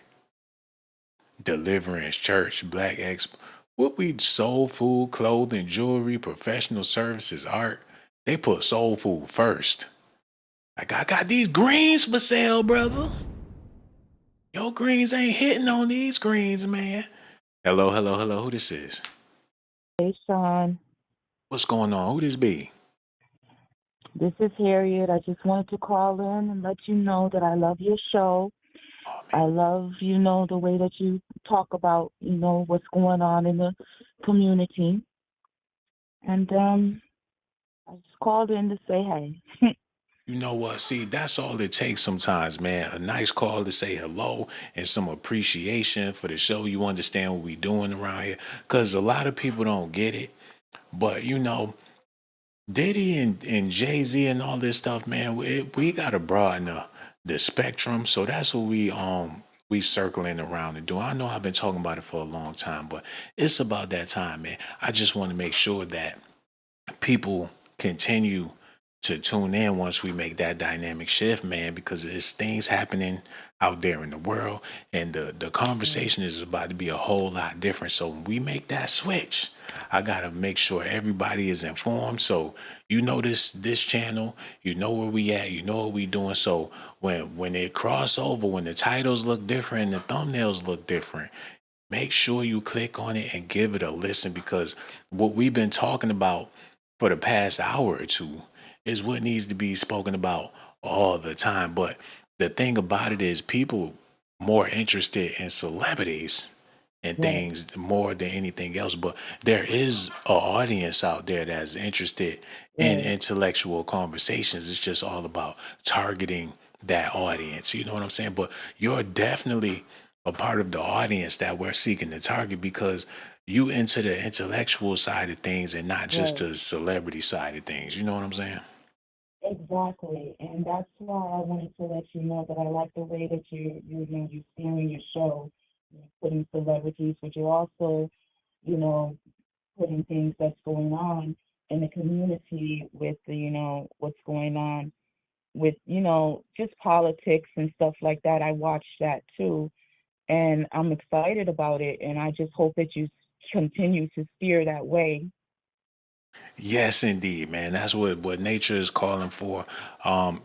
Deliverance Church, Black Expo. What we soul food, clothing, jewelry, professional services, art. They put soul food first. Like, I got these greens for sale, brother. Your greens ain't hitting on these greens, man. Hello. Who this is? Hey, Shawn. What's going on? Who this be? This is Harriet. I just wanted to call in and let you know that I love your show. I love, the way that you talk about, what's going on in the community. And I just called in to say hey. You know what? See, that's all it takes sometimes, man. A nice call to say hello and some appreciation for the show. You understand what we doing around here? Because a lot of people don't get it. But, Diddy and Jay-Z and all this stuff, man, we got to broaden the spectrum. So that's what we circling around to do. I know I've been talking about it for a long time, but it's about that time, man. I just want to make sure that people continue to tune in once we make that dynamic shift, man, because there's things happening out there in the world, and the conversation is about to be a whole lot different. So when we make that switch, I gotta make sure everybody is informed. So this channel, where we at, what we doing. So when it cross over, when the titles look different and the thumbnails look different, make sure you click on it and give it a listen, because what we've been talking about for the past hour or two is what needs to be spoken about all the time. But the thing about it is, people more interested in celebrities and things more than anything else. But there is an audience out there that's interested in intellectual conversations. It's just all about targeting that audience. You know what I'm saying? But you're definitely a part of the audience that we're seeking to target, because you into the intellectual side of things and not just the celebrity side of things. You know what I'm saying? Exactly, and that's why I wanted to let you know that I like the way that you're steering your show, putting celebrities, but you're also, putting things that's going on in the community with what's going on with, just politics and stuff like that. I watch that too, and I'm excited about it, and I just hope that you continue to steer that way. Yes, indeed, man. That's what nature is calling for.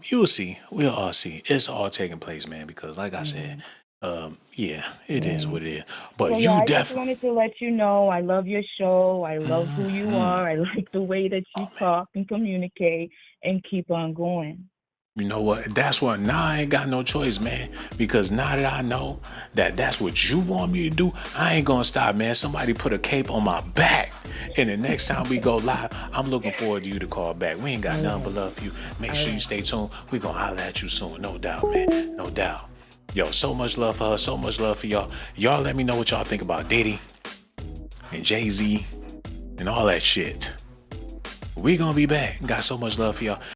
You'll see. We'll all see. It's all taking place, man, because like I said, it is what it is. But So, you I just definitely, wanted to let you know I love your show. I love who you are. I like the way that you talk and communicate and keep on going. you know what? That's what, now I ain't got no choice, man, because now that I know that that's what you want me to do, I ain't gonna stop, man. Somebody put a cape on my back, and the next time we go live, I'm looking forward to you to call back. We ain't got nothing but love for you. Make sure you stay tuned. We gonna holler at you soon, no doubt, man, no doubt. Yo, so much love for her, so much love for y'all. Y'all let me know what y'all think about Diddy and Jay-Z and all that shit. We gonna be back. Got so much love for y'all.